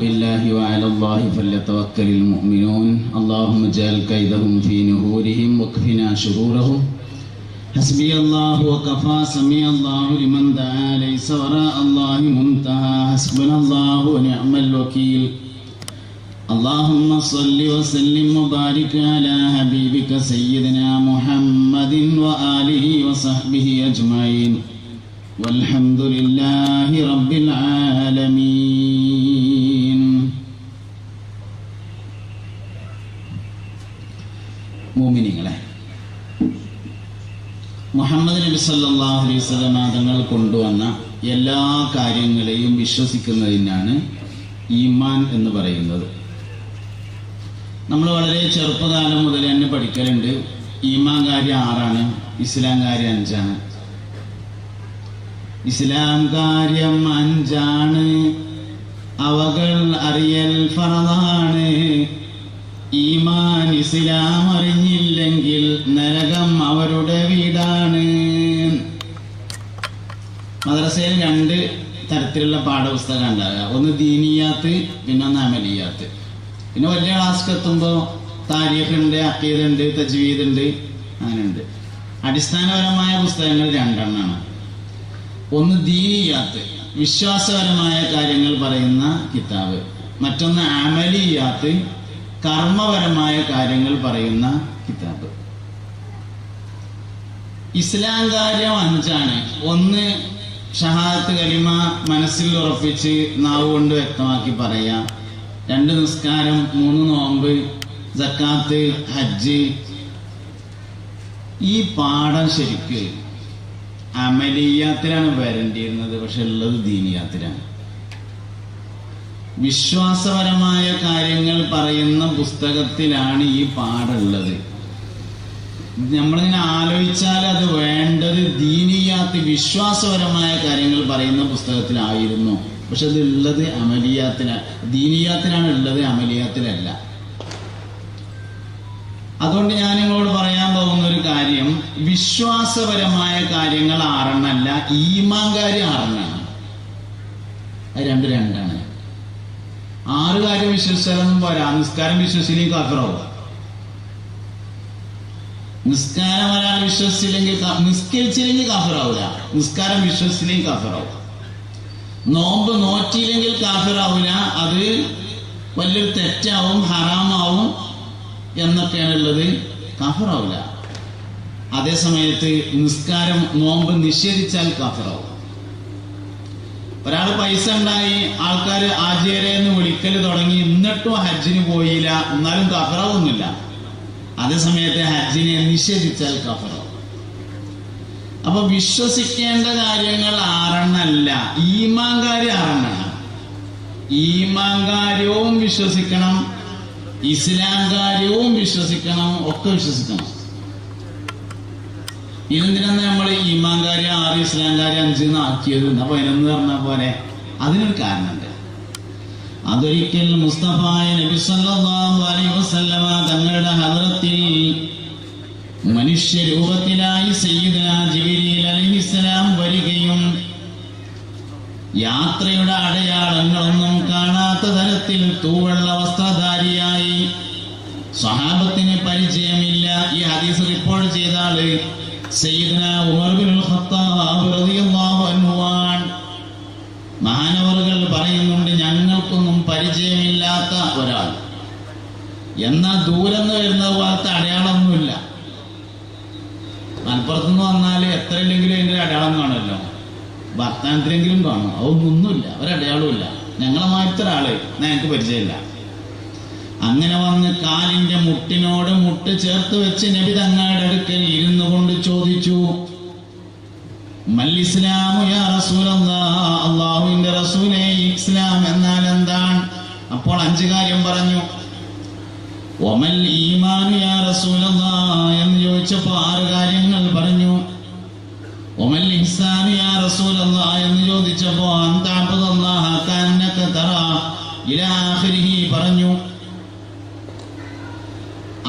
بالله وعلى الله فليتوكل المؤمنون اللهم اجعل كيدهم في نحورهم واكفنا شرورهم حسبي الله وكفى سمي الله لمن دعا ليس وراء الله منتهى حسبنا الله ونعم الوكيل اللهم صل وسلم وبارك على حبيبك سيدنا محمد وآله وصحبه أجمعين والحمد لله رب العالمين. മുഅ്മിനീങ്ങളെ, മുഹമ്മദ് നബി സല്ലല്ലാഹു അലൈഹി വസല്ലം തങ്ങൾ കൊണ്ടുവന്ന എല്ലാ കാര്യങ്ങളെയും വിശ്വസിക്കുന്നതിനാണ് ഈമാൻ എന്ന് പറയുന്നത്. നമ്മൾ വളരെ ചെറുപ്പകാലം മുതൽ തന്നെ പഠിക്കലുണ്ട്. ഈമാൻ കാര്യം 6ആണ്, ഇസ്ലാം കാര്യം 5ആണ്. ഇസ്ലാം കാര്യം 5ആണ്, അവകൾ അറിയൽ ഫർളാണ്. ഈമാൻ ഇസ്ലാം അറിഞ്ഞില്ലെങ്കിൽ നരകം അവരുടെ വീടാണ്. മദ്രസയിൽ 2 തരത്തിലുള്ള പാഠപുസ്തകം ഉണ്ടാകുക. ഒന്ന് ദീനിയാത്ത്, പിന്നെ ഒന്ന് അമലിയാത്ത്. പിന്നെ വലിയ ക്ലാസ്ക്ക് എത്തുമ്പോൾ താരീഖുണ്ട്, അഖീദുണ്ട്, തജ്വീദുണ്ട്, അങ്ങനെയുണ്ട്. അടിസ്ഥാനപരമായ പുസ്തകങ്ങൾ 2 എണ്ണമാണ്. ഒന്ന് ദീനിയാത്ത്, വിശ്വാസപരമായ കാര്യങ്ങൾ പറയുന്ന കിതാബ്. മറ്റൊന്ന് അമലിയാത്ത്, കർമ്മപരമായ കാര്യങ്ങൾ പറയുന്ന കിതാബ്. ഇസ്ലാം കാര്യം 5ആണ്. ഒന്ന് ഷഹാദത്ത് കലിമ മനസ്സിൽ ഉറപ്പിച്ച് നാവ് കൊണ്ട് വ്യക്തമാക്കി പറയാം. 2 നിസ്കാരം, 3 നോമ്പ്, സക്കാത്ത്, ഹജ്ജ്. ഈ പാഠം ശരിക്ക് അമലിയാത്തിലാണ് വരേണ്ടിയിരുന്നത്, പക്ഷെ ഉള്ളത് ദീനിയാത്തിലാണ്. വിശ്വാസപരമായ കാര്യങ്ങൾ പറയുന്ന പുസ്തകത്തിലാണ് ഈ പാഠമുള്ളത്. നമ്മളിങ്ങനെ ആലോചിച്ചാൽ അത് വേണ്ടത് ദീനിയാത്ത്, വിശ്വാസപരമായ കാര്യങ്ങൾ പറയുന്ന പുസ്തകത്തിലായിരുന്നു. പക്ഷെ അത് ഉള്ളത് അമലിയാത്തിലാണ്, ദീനിയാത്തിലാണ് ഉള്ളത്, അമലിയാത്തിലല്ല. അതുകൊണ്ട് ഞാൻ നിങ്ങളോട് പറയാൻ പോകുന്ന ഒരു കാര്യം, വിശ്വാസപരമായ കാര്യങ്ങൾ 6 എണ്ണമല്ല, ഈമാൻ കാര്യം 6 എണ്ണമാണ്. അത് 2 6 കാര്യം വിശ്വസിച്ചാലൊന്നും പോരാ. നിസ്കാരം വിശ്വസിച്ചില്ലെങ്കിൽ കാഫിറാവുക. നിസ്കാരം ഒരാൾ വിശ്വസിച്ചില്ലെങ്കിൽ, നിസ്കരിച്ചില്ലെങ്കിൽ കാഫിറാവില്ല. നിസ്കാരം വിശ്വസിച്ചില്ലെങ്കിൽ കാഫിറാവുക. നോമ്പ് നോറ്റിയില്ലെങ്കിൽ കാഫിറാവില്ല. അത് വലിയൊരു തെറ്റാവും, ഹറാമാവും എന്നൊക്കെയാണുള്ളത്. കാഫിറാവില്ല. അതേ സമയത്ത് നിസ്കാരം, നോമ്പ് നിഷേധിച്ചാൽ കാഫിറാവും. ഒരാൾ പൈസ ഉണ്ടായി, ആൾക്കാർ ആചാര്യ എന്ന് വിളിക്കൽ തുടങ്ങി, എന്നിട്ടും ഹജ്ജിന് പോയില്ല, എന്നാലും കാഫിറാവൊന്നുമില്ല. അതേ സമയത്ത് ഹജ്ജിനെ നിഷേധിച്ചാൽ കാഫിറാവും. അപ്പൊ വിശ്വസിക്കേണ്ട കാര്യങ്ങൾ 6 എണ്ണമല്ല, ഈമാൻ കാര്യം 6 എണ്ണമാണ്. ഈമാൻ കാര്യവും വിശ്വസിക്കണം, ഇസ്ലാം കാര്യവും വിശ്വസിക്കണം, ഒക്കെ വിശ്വസിക്കണം. ഇതെന്തിനാണ് നമ്മൾ ഈമാൻ കാര്യം 6, ഇസ്ലാം കാര്യം 5 ആക്കിയത്? 11 പറഞ്ഞ പോലെ അതിനൊരു കാരണമുണ്ട്. അതൊരിക്കൽ മുസ്തഫായ നബി സല്ലല്ലാഹു അലൈഹി വസല്ലമ തങ്ങളുടെ ഹദ്റത്തിൽ മനുഷ്യരൂപത്തിലായി സയ്യിദുനാ ജിബ്രീൽ അലൈഹിസ്സലാം വരികയും യാത്രയുടെ അടയാളങ്ങളൊന്നും കാണാത്ത തരത്തിൽ തൂവെള്ള വസ്ത്രധാരിയായി, സ്വഹാബത്തിന് പരിചയമില്ല. ഈ ഹദീസ് റിപ്പോർട്ട് ചെയ്ത ആള് സയ്യിദുനാ ഉമർ ഇബ്നുൽ ഖത്താബ് റളിയല്ലാഹു അൻഹു. മഹാനവറുകൾ പറയുന്നുണ്ട്, ഞങ്ങൾക്കൊന്നും പരിചയമില്ലാത്ത ഒരാൾ, എന്നാൽ ദൂരെന്ന് വരുന്ന പോലത്തെ അടയാളമൊന്നുമില്ല. മലപ്പുറത്തുനിന്ന് വന്നാൽ എത്രയില്ലെങ്കിലും അതിൻ്റെ ഒരു അടയാളം കാണുമല്ലോ, വർത്തമാനത്തിലെങ്കിലും കാണും. അതൊന്നുമില്ല, ഒരടയാളമില്ല. ഞങ്ങളെ മാറ്റ ഒരാള് ഞങ്ങൾക്ക് പരിചയമില്ല. അങ്ങനെ വന്ന് കാലിന്റെ മുട്ടിനോട് മുട്ട് ചേർത്ത് വെച്ച് നബി തങ്ങളുടെ അടുക്കൽ ഇരുന്നു കൊണ്ട് ചോദിച്ചു, മൽ ഇസ്ലാമു യാ റസൂലല്ലാഹ്, അല്ലാഹുവിന്റെ റസൂലേ, ഇസ്ലാം എന്നാൽ എന്താണ്? അപ്പോൾ 5 കാര്യം പറഞ്ഞു. വമൽ ഈമാനു യാ റസൂലല്ലാഹ് എന്ന് ചോദിച്ചപ്പോൾ 6 കാര്യങ്ങൾ പറഞ്ഞു. വമൽ ഇഹ്സാനു യാ റസൂലല്ലാഹ് എന്ന് ചോദിച്ചപ്പോൾ അൻ തഅബ്ദുല്ലാഹ കഅന്നക തറാ ഇലാ ആഖിരിഹി പറഞ്ഞു.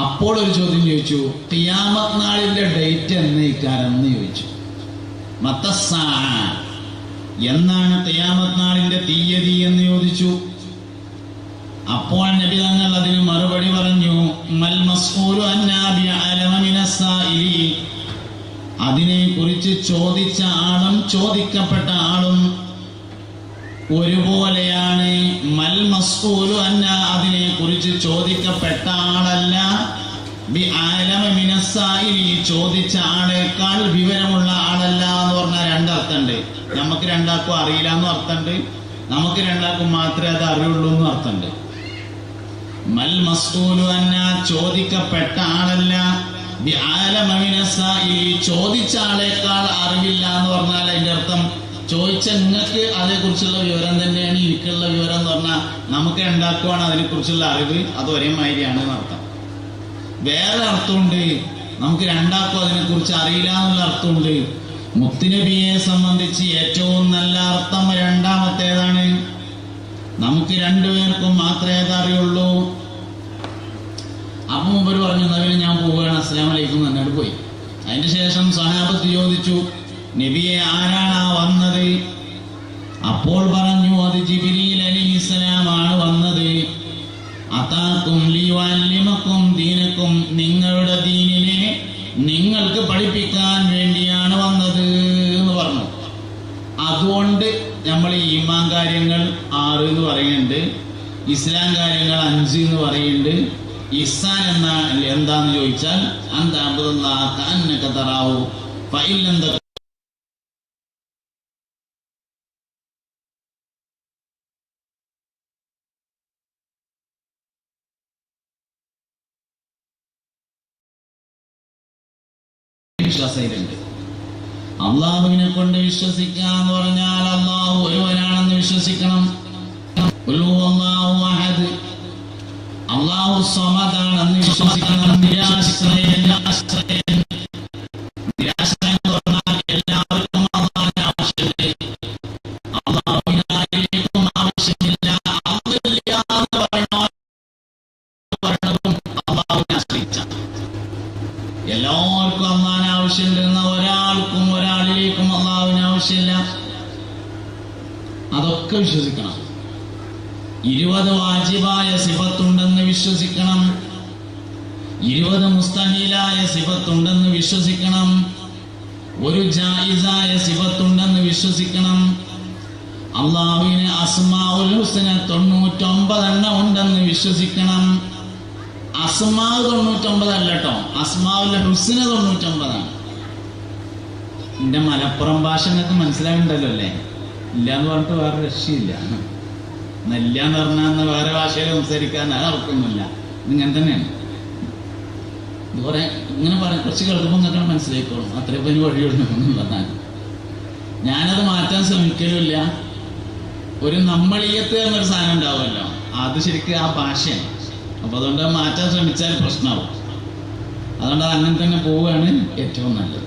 അപ്പോൾ ഒരു ചോദ്യം ചോദിച്ചു, ഖിയാമത്ത് നാളിന്റെ ഡേറ്റ് എന്നേക്കാരെന്ന് ചോദിച്ചു. മത്തസ്സാഅ, എന്നാണ് ഖിയാമത്ത് നാളിന്റെ തീയതി എന്ന് ചോദിച്ചു. അപ്പോൾ നബി തങ്ങൾ അതിന് മറുപടി പറഞ്ഞു, മൽ മസ്ഊലു അന്നാ ബിഅലമ മിനസ്സായിലി, അതിനെ കുറിച്ച് ചോദിച്ച ആളും ചോദിക്കപ്പെട്ട ആളും ഒരുപോലെയാണ്. മൽ മസ്ഊലു അന്നാ, അതിനെ കുറിച്ച് ചോദിക്കപ്പെട്ട ആളല്ല, ബിഅലമ മിനസ്സായിലി, ചോദിച്ച ആളേക്കാൾ വിവരമുള്ള ആളല്ല എന്ന് പറഞ്ഞാൽ രണ്ടർത്ഥമുണ്ട്. നമുക്ക് രണ്ടാൾക്കും അറിയില്ല എന്നും അർത്ഥമുണ്ട്, നമുക്ക് രണ്ടാൾക്കും മാത്രമേ അത് അറിയുള്ളൂ എന്നും അർത്ഥമുണ്ട്. മൽ മസ്ഊലു അന്നാ, ചോദിക്കപ്പെട്ട ആളല്ല, ബിഅലമ മിനസ്സായിലി, ചോദിച്ച ആളേക്കാൾ അറിവില്ല എന്ന് പറഞ്ഞാൽ അതിന്റെ അർത്ഥം ചോദിച്ച നിങ്ങൾക്ക് അതേക്കുറിച്ചുള്ള വിവരം തന്നെയാണ് എനിക്കുള്ള വിവരം എന്ന് പറഞ്ഞാൽ നമുക്ക് രണ്ടാക്കുവാണ് അതിനെക്കുറിച്ചുള്ള അറിവ്, അത് ഒരേ മാതിരിയാണ് എന്നർത്ഥം. വേറെ അർത്ഥമുണ്ട്, നമുക്ക് രണ്ടാക്കും അതിനെക്കുറിച്ച് അറിയില്ല എന്നുള്ള അർത്ഥമുണ്ട്. മുത്തുനബിയെ സംബന്ധിച്ച് ഏറ്റവും നല്ല അർത്ഥം രണ്ടാമത്തേതാണ്. നമുക്ക് രണ്ടുപേർക്കും മാത്രമേ അത് അറിയുള്ളൂ. അപ്പം മുമ്പ് പറഞ്ഞു, നബിനെ ഞാൻ പോവുകയാണ്, അസ്സലാമു അലൈക്കും എന്നോട് പോയി. അതിന് ശേഷം സഹാബത്ത് ചോദിച്ചു, നബിയെ ആരാണ് വന്നത്? അപ്പോൾ പറഞ്ഞു, അത് ജിബ്രീൽ അലൈഹിസ്സലാമാണ് വന്നത്. അതാക്കും ലിയുഅല്ലിമക്കും ദീനക്കും, നിങ്ങളുടെ ദീനിനെ നിങ്ങൾക്ക് പഠിപ്പിക്കാൻ വേണ്ടിയാണ് വന്നത് എന്ന് പറഞ്ഞു. അതുകൊണ്ട് നമ്മൾ ഈമാൻ കാര്യങ്ങൾ 6 എന്ന് പറയുന്നുണ്ട്, ഇസ്ലാം കാര്യങ്ങൾ 5 എന്ന് പറയുന്നുണ്ട്. ഇഹ്സാൻ എന്താന്ന് ചോദിച്ചാൽ അന്ത അബ്ദുല്ലാഹ കഅന്നക തറാഹു ഫഇൻ ലം തകുൻ വിശ്വാസയിലുണ്ട്. അള്ളാഹുവിനെ കൊണ്ട് വിശ്വസിക്കുക എന്ന് പറഞ്ഞാൽ അള്ളാഹു ഒരുവനാണെന്ന് വിശ്വസിക്കണം. അള്ളാഹു സമദാണെന്ന് വിശ്വസിക്കണം. നിരാശ്രയൻ എന്ന് പറഞ്ഞാൽ എല്ലാവർക്കും അള്ളാഹിനെ ആവശ്യമുണ്ട്, അള്ളാഹുവിനായിരിക്കും ആവശ്യമില്ല. പറഞ്ഞതും അള്ളാഹുവിനെ ആശ്രയിച്ച എല്ലാവർക്കും അള്ളാഹിനെ ആവശ്യമുണ്ടെന്ന ഒരാൾക്കും ഒരാളിലേക്കും അള്ളാഹുവിന് ആവശ്യമില്ല. അതൊക്കെ വിശ്വസിക്കണം. 20 വാജിബായ സിഫത്തുണ്ടെന്ന് വിശ്വസിക്കണം, 20 മുസ്തഹീലായ സിഫത്തുണ്ടെന്ന് വിശ്വസിക്കണം, 1 ജായിസായ സിഫത്തുണ്ടെന്ന് വിശ്വസിക്കണം. അള്ളാഹുവിന് അസ്മാഉൽ ഹുസ്ന 99 ഉണ്ടെന്ന് വിശ്വസിക്കണം. അസ്മാഉ 99 അല്ല കേട്ടോ, അസ്മാഉൽ ഹുസ്ന 99. എന്റെ മലപ്പുറം ഭാഷ നിങ്ങൾക്ക് മനസ്സിലാവുന്നുണ്ടല്ലോ അല്ലേ? ഇല്ലാന്ന് പറഞ്ഞിട്ട് വേറെ രക്ഷയില്ല. നെല്ലാന്ന് പറഞ്ഞാൽ വേറെ ഭാഷയിൽ സംസാരിക്കാൻ അവർക്കൊന്നുമില്ല. ഇങ്ങനെ തന്നെയാണ്. ഇത് കുറെ ഇങ്ങനെ പറയാൻ കുറച്ച് കേൾക്കുമ്പോൾ നിങ്ങൾക്ക് മനസ്സിലായിക്കോളും, അത്രയും പനി വഴിയുള്ളൂ എന്നുള്ളതാണ്. ഞാനത് മാറ്റാൻ ശ്രമിക്കലുമില്ല. ഒരു നമ്മളിയത്ത് എന്നൊരു സാധനം ഉണ്ടാവുമല്ലോ, അത് ശരിക്കും ആ ഭാഷയാണ്. അപ്പൊ അതുകൊണ്ട് മാറ്റാൻ ശ്രമിച്ചാൽ പ്രശ്നമാവും. അതുകൊണ്ട് അത് അങ്ങനെ തന്നെ പോവുകയാണ് ഏറ്റവും നല്ലത്.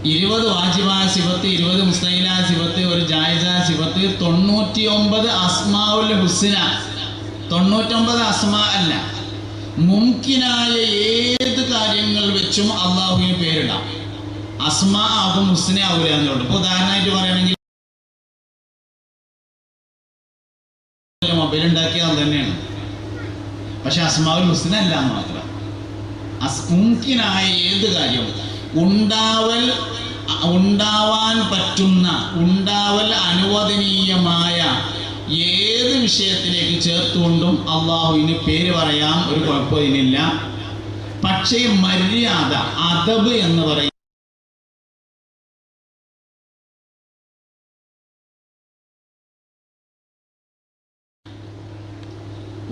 20 വാജിബായ സിഫത്ത്, 20 മുസ്തഹീലായ സിഫത്ത്, 1 ജായിസായ സിഫത്ത്, 99 അസ്മാഉൽ ഹുസ്ന. 99 അസ്മാ അല്ല, മുംകിനായ ഏത് കാര്യങ്ങൾ വെച്ചും അള്ളാഹുവിന് പേരിടാം. അസ്മാ ആകും, ഹുസ്ന ആവില്ല എന്നുള്ളൂ. ഇപ്പൊ ഉദാഹരണമായിട്ട് പറയുകയാണെങ്കിൽ മൊബൈൽ ഉണ്ടാക്കിയത് അത് തന്നെയാണ്, പക്ഷെ അസ്മാഉൽ ഹുസ്ന അല്ല എന്ന് മാത്രം. മുംകിനായ ഏത് കാര്യവും ഉണ്ടാവാൻ പറ്റുന്ന, ഉണ്ടാവൽ അനുവദനീയമായ ഏത് വിഷയത്തിലേക്ക് ചേർത്തുകൊണ്ടും അള്ളാഹുവിന് പേര് പറയാം, ഒരു കുഴപ്പമില്ല. പക്ഷേ മര്യാദ, അദബ് എന്ന് പറയും.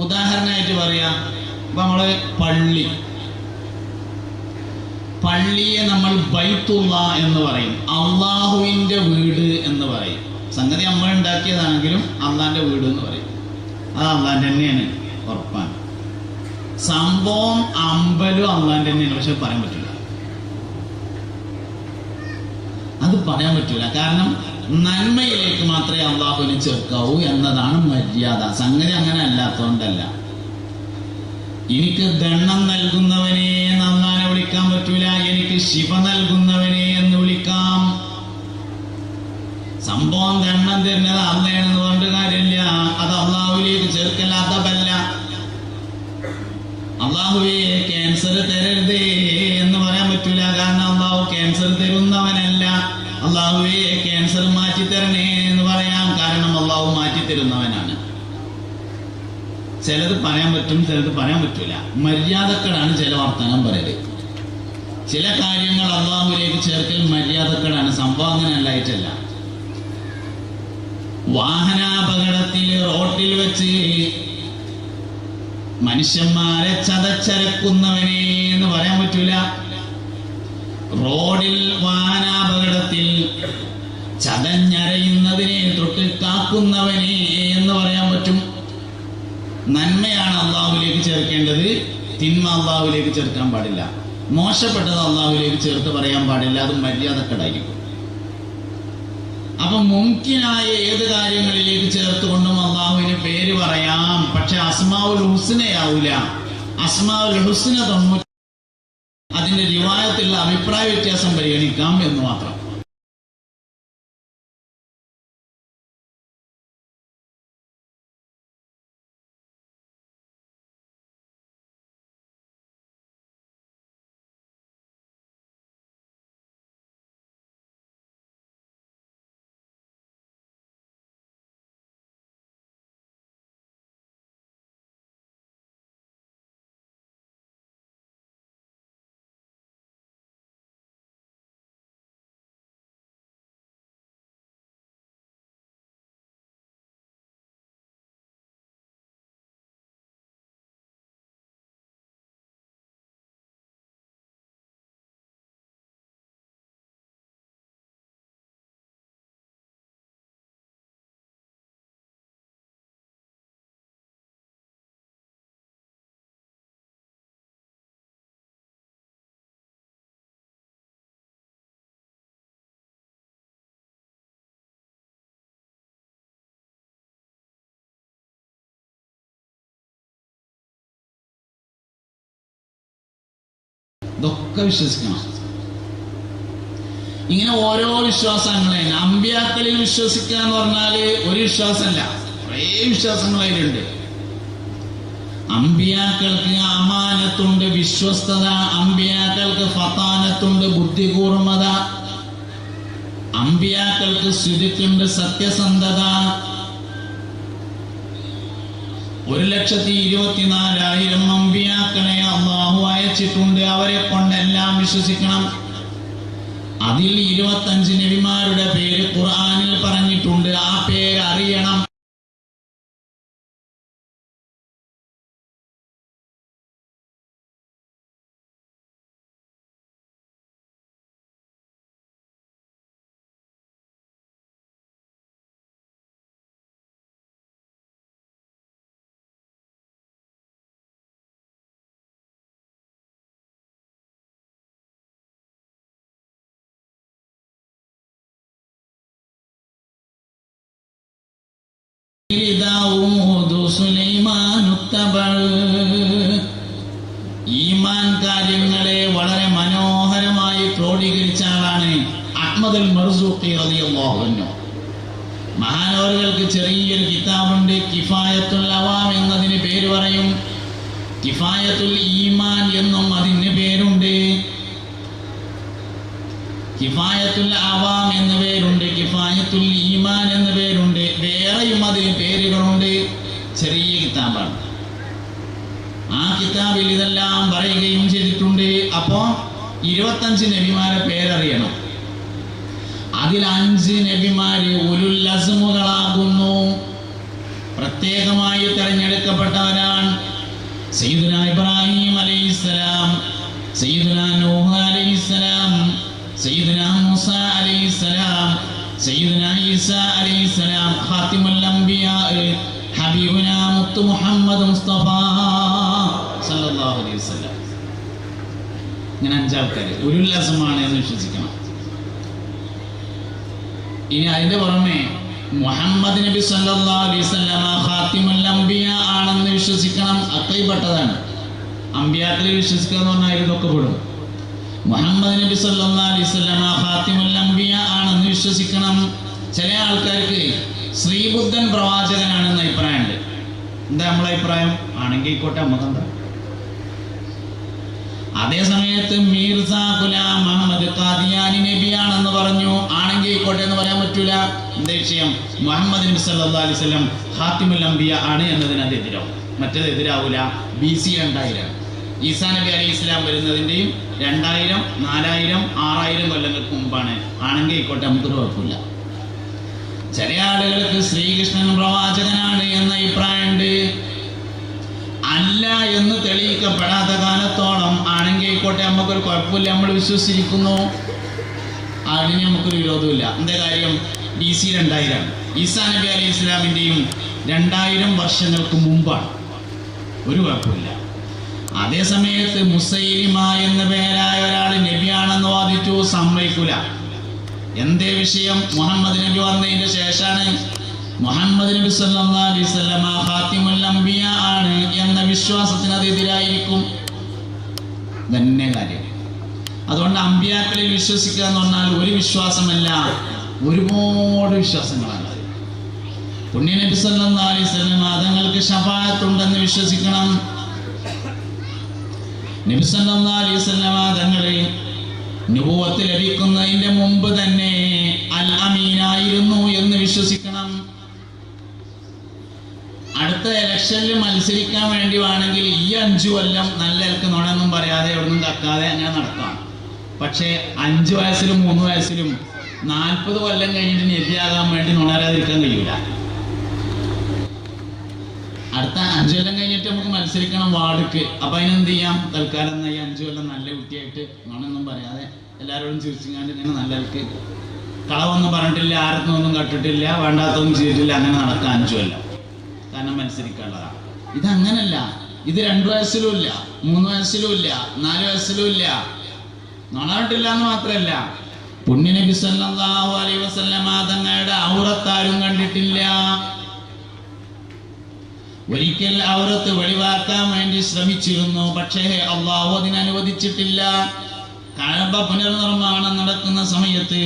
ഉദാഹരണമായിട്ട് പറയാം, ഇപ്പൊ നമ്മള് പള്ളിയെ നമ്മൾ ബൈത്തുള്ള എന്ന് പറയും, അള്ളാഹുവിന്റെ വീട് എന്ന് പറയും. സംഗതി നമ്മൾ ഉണ്ടാക്കിയതാണെങ്കിലും അള്ളാന്റെ വീട് എന്ന് പറയും. അത് അള്ളാന്റെ തന്നെയാണ്, ഉറപ്പാണ്. സംഭവം അമ്പലും അള്ളാന്റെ തന്നെയാണ്, പക്ഷെ പറയാൻ പറ്റില്ല. അത് പറയാൻ പറ്റില്ല, കാരണം നന്മയിലേക്ക് മാത്രമേ അള്ളാഹുവിനെ ചേർക്കാവൂ എന്നതാണ് മര്യാദ. സംഗതി അങ്ങനെ അല്ലാത്തതുകൊണ്ടല്ല. എനിക്ക് ദണ്ണം നൽകുന്നവനെ അള്ളാനെ വിളിക്കാൻ പറ്റൂല, എനിക്ക് ശിവ നൽകുന്നവനെ എന്ന് വിളിക്കാം. സംഭവം ദണ്ണം തരുന്നത് അള്ളയാണെന്ന് പറഞ്ഞിട്ട് കാര്യമില്ല, അത് അള്ളാഹുവിലേക്ക് അള്ളാഹുവിലേക്ക് ചേർക്കൽ അതബല്ല. അള്ളാഹുവേ ക്യാൻസർ തരരുതേ എന്ന് പറയാൻ പറ്റൂല. കാരണം അള്ളാഹു ക്യാൻസർ തരുന്നവനല്ല. അള്ളാഹുവേ ക്യാൻസർ മാറ്റിത്തരണേ എന്ന് പറയാം, കാരണം അള്ളാഹു മാറ്റിത്തരുന്നവനാണ്. ചിലത് പറയാൻ പറ്റും, ചിലത് പറയാൻ പറ്റൂല. മര്യാദക്കേടാണ് ചില വർത്തമാനം പറയല്. ചില കാര്യങ്ങൾ അള്ളാഹുവിലേക്ക് ചേർക്കൽ മര്യാദക്കേടാണ്. സംഭവം അങ്ങനെ അല്ലായിട്ടല്ല. വാഹനാപകടത്തിൽ റോട്ടിൽ വെച്ച് മനുഷ്യന്മാരെ ചതച്ചരക്കുന്നവനെ എന്ന് പറയാൻ പറ്റൂല. റോഡിൽ വാഹനാപകടത്തിൽ ചതഞ്ഞരയുന്നതിനെ തൊട്ട് കാക്കുന്നവനെ എന്ന് പറയാൻ പറ്റും. നന്മയാണ് അള്ളാഹുവിലേക്ക് ചേർക്കേണ്ടത്, തിന്മ അള്ളാഹുവിലേക്ക് ചേർക്കാൻ പാടില്ല. മോശപ്പെട്ടത് അള്ളാഹുവിലേക്ക് ചേർത്ത് പറയാൻ പാടില്ല. അത് മര്യാദക്കേടായിരിക്കും. അപ്പൊ മുംകിനായ ഏത് കാര്യങ്ങളിലേക്ക് ചേർത്തുകൊണ്ടും അള്ളാഹുവിന് പേര് പറയാം. പക്ഷെ അസ്മാഉൽ ഹുസ്നയാവൂല. അസ്മാഉൽ ഹുസ്ന 90 അതിന്റെ റിവായത്തുള്ള അഭിപ്രായ വ്യത്യാസം പരിഗണിക്കാം എന്ന് മാത്രം. ഇതൊക്കെ വിശ്വസിക്കണം. ഇങ്ങനെ ഓരോ വിശ്വാസങ്ങളെ അമ്പിയാക്കളിൽ വിശ്വസിക്കുക എന്ന് പറഞ്ഞാല് ഒരു വിശ്വാസമല്ല, കുറേ വിശ്വാസങ്ങൾ അതിലുണ്ട്. അമ്പിയാക്കൾക്ക് അമാനത്തുണ്ട്, വിശ്വസ്തത. അമ്പിയാക്കൾക്ക് ഫതാനത്തുണ്ട്, ബുദ്ധികൂർമ്മത. അമ്പിയാക്കൾക്ക് സ്തുതിക്കുണ്ട്, സത്യസന്ധത. 1,24,000 അമ്പിയാക്കളെ അല്ലാഹു അയച്ചിട്ടുണ്ട്. അവരെ കൊണ്ടെല്ലാം വിശ്വസിക്കണം. അതിൽ 25 നബിമാരുടെ പേര് ഖുർആനിൽ പറഞ്ഞിട്ടുണ്ട്. ആ പേര് അറിയണം. ഈമാൻ കാര്യങ്ങളെ വളരെ മനോഹരമായി ക്രോഡീകരിച്ച ആളാണ് അഹ്മദുൽ മർസൂഖി റളിയല്ലാഹു അൻഹു. മഹാനവറുകൾക്ക് ചെറിയൊരു കിതാബുണ്ട്, കിഫായത്തുൽ അവാം എന്നതിന് പേര് പറയും. കിഫായത്തുൽ ഈമാൻ എന്നും അതിന് പേരുണ്ട്. കിഫായത്തുൽ അവാം എന്ന പേരുണ്ട്, കിഫായത്തുൽ ഈമാൻ എന്ന പേരുണ്ട്. വേറെയും അതിന് പേരുകളുണ്ട്. ചെറിയ കിതാബാണ്. ആ കിതാബിൽ ഇതെല്ലാം പറയുകയും ചെയ്തിട്ടുണ്ട്. അപ്പോ 25 നബിമാരെ പേരറിയണം. അതിൽ 5 നബിമാര് ഉലുൽ അസ്മുകളാകുന്നു, പ്രത്യേകമായി തെരഞ്ഞെടുക്കപ്പെട്ടവരാണ്. സയ്യിദുനാ ഇബ്രാഹിം അലൈഹിസ്സലാം, സയ്യിദുനാ നൂഹ് അലൈഹിസ്സലാം, സയ്യിദുനാ മൂസ അലൈഹിസ്സലാം, സയ്യിദുനാ ഈസ അലൈഹിസ്സലാം, ഖാതിമുൽ അംബിയാ ഹബീബുനാ മുത്തു മുഹമ്മദ് മുസ്തഫ സല്ലല്ലാഹു അലൈഹി വസല്ലം. ഇങ്ങനെ 5 ആൾക്കാർ ഉലുൽ അസ്മാണ് എന്ന് വിശ്വസിക്കണം. ഇനി അതിന്റെ പുറമെ മുഹമ്മദ് നബി സല്ലല്ലാഹു അലൈഹി വസല്ലം ഖാതിമുൽ അംബിയാ ആണെന്ന് വിശ്വസിക്കണം. അക്കൈപ്പെട്ടതാണ്. അമ്പിയാക്കളിൽ വിശ്വസിക്കുക എന്ന് പറഞ്ഞാൽ ഇതൊക്കെ പെടും. മുഹമ്മദ് നബി സല്ലല്ലാഹു അലൈഹി വസല്ലം ഖാതിമുൽ അംബിയാ ആണെന്ന് വിശ്വസിക്കണം. ചില ആൾക്കാർക്ക് ശ്രീബുദ്ധൻ പ്രവാചകനാണെന്ന് അഭിപ്രായമുണ്ട്. എന്താ നമ്മളെ അഭിപ്രായം? ആണെങ്കിൽ ആയിക്കോട്ടെ, നമുക്കെന്താ. അതേ സമയത്ത് മീർസ ഗുലാം മുഹമ്മദ് ഖാദിയാനി നബിയാണെന്ന് പറഞ്ഞു, ആണെങ്കിൽ ആയിക്കോട്ടെ എന്ന് പറയാൻ പറ്റൂല. എന്താ വിഷയം? മുഹമ്മദ് നബി സല്ലല്ലാഹു അലൈഹി വസല്ലം ഖാതിമുൽ അംബിയ ആണ് എന്നതിന് അത് എതിരാവും. മറ്റേത് എതിരാവൂല. BC 2000 ഈസാ നബി അലൈഹി ഇസ്ലാം വരുന്നതിൻ്റെയും 2000, 4000, 6000 കൊല്ലങ്ങൾക്ക് മുമ്പാണ്. ആണെങ്കിൽ ആയിക്കോട്ടെ, നമുക്കൊരു കുഴപ്പമില്ല. ചില ആളുകൾക്ക് ശ്രീകൃഷ്ണൻ പ്രവാചകനാണ് എന്ന അഭിപ്രായമുണ്ട്. അല്ല എന്ന് തെളിയിക്കപ്പെടാത്ത കാലത്തോളം ആണെങ്കിൽ ആയിക്കോട്ടെ, നമുക്കൊരു കുഴപ്പമില്ല, നമ്മൾ വിശ്വസിച്ചിരിക്കുന്നു, അതിന് നമുക്കൊരു വിരോധമില്ല. എന്താ കാര്യം? BC 2000 ഈസാ നബി അലൈഹി ഇസ്ലാമിൻ്റെയും 2000 വർഷങ്ങൾക്ക് മുമ്പാണ്, ഒരു കുഴപ്പമില്ല. അതേ സമയത്ത് മുസൈലിമ എന്ന പേരായ ഒരാൾ നബിയാണെന്ന് വാദിച്ചു, സമ്മതിക്കൂല. എന്തേ വിഷയം? മുഹമ്മദ് നബി വന്നതിന് ശേഷമാണ്. മുഹമ്മദ് നബി സല്ലല്ലാഹു അലൈഹി വസല്ലം ഖാതിമുൽ അംബിയ ആണ് എന്ന വിശ്വാസത്തിന് അത് എതിരായിരിക്കും. തന്നെ കാര്യം. അതുകൊണ്ട് അമ്പിയാക്കളിൽ വിശ്വസിക്കുക എന്ന് പറഞ്ഞാൽ ഒരു വിശ്വാസമല്ല, ഒരുപാട് വിശ്വാസങ്ങളാണ്. പുണ്യ നബി സല്ലല്ലാഹു അലൈഹി വസല്ലം തങ്ങൾക്ക് ശഫാഅത്ത് ഉണ്ടെന്ന് വിശ്വസിക്കണം. നബി സല്ലല്ലാഹു അലൈഹി വസല്ലം തങ്ങളെ നുബുവത്ത് ലഭിക്കുന്നതിന്റെ മുമ്പ് തന്നെ അൽ അമീനായിരുന്നു എന്ന് വിശ്വസിക്കണം. അടുത്ത ഇലക്ഷനിൽ മത്സരിക്കാൻ വേണ്ടി വേണമെങ്കിൽ ഈ 5 കൊല്ലം നല്ലവർക്ക് നുണയൊന്നും പറയാതെ എവിടെന്നും തക്കാതെ അങ്ങനെ നടക്കാം. പക്ഷേ 5 വയസ്സിലും 3 വയസ്സിലും 40 കൊല്ലം കഴിഞ്ഞിട്ട് നബിയാകാൻ വേണ്ടി നുണരാതിരിക്കാൻ കഴിയൂല. അടുത്ത 5 കൊല്ലം കഴിഞ്ഞിട്ട് നമുക്ക് മത്സരിക്കണം വാർഡ്ക്ക്. അപ്പം അതിനെന്ത് ചെയ്യാം? തൽക്കാലം ഈ 5 കൊല്ലം നല്ല കുട്ടിയായിട്ട് നുണയൊന്നും പറയാതെ എല്ലാവരോടും ചിരിച്ചിങ്ങാണ്ട് ഇങ്ങനെ നല്ലവർക്ക് കളവൊന്നും പറഞ്ഞിട്ടില്ല, ആർക്കൊന്നും കട്ടിട്ടില്ല, വേണ്ടാത്തൊന്നും ചെയ്തിട്ടില്ല, അങ്ങനെ നടക്കാം 5 കൊല്ലം. കാരണം മത്സരിക്കാനുള്ളതാണ്. ഇതങ്ങനല്ല. ഇത് 2 വയസ്സിലും ഇല്ല, 3 വയസ്സിലും ഇല്ല, 4 വയസ്സിലും ഇല്ല. നുണയിട്ടില്ല എന്ന് മാത്രമല്ല, പുണ്യ നബി സല്ലല്ലാഹു അലൈഹി വസല്ലം തങ്ങളുടെ ഔറത്താരും കണ്ടിട്ടില്ല. ഒരിക്കൽ ഔറത്ത് വെളിവാക്കാൻ വേണ്ടി ശ്രമിച്ചിരുന്നു, പക്ഷേ അള്ളാഹു അതിന് അനുവദിച്ചിട്ടില്ല. കഅബ പുനർനിർമ്മാണം നടക്കുന്ന സമയത്ത്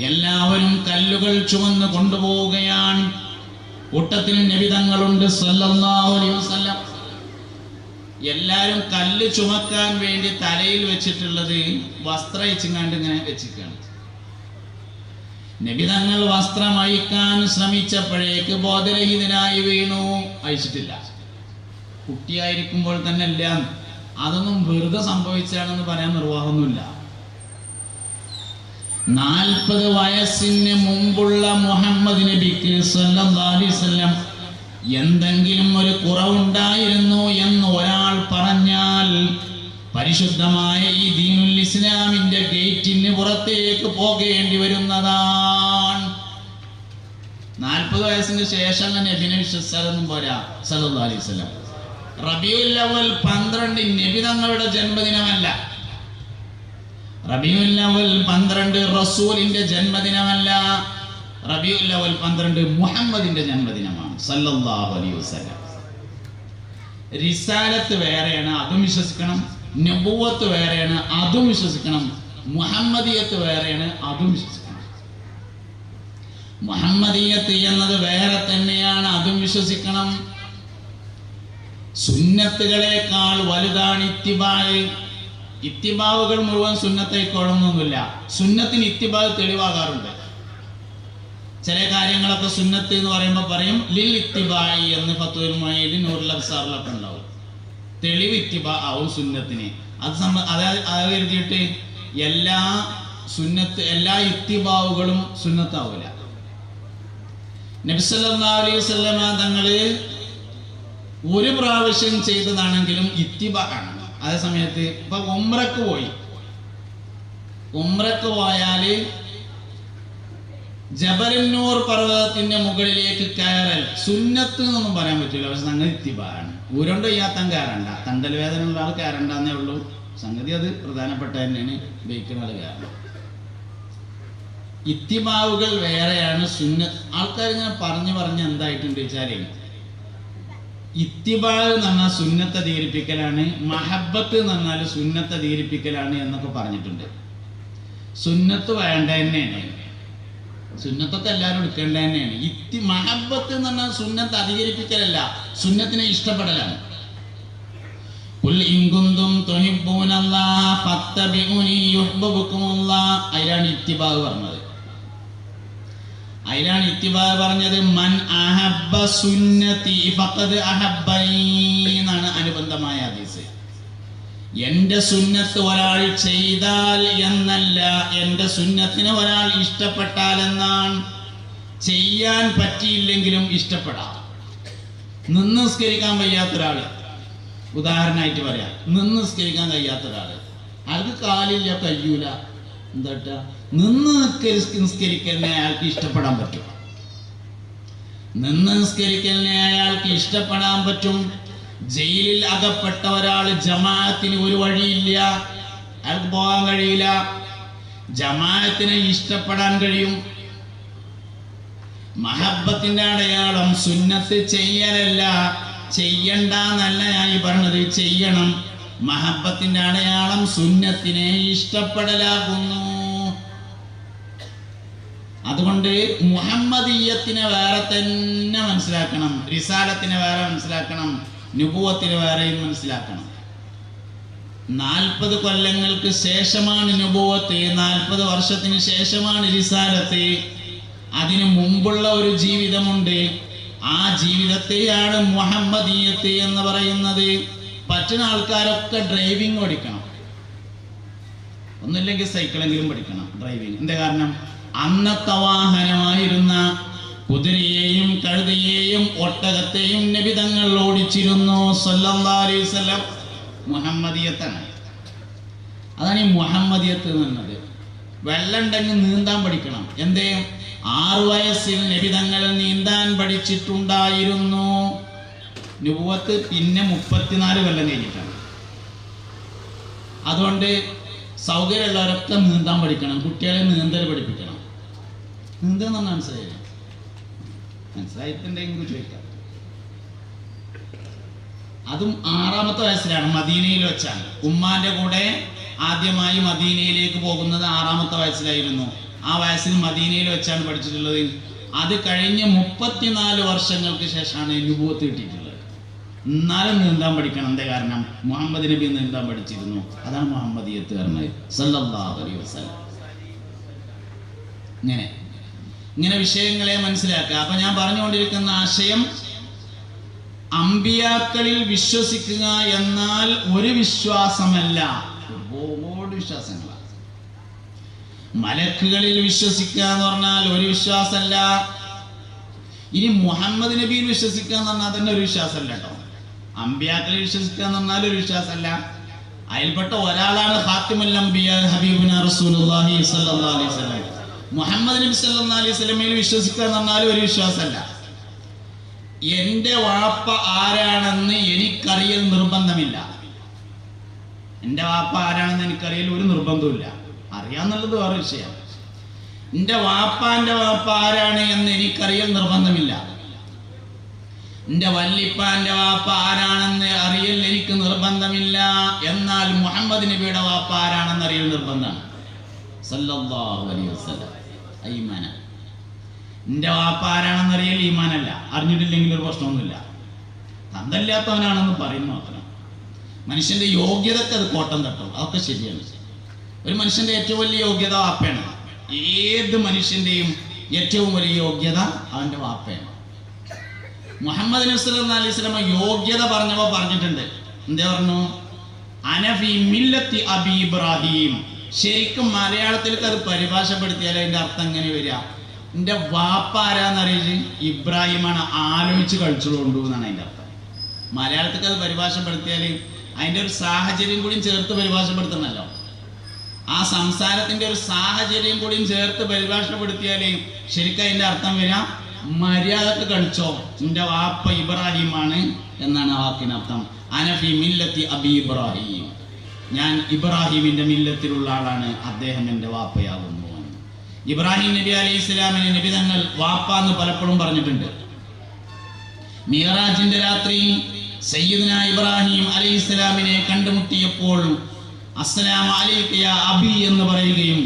എല്ലാവരും കല്ലുകൾ ചുമന്ന് കൊണ്ടുപോവുകയാണ്. കൂട്ടത്തിൽ നബി തങ്ങളുണ്ട് സല്ലല്ലാഹു അലൈഹി വസല്ലം. എല്ലാവരും കല്ല് ചുമക്കാൻ വേണ്ടി തലയിൽ വെച്ചിട്ടുള്ളത് വസ്ത്രം അയച്ചിങ്ങാണ്ട് ഇങ്ങനെ വെച്ചിരിക്കുകയാണ്. നബി തങ്ങൾ വസ്ത്രം അഴിക്കാൻ ശ്രമിച്ചപ്പോഴേക്ക് ബോധരഹിതനായി വീണു. അയച്ചിട്ടില്ല. കുട്ടിയായിരിക്കുമ്പോൾ തന്നെ അല്ല, അതൊന്നും വെറുതെ സംഭവിച്ചാണെന്ന് പറയാൻ നിർവാഹമൊന്നുമില്ല. 40 വയസ്സിന് മുമ്പുള്ള മുഹമ്മദ് നബിക്ക് സല്ലല്ലാഹു അലൈഹി വസല്ലം എന്തെങ്കിലും ഒരു കുറവുണ്ടായിരുന്നു എന്ന് ഒരാൾ പറഞ്ഞാൽ പരിശുദ്ധമായ ഈ ദീനുൽ ഇസ്ലാമിന്റെ ഗേറ്റിന് പുറത്തേക്ക് പോകേണ്ടി വരുന്നതാണ്. 40 വയസ്സിന് ശേഷം നബിനെ വിശ്വസിച്ചാലൊന്നും പോരാ സല്ലല്ലാഹു അലൈഹി വസല്ലം. റബീഉൽ അവ്വൽ 12 നബി തങ്ങളുടെ ജന്മദിനമല്ല. റബീഉൽ അവ്വൽ 12 റസൂലിന്റെ ജന്മദിനമല്ല. റബീഉൽ അവ്വൽ 12 മുഹമ്മദിന്റെ ജന്മദിനമാണ് സല്ലല്ലാഹു അലൈഹി വസല്ലം. റിസാലത്ത് വേറെയാണ്, അതും വിശ്വസിക്കണം. നബുവത്ത് വേറെയാണ്, അതും വിശ്വസിക്കണം. മുഹമ്മദിയത്ത് വേറെയാണ്, അതും വിശ്വസിക്കണം. മുഹമ്മദിയത്ത് എന്നത് വേറെ തന്നെയാണ്, അതും വിശ്വസിക്കണം. സുന്നത്തുകളെക്കാൾ വലുതാണ് ഇത്തിബാഅ്. ഇത്തിബാവുകൾ മുഴുവൻ സുന്നത്തേക്കോളൊന്നുമില്ല. സുന്നത്തിന് ഇത്തിബാഅ് തെളിവാകാറുണ്ട്. ചില കാര്യങ്ങളൊക്കെ സുന്നത്ത് എന്ന് പറയുമ്പോൾ പറയും ലിൽ ഇത്തിബാഇ എന്ന് ഫത്വൽ മുഈദ് നൂറുൽ അബ്സാറിലൊക്കെ ഉണ്ടാവും. തെളിവ് ഇത്തിബാ ആവും സുന്നത്തിന്. അത് കരുതിയിട്ട് എല്ലാ ഇത്തിബാവുകളും സുന്നത്താവൂല. നബി സല്ലല്ലാഹു അലൈഹി വസല്ലം തങ്ങള് ഒരു പ്രാവശ്യം ചെയ്തതാണെങ്കിലും ഇത്തിബാ ആണ്. അതേ സമയത്ത് ഇപ്പൊ ഉംറക്ക് പോയാല് ജബലുന്നൂർ പർവ്വതത്തിന്റെ മുകളിലേക്ക് കയറൽ സുന്നത്ത് എന്നൊന്നും പറയാൻ പറ്റില്ല. പക്ഷെ സംഗതി ഇത്തിബാണ്. ഊരുണ്ട് ചെയ്യാത്തൻ കയറണ്ട, തണ്ടൽ വേദന ഉള്ള ആൾ കയറണ്ടെന്നേ ഉള്ളൂ. സംഗതി അത് പ്രധാനപ്പെട്ട തന്നെയാണ്. ബൈക്കുന്ന ആൾ കയറണം. ഇത്തിബാവുകൾ വേറെയാണ്, സുന്നത്ത്. ആൾക്കാരിങ്ങനെ പറഞ്ഞ് എന്തായിട്ടുണ്ട് വെച്ചാല് ഇത്തിബാവ് എന്ന് പറഞ്ഞാൽ സുന്നത്തെ അധികരിപ്പിക്കലാണ്, മഹബത്ത് എന്ന് പറഞ്ഞാൽ സുന്നത്തെ അധികരിപ്പിക്കലാണ് എന്നൊക്കെ പറഞ്ഞിട്ടുണ്ട്. സുന്നത്ത് വേണ്ട തന്നെയാണ്. സുന്നത്തൊക്കെ എല്ലാവരും എടുക്കേണ്ട തന്നെയാണ്. മഹബത്ത് എന്ന് പറഞ്ഞാൽ സുന്നത്ത് അധികരിപ്പിക്കലല്ല, സുന്നത്തിനെ ഇഷ്ടപ്പെടലാണ്. അതിലാണ് ഇത്തിബാ പറഞ്ഞത്. മൻ അഹബ്ബ സുന്നതി ഫഖദ് അഹബ്ബനി എന്നാണ് അനുബന്ധമായ ഹദീസ്. എന്റെ സുന്നത്ത് ഒരാൾ ചെയ്താൽ എന്നല്ല, എന്റെ സുന്നത്തിനെ ഒരാൾ ഇഷ്ടപ്പെട്ടാൽ എന്നാണ്. ചെയ്യാൻ പറ്റിയില്ലെങ്കിലും ഇഷ്ടപ്പെടാം. നിന്ന് നിസ്കരിക്കാൻ വയ്യാത്തൊരാള്, ഉദാഹരണമായിട്ട് പറയാം, നിന്ന് നിസ്കരിക്കാൻ കഴിയാത്ത ഒരാള്, അയാൾക്ക് കാലില്ല, കഴിയൂല, എന്താ നിന്ന് നിസ്കരിക്കലിനെ അയാൾക്ക് ഇഷ്ടപ്പെടാൻ പറ്റും. നിന്ന് നിസ്കരിക്കലിനെ അയാൾക്ക് ഇഷ്ടപ്പെടാൻ പറ്റും. ജയിലിൽ അകപ്പെട്ട ഒരാള് ജമാഅത്തിന് ഒരു വഴിയില്ല, അയാൾക്ക് പോകാൻ കഴിയില്ല, ജമാഅത്തിനെ ഇഷ്ടപ്പെടാൻ കഴിയും. മഹബത്തിന്റെ അടയാളം സുന്നത്ത് ചെയ്യലല്ല, ചെയ്യണ്ടെന്നല്ല ഞാൻ ഈ പറഞ്ഞത്, ചെയ്യണം. മഹബത്തിന്റെ അടയാളം സുന്നത്തിനെ ഇഷ്ടപ്പെടലാകുന്നു. അതുകൊണ്ട് മുഹമ്മദീയത്തിനെ വേറെ തന്നെ മനസ്സിലാക്കണം, റിസാലത്തിനെ വേറെ മനസ്സിലാക്കണം, നുബുവത്തിനെ വേറെയും മനസ്സിലാക്കണം. 40 കൊല്ലങ്ങൾക്ക് ശേഷമാണ് നുബുവത്ത്, 40 വർഷത്തിന് ശേഷമാണ് റിസാലത്ത്. അതിനു മുമ്പുള്ള ഒരു ജീവിതമുണ്ട്, ആ ജീവിതത്തെയാണ് മുഹമ്മദീയത്ത് എന്ന് പറയുന്നത്. പറ്റുന്ന ആൾക്കാരൊക്കെ ഡ്രൈവിംഗ് പഠിക്കണം, ഒന്നില്ലെങ്കിൽ സൈക്കിളെങ്കിലും പഠിക്കണം, ഡ്രൈവിംഗ്. എന്താ കാരണം? അന്നത്തെ വാഹനമായിരുന്ന കുതിരയെയും കഴുതയെയും ഒട്ടകത്തെയും നബി തങ്ങൾ ഓടിച്ചിരുന്നു സല്ലല്ലാഹു അലൈഹി വസല്ലം. മുഹമ്മദിയത്താണ്. അതാണ് ഈ മുഹമ്മദിയത്ത് എന്നുള്ളത്. വെള്ളം ഉണ്ടെങ്കിൽ നീന്താൻ പഠിക്കണം. എന്തേ? 6 വയസ്സിൽ നബി തങ്ങൾ നീന്താൻ പഠിച്ചിട്ടുണ്ടായിരുന്നു. നുബുവത്ത് പിന്നെ 34 കൊല്ലം കഴിഞ്ഞിട്ടാണ്. അതുകൊണ്ട് സൗകര്യമുള്ളവരൊക്കെ നീന്താൻ പഠിക്കണം, കുട്ടികളെ നീന്തൽ പഠിപ്പിക്കണം. നീന്താൻ തന്നെ മനസ്സിലായില്ല, മനസ്സിലായിട്ടുണ്ടെങ്കിൽ ചോദിക്കാം. അതും 6ാമത്തെ വയസ്സിലാണ്, മദീനയിൽ വെച്ചാണ്. ഉമ്മാന്റെ കൂടെ ആദ്യമായി മദീനയിലേക്ക് പോകുന്നത് 6ാമത്തെ വയസ്സിലായിരുന്നു. ആ വയസ്സിൽ മദീനയിൽ വെച്ചാണ് പഠിച്ചിട്ടുള്ളത്. അത് കഴിഞ്ഞ് 34 വർഷങ്ങൾക്ക് ശേഷമാണ് നുബുവത്ത് കിട്ടിയിട്ടുള്ളത്. എന്നാലും നീന്താൻ പഠിക്കണം. എന്താ കാരണം? മുഹമ്മദ് നബി നീന്താൻ പഠിച്ചിരുന്നു. അതാണ് മുഹമ്മദിയത്ത് പറഞ്ഞത് സല്ലല്ലാഹു അലൈഹി വസല്ലം. ഇങ്ങനെ വിഷയങ്ങളെ മനസ്സിലാക്കുക. അപ്പൊ ഞാൻ പറഞ്ഞുകൊണ്ടിരിക്കുന്ന ആശയം, അമ്പിയാക്കളിൽ വിശ്വസിക്കുക എന്നാൽ ഒരു വിശ്വാസമല്ല, ഒരുപാട് വിശ്വാസങ്ങളാണ്. മലക്കുകളിൽ വിശ്വസിക്കുക എന്ന് പറഞ്ഞാൽ ഒരു വിശ്വാസമല്ല. ഇനി മുഹമ്മദ് നബിയിൽ വിശ്വസിക്കുക എന്ന് പറഞ്ഞാൽ തന്നെ ഒരു വിശ്വാസമല്ല കേട്ടോ. അമ്പിയാക്കളിൽ വിശ്വസിക്കുക എന്ന് പറഞ്ഞാൽ ഒരു വിശ്വാസമല്ല. അതിൽപ്പെട്ട ഒരാളാണ് ഖാത്തിമുൽ അംബിയാ ഹബീബുനാ റസൂലുള്ളാഹി സ്വല്ലല്ലാഹു അലൈഹി വസല്ലം. മുഹമ്മദ് നബി സല്ലല്ലാഹു അലൈഹി വസല്ലമയിൽ വിശ്വസിക്കുക എന്ന് പറഞ്ഞാൽ ഒരു വിശ്വാസമല്ല. എൻ്റെ വാപ്പ ആരാണെന്ന് എനിക്കറിയൽ നിർബന്ധമില്ല. എൻ്റെ വാപ്പ ആരാണെന്ന് എനിക്കറിയൽ ഒരു നിർബന്ധമില്ല. അറിയാന്നുള്ളത് വേറെ വിഷയം. എൻ്റെ വാപ്പാന്റെ വാപ്പ ആരാണ് എന്ന് എനിക്കറിയൽ നിർബന്ധമില്ല. എൻ്റെ വല്ലിപ്പാന്റെ വാപ്പ ആരാണെന്ന് അറിയൽ എനിക്ക് നിർബന്ധമില്ല. എന്നാൽ മുഹമ്മദ് നബിയുടെ വാപ്പ ആരാണെന്ന് അറിയൽ നിർബന്ധമാണ് സല്ലല്ലാഹു അലൈഹി വസല്ലം. ഈമാന. എൻ്റെ വാപ്പ ആരാണെന്ന് അറിയൽ ഈമാനല്ല. അറിഞ്ഞിട്ടില്ലെങ്കിൽ ഒരു പ്രശ്നമൊന്നുമില്ല. തന്തല്ലാത്തവനാണെന്ന് പറയുന്നു മാത്രം. മനുഷ്യന്റെ യോഗ്യതക്ക് അത് കോട്ടം തട്ടും, അതൊക്കെ ശരിയാണ്. ഒരു മനുഷ്യന്റെ ഏറ്റവും വലിയ യോഗ്യത വാപ്പയാണ്. ഏത് മനുഷ്യന്റെയും ഏറ്റവും വലിയ യോഗ്യത അവന്റെ വാപ്പയാണ്. മുഹമ്മദ് നബി സല്ലല്ലാഹു അലൈഹി വസല്ലം യോഗ്യത പറഞ്ഞപ്പോൾ പറഞ്ഞിട്ടുണ്ട്. എന്താ പറഞ്ഞു? അനഫി മില്ലത്തി അബി ഇബ്രാഹിം. ശരിക്കും മലയാളത്തിലേക്ക് അത് പരിഭാഷപ്പെടുത്തിയാൽ അതിന്റെ അർത്ഥം എങ്ങനെ വരിക? എൻ്റെ വാപ്പ ആരാന്നറിയിച്ച് ഇബ്രാഹിമാണ്, ആലോചിച്ച് കഴിച്ചോളൂ എന്നാണ് അതിൻ്റെ അർത്ഥം. മലയാളത്തിലേക്ക് അത് പരിഭാഷപ്പെടുത്തിയാൽ അതിൻ്റെ ഒരു സാഹചര്യം കൂടി ചേർത്ത് പരിഭാഷപ്പെടുത്തണമല്ലോ. ആ സംസാരത്തിന്റെ ഒരു സാഹചര്യം കൂടിയും ചേർത്ത് പരിഭാഷപ്പെടുത്തിയാൽ ശരിക്കും അതിന്റെ അർത്ഥം വരാം, മര്യാദക്ക് കഴിച്ചോ, എൻ്റെ വാപ്പ ഇബ്രാഹിമാണ് എന്നാണ് ആ വാക്കിനർത്ഥം. അനഫി മില്ലത്തി അബി ഇബ്രാഹിം. ഞാൻ ഇബ്രാഹിമിന്റെ മില്ലത്തിലുള്ള ആളാണ്, അദ്ദേഹം എൻ്റെ വാപ്പയാകുന്നു. ഇബ്രാഹിം നബി അലൈഹി ഇസ്ലാമിനെ നബി തങ്ങൾ വാപ്പ എന്ന് പലപ്പോഴും പറഞ്ഞിട്ടുണ്ട്. മിഅ്റാജിന്റെ രാത്രി സയ്യിദുനാ ഇബ്രാഹിം അലൈഹി ഇസ്ലാമിനെ കണ്ടുമുട്ടിയപ്പോൾ അസ്സലാമു അലൈക യാ അബി എന്ന് പറയുകയും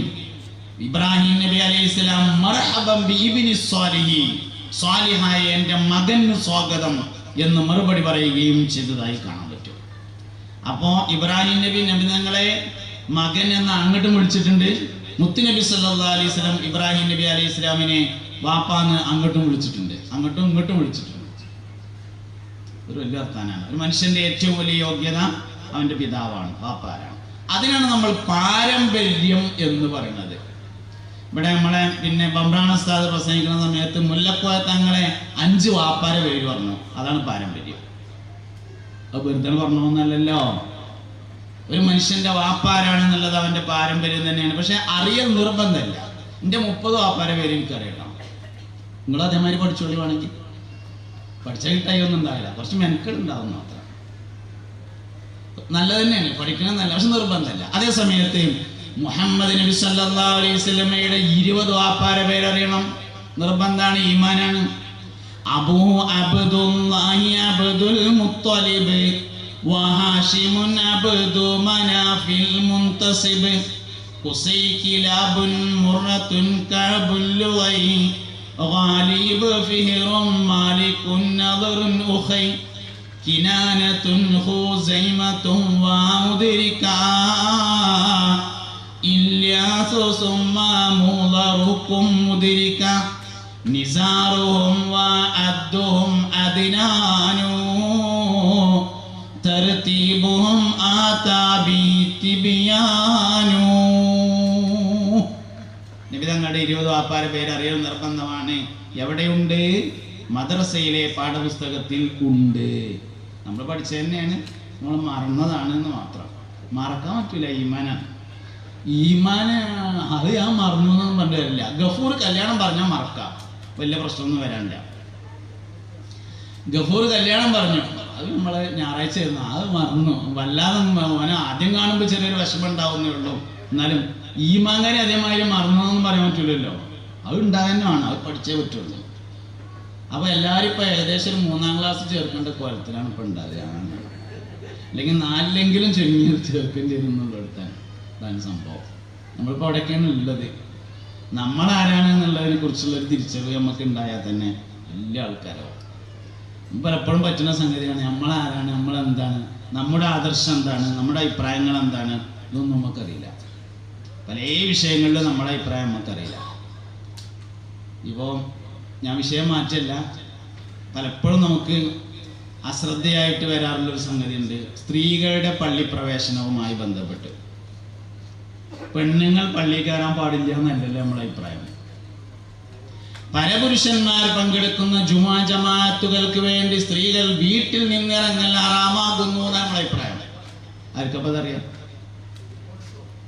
ഇബ്രാഹിം നബി അലൈഹിസ്സലാം മർഹബൻ ബി ഇബ്നി സ്വാലിഹി, സ്വാലിഹായ എൻ്റെ മകന് സ്വാഗതം എന്ന് മറുപടി പറയുകയും ചെയ്തതായി കാണാൻ പറ്റും. അപ്പോൾ ഇബ്രാഹിം നബി നബിതങ്ങളെ മകൻ എന്ന് അങ്ങോട്ടും വിളിച്ചിട്ടുണ്ട്. മുത്തുനബി സല്ലല്ലാഹു അലൈഹി വസല്ലം ഇബ്രാഹിം നബി അലൈഹി സ്വലാമിനെ വാപ്പാന്ന് അങ്ങോട്ടും വിളിച്ചിട്ടുണ്ട്, അങ്ങോട്ടും ഇങ്ങോട്ടും വിളിച്ചിട്ടുണ്ട്. ഒരു വലിയ വർത്താനാണ്. ഒരു മനുഷ്യന്റെ ഏറ്റവും വലിയ യോഗ്യത അവന്റെ പിതാവാണ്, വാപ്പാരാണ്. അതിനാണ് നമ്മൾ പാരമ്പര്യം എന്ന് പറയുന്നത്. ഇവിടെ നമ്മളെ പിന്നെ ബംബ്രാൻ ഉസ്താദ് പ്രസംഗിക്കുന്ന സമയത്ത് മുല്ലക്കോയ തങ്ങളെ 5 വാപ്പാരെ പേര് പറഞ്ഞു. അതാണ് പാരമ്പര്യം. അത് വെറുതെ പറഞ്ഞോന്നല്ലല്ലോ. ഒരു മനുഷ്യന്റെ വാപ്പാരാണെന്നുള്ളത് അവന്റെ പാരമ്പര്യം തന്നെയാണ്. പക്ഷെ അറിയൽ നിർബന്ധമല്ല. എൻ്റെ 30 വാപ്പാരെ പേര് എനിക്കറിയണം. നിങ്ങൾ അതേമാതിരി പഠിച്ചോളിവാണെങ്കിൽ പഠിച്ച കിട്ടായൊന്നും ഉണ്ടാവില്ല, കുറച്ച് മെനക്കെടുണ്ടാവും മാത്രം. നല്ലത് തന്നെയാണ്, പഠിക്കണം നല്ല, പക്ഷെ നിർബന്ധമല്ല. അതേ സമയത്ത് മുഹമ്മദ് നബി സല്ലല്ലാഹു അലൈഹി വസല്ലമയുടെ 20 വാപ്പാരെ പേരറിയണം, നിർബന്ധാണ്, ഈമാനാണ്. അബൂ അബ്ദുല്ലാഹി അബ്ദുൽ മുത്തലിബ് വഹാഷിമുൻ അബ്ദു മനാഫിൽ മുൻതസിബ് ഖുസൈ കിലാബുൻ മുറത്തുൻ കഅബുൽ ലുഗൈ ഗാലിബ് ഫിഹ്റും മാലികുൻ നദറുൻ ഉഖൈ കിനാനത്തുൻ ഖുസൈമത്തുൻ വമുദ്രികാ ഇല്യാസു സുമ്മ മുദറുക്കും മുദ്രികാ നിസാറുഹും വഅദ്ദുഹും അദ്നാനു തർതീബുഹും ആതാബി തിബിയാനു. നബി തങ്ങളുടെ 20 വാപ്പാരെ പേര് അറിയൽ നിർബന്ധമാണ്. എവിടെയുണ്ട്? മദ്രസയിലെ പാഠപുസ്തകത്തിൽ ഉണ്ട്. നമ്മൾ പഠിച്ചത് തന്നെയാണ്, നമ്മൾ മറന്നതാണെന്ന് മാത്രം. മറക്കാൻ പറ്റില്ല. ഈമാന് അത് ഞാൻ മറന്നു എന്നൊന്നും പറഞ്ഞു തരില്ല. ഗഫൂർ കല്യാണം പറഞ്ഞാൽ മറക്കാം, വലിയ പ്രശ്നമൊന്നും വരാനില്ല. ഗഫൂർ കല്യാണം പറഞ്ഞു, അത് നമ്മളെ ഞായറാഴ്ച ആയിരുന്നു, അത് മറന്നു. വല്ലാതെ അവനെ ആദ്യം കാണുമ്പോൾ ചെറിയൊരു വിഷമം ഉണ്ടാവുന്നേ ഉള്ളൂ. എന്നാലും ഈമാങ്കാരി അതേമാതിരി മറന്നതെന്ന് പറയാൻ പറ്റില്ലല്ലോ. അത് ഉണ്ടാകാനാണ്, അത് പഠിച്ചേ പറ്റുള്ളൂ. അപ്പോൾ എല്ലാവരും ഇപ്പോൾ ഏകദേശം ഒരു 3ാം ക്ലാസ് ചേർക്കേണ്ട കോലത്തിലാണ് ഇപ്പോൾ ഉണ്ടാകുക. അല്ലെങ്കിൽ 4ലെങ്കിലും ചെറിയ ചേർക്കേണ്ടി വരുന്നുള്ളടുത്താണ് അതാണ് സംഭവം. നമ്മളിപ്പോൾ അവിടെയൊക്കെയാണ് ഉള്ളത്. നമ്മളാരാണെന്നുള്ളതിനെ കുറിച്ചുള്ളൊരു തിരിച്ചറിവ് നമുക്ക് ഉണ്ടായാൽ തന്നെ വലിയ ആൾക്കാരാവും. പലപ്പോഴും പറ്റുന്ന സംഗതിയാണ്, നമ്മളാരാണ്, നമ്മളെന്താണ്, നമ്മുടെ ആദർശം എന്താണ്, നമ്മുടെ അഭിപ്രായങ്ങൾ എന്താണ്, ഇതൊന്നും നമുക്കറിയില്ല. പല വിഷയങ്ങളിലും നമ്മുടെ അഭിപ്രായം നമുക്കറിയില്ല. ഇപ്പോൾ ഞാൻ വിഷയം മാറ്റല്ല, പലപ്പോഴും നമുക്ക് അശ്രദ്ധയായിട്ട് വരാറുള്ളൊരു സംഗതിയുണ്ട്. സ്ത്രീകളുടെ പള്ളി പ്രവേശനവുമായി ബന്ധപ്പെട്ട് പെണ്ണുങ്ങൾ പള്ളി കയറാൻ പാടില്ല എന്നല്ലല്ലോ നമ്മളെ അഭിപ്രായം. പരപുരുഷന്മാർ പങ്കെടുക്കുന്ന ജുമാ ജമാഅത്തുകൾക്ക് വേണ്ടി സ്ത്രീകൾ വീട്ടിൽ നിന്നിറങ്ങൽ ഹറാമാകുന്നു എന്നാണ് നമ്മളെ അഭിപ്രായം. ആർക്കപ്പോൾ അതറിയാം?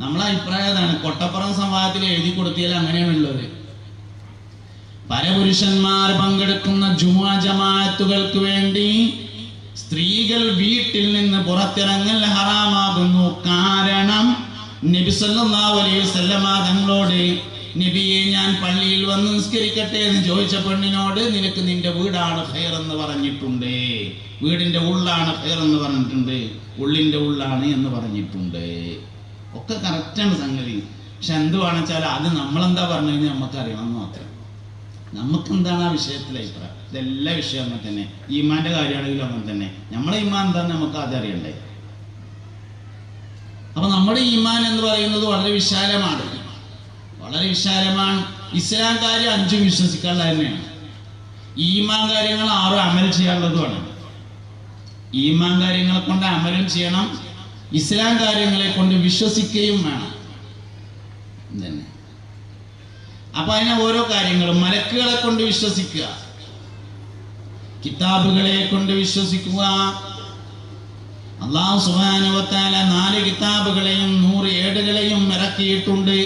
നമ്മളെ അഭിപ്രായം അതാണ്. കൊട്ടപ്പുറം സംവാദത്തിൽ എഴുതി കൊടുത്തിയാൽ അങ്ങനെയാണുള്ളത്. പരപുരുഷന്മാർ പങ്കെടുക്കുന്ന ജുമാ ജമാഅത്തുകൾക്ക് വേണ്ടി സ്ത്രീകൾ വീട്ടിൽ നിന്ന് പുറത്തിറങ്ങൽ ഹറാമാകുന്നു. കാരണം നബി സല്ലല്ലാഹു അലൈഹി വസല്ലമ തങ്ങളോട്, നബിയെ ഞാൻ പള്ളിയിൽ വന്ന് നിസ്കരിക്കട്ടെ എന്ന് ചോദിച്ച പെണ്ണിനോട്, നിനക്ക് നിന്റെ വീടാണ് ഖൈർ എന്ന് പറഞ്ഞിട്ടുണ്ട്, വീടിന്റെ ഉള്ളാണ് ഖൈർ എന്ന് പറഞ്ഞിട്ടുണ്ട്, ഉള്ളിന്റെ ഉള്ളാണ് എന്ന് പറഞ്ഞിട്ടുണ്ട്. ഒക്കെ കറക്റ്റാണ് സംഗതി. പക്ഷെ എന്തുവാണെന്ന് വെച്ചാൽ അത് നമ്മളെന്താ പറഞ്ഞതെന്ന് നമുക്കറിയണം എന്ന് മാത്രം. നമുക്കെന്താണ് ആ വിഷയത്തിലെ അഭിപ്രായം? ഇതെല്ലാ വിഷയം അങ്ങനെ തന്നെ. ഈമാന്റെ കാര്യമാണെങ്കിലും അങ്ങനെ തന്നെ. നമ്മളെ ഈമാൻ എന്താണെന്ന് നമുക്ക് ആദ്യം അറിയണ്ടേ. അപ്പൊ നമ്മുടെ ഈമാൻ എന്ന് പറയുന്നത് വളരെ വിശാലമാണ്, വളരെ വിശാലമാണ്. ഇസ്ലാം കാര്യം 5 വിശ്വസിക്കാനുള്ള തന്നെയാണ്. ഈമാൻ കാര്യങ്ങൾ 6 അമൽ ചെയ്യാനുള്ളതുമാണ്. ഈമാൻ കാര്യങ്ങളെ കൊണ്ട് അമലും ചെയ്യണം, ഇസ്ലാം കാര്യങ്ങളെ കൊണ്ട് വിശ്വസിക്കുകയും വേണം തന്നെ. അപ്പൊ അതിനെ ഓരോ കാര്യങ്ങളും, മലക്കുകളെ കൊണ്ട് വിശ്വസിക്കുക, കിതാബുകളെ കൊണ്ട് വിശ്വസിക്കുക. അല്ലാഹു സുബ്ഹാനഹു വ തആല 4 കിതാബുകളെയും 100 ഏടുകളെയും ഇറക്കിയിട്ടുണ്ട്.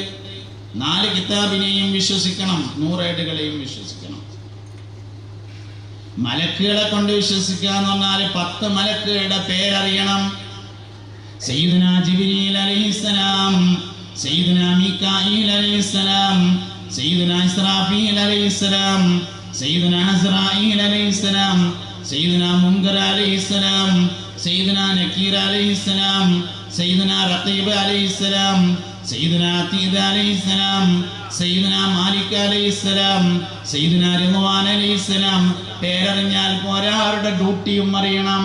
4 കിതാബിനെയും വിശ്വസിക്കണം, 100 ഏടുകളെയും വിശ്വസിക്കണം. മലക്കുകളെ കൊണ്ട് വിശ്വസിക്കുക എന്ന് പറഞ്ഞാൽ 10 മലക്കുകളുടെ പേരറിയണം. സയ്യിദുനാ ജിബ്രീൽ അലൈഹിസ്സലാം, സയ്യിദുനാ മീകാഈൽ അലൈഹിസ്സലാം, സയ്യിദുനാ ഇസ്രാഫീൽ അലൈഹിസ്സലാം, സയ്യിദുനാ അസ്റാഈൽ അലൈഹിസ്സലാം, സയ്യിദുനാ മുൻകർ അലൈഹിസ്സലാം, സയ്യിദുനാ നക്കീർ അലൈഹിസ്സലാം, സയ്യിദുനാ റഖീബ് അലൈഹിസ്സലാം, സയ്യിദുനാ അത്തീദ് അലൈഹിസ്സലാം, സയ്യിദുനാ മാലിക് അലൈഹിസ്സലാം, സയ്യിദുനാ റിദ്വാൻ അലൈഹിസ്സലാം. പേരറിഞ്ഞാൽ പോരാ, അവരുടെ ഡ്യൂട്ടിയും അറിയണം.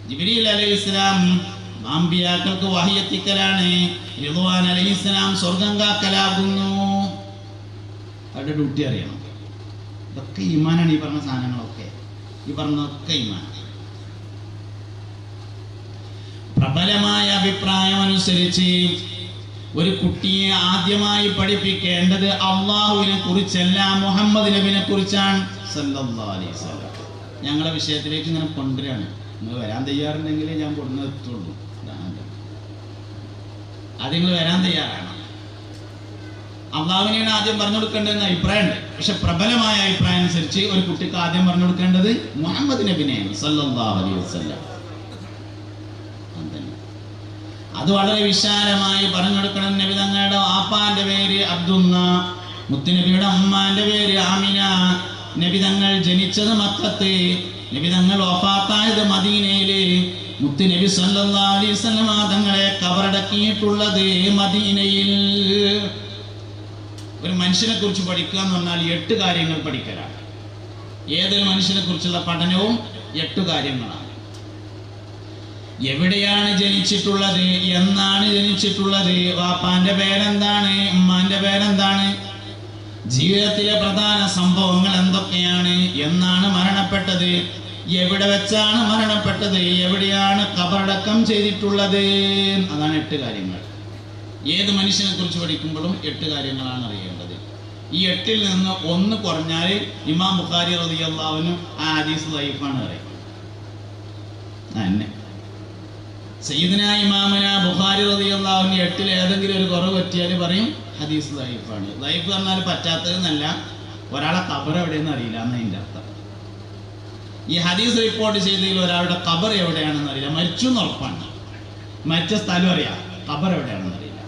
ജിബ്രീൽ അലൈഹിസ്സലാം അമ്പിയാക്കൾക്ക് വഹി എത്തിക്കലാണ്. റിദ്വാൻ അലൈഹിസ്സലാം സ്വർഗ്ഗം കാക്കലാകുന്നു. അവരുടെ ഡ്യൂട്ടി അറിയണം. ഇതൊക്കെ ഈമാനാണ്. ഈ പറഞ്ഞ സാധനങ്ങളൊക്കെ, ഈ പറഞ്ഞതൊക്കെ ഈമാൻ. പ്രബലമായ അഭിപ്രായം അനുസരിച്ച് ഒരു കുട്ടിയെ ആദ്യമായി പഠിപ്പിക്കേണ്ടത് അള്ളാഹുവിനെ കുറിച്ചല്ല, മുഹമ്മദ് നബിനെ കുറിച്ചാണ് സല്ലല്ലാഹു അലൈഹി വസല്ലം. ഞങ്ങളെ വിഷയത്തിലേക്ക് ഇങ്ങനെ കൊണ്ടുവരികയാണ്. നിങ്ങൾ വരാൻ തയ്യാറുണ്ടെങ്കിൽ ഞാൻ കൊണ്ടുവന്നെത്തുള്ളൂ. അത് നിങ്ങൾ വരാൻ തയ്യാറാണ്. അള്ളാഹുവിനെയാണ് ആദ്യം പറഞ്ഞു കൊടുക്കേണ്ടതെന്ന് അഭിപ്രായമുണ്ട്. പക്ഷെ പ്രബലമായ അഭിപ്രായം അനുസരിച്ച് ഒരു കുട്ടിക്ക് ആദ്യം പറഞ്ഞു കൊടുക്കേണ്ടത് മുഹമ്മദ് നബിനെയാണ് സല്ലല്ലാഹു അലൈഹി വസല്ലം. അത് വളരെ വിശാലമായി പറഞ്ഞു കൊടുക്കണം. നബി തങ്ങളുടെ ആപ്പാന്റെ പേര് അബ്ദുല്ല, മുത്തുനബിയുടെ അമ്മാന്റെ പേര് ആമിന. നബി തങ്ങൾ ജനിച്ചത് മക്കത്ത്, നബി തങ്ങൾ വഫാത്തായത് മദീനയില്. മുത്തുനബി സല്ലല്ലാഹു അലൈഹി വസല്ലം തങ്ങളെ കബറടക്കിയിട്ടുള്ളത് മദീനയിൽ. ഒരു മനുഷ്യനെ കുറിച്ച് പഠിക്കുക എന്ന് പറഞ്ഞാൽ 8 കാര്യങ്ങൾ പഠിക്കലാണ്. ഏതൊരു മനുഷ്യനെ കുറിച്ചുള്ള പഠനവും 8 കാര്യങ്ങളാണ്. എവിടെയാണ് ജനിച്ചിട്ടുള്ളത്, എന്നാണ് ജനിച്ചിട്ടുള്ളത്, വാപ്പാന്റെ പേരെന്താണ്, ഉമ്മാന്റെ പേരെന്താണ്, ജീവിതത്തിലെ പ്രധാന സംഭവങ്ങൾ എന്തൊക്കെയാണ്, എന്നാണ് മരണപ്പെട്ടത്, എവിടെ വെച്ചാണ് മരണപ്പെട്ടത്, എവിടെയാണ് ഖബറടക്കം ചെയ്തിട്ടുള്ളത്. അതാണ് 8 കാര്യങ്ങൾ. ഏത് മനുഷ്യനെ കുറിച്ച് പഠിക്കുമ്പോഴും 8 കാര്യങ്ങളാണ് അറിയേണ്ടത്. ഈ 8ൽ നിന്ന് 1 കുറഞ്ഞാൽ ഇമാം ബുഖാരി റളിയല്ലാഹു അൻഹു ആ ഹദീസ് ദഈഫാണ് പറയും. അന്നെ സയ്യിദുനാ ഇമാമനാ ബുഖാരി റളിയല്ലാഹു അൻഹു 8ൽ ഏതെങ്കിലും ഒരു കുറവ് പറ്റിയാൽ പറയും ഹദീസ് ദഈഫാണ്. ദഈഫ് പറഞ്ഞാൽ പറ്റാത്തതെന്നല്ല, ഒരാളെ ഖബർ എവിടെയെന്ന് അറിയില്ല എന്നതിൻ്റെ അർത്ഥം. ഈ ഹദീസ് റിപ്പോർട്ട് ചെയ്തതിൽ ഒരാളുടെ ഖബർ എവിടെയാണെന്ന് അറിയില്ല, മരിച്ചു എന്ന് ഉറപ്പാണ്, മരിച്ച സ്ഥലം അറിയാം, ഖബർ എവിടെയാണെന്ന് അറിയില്ല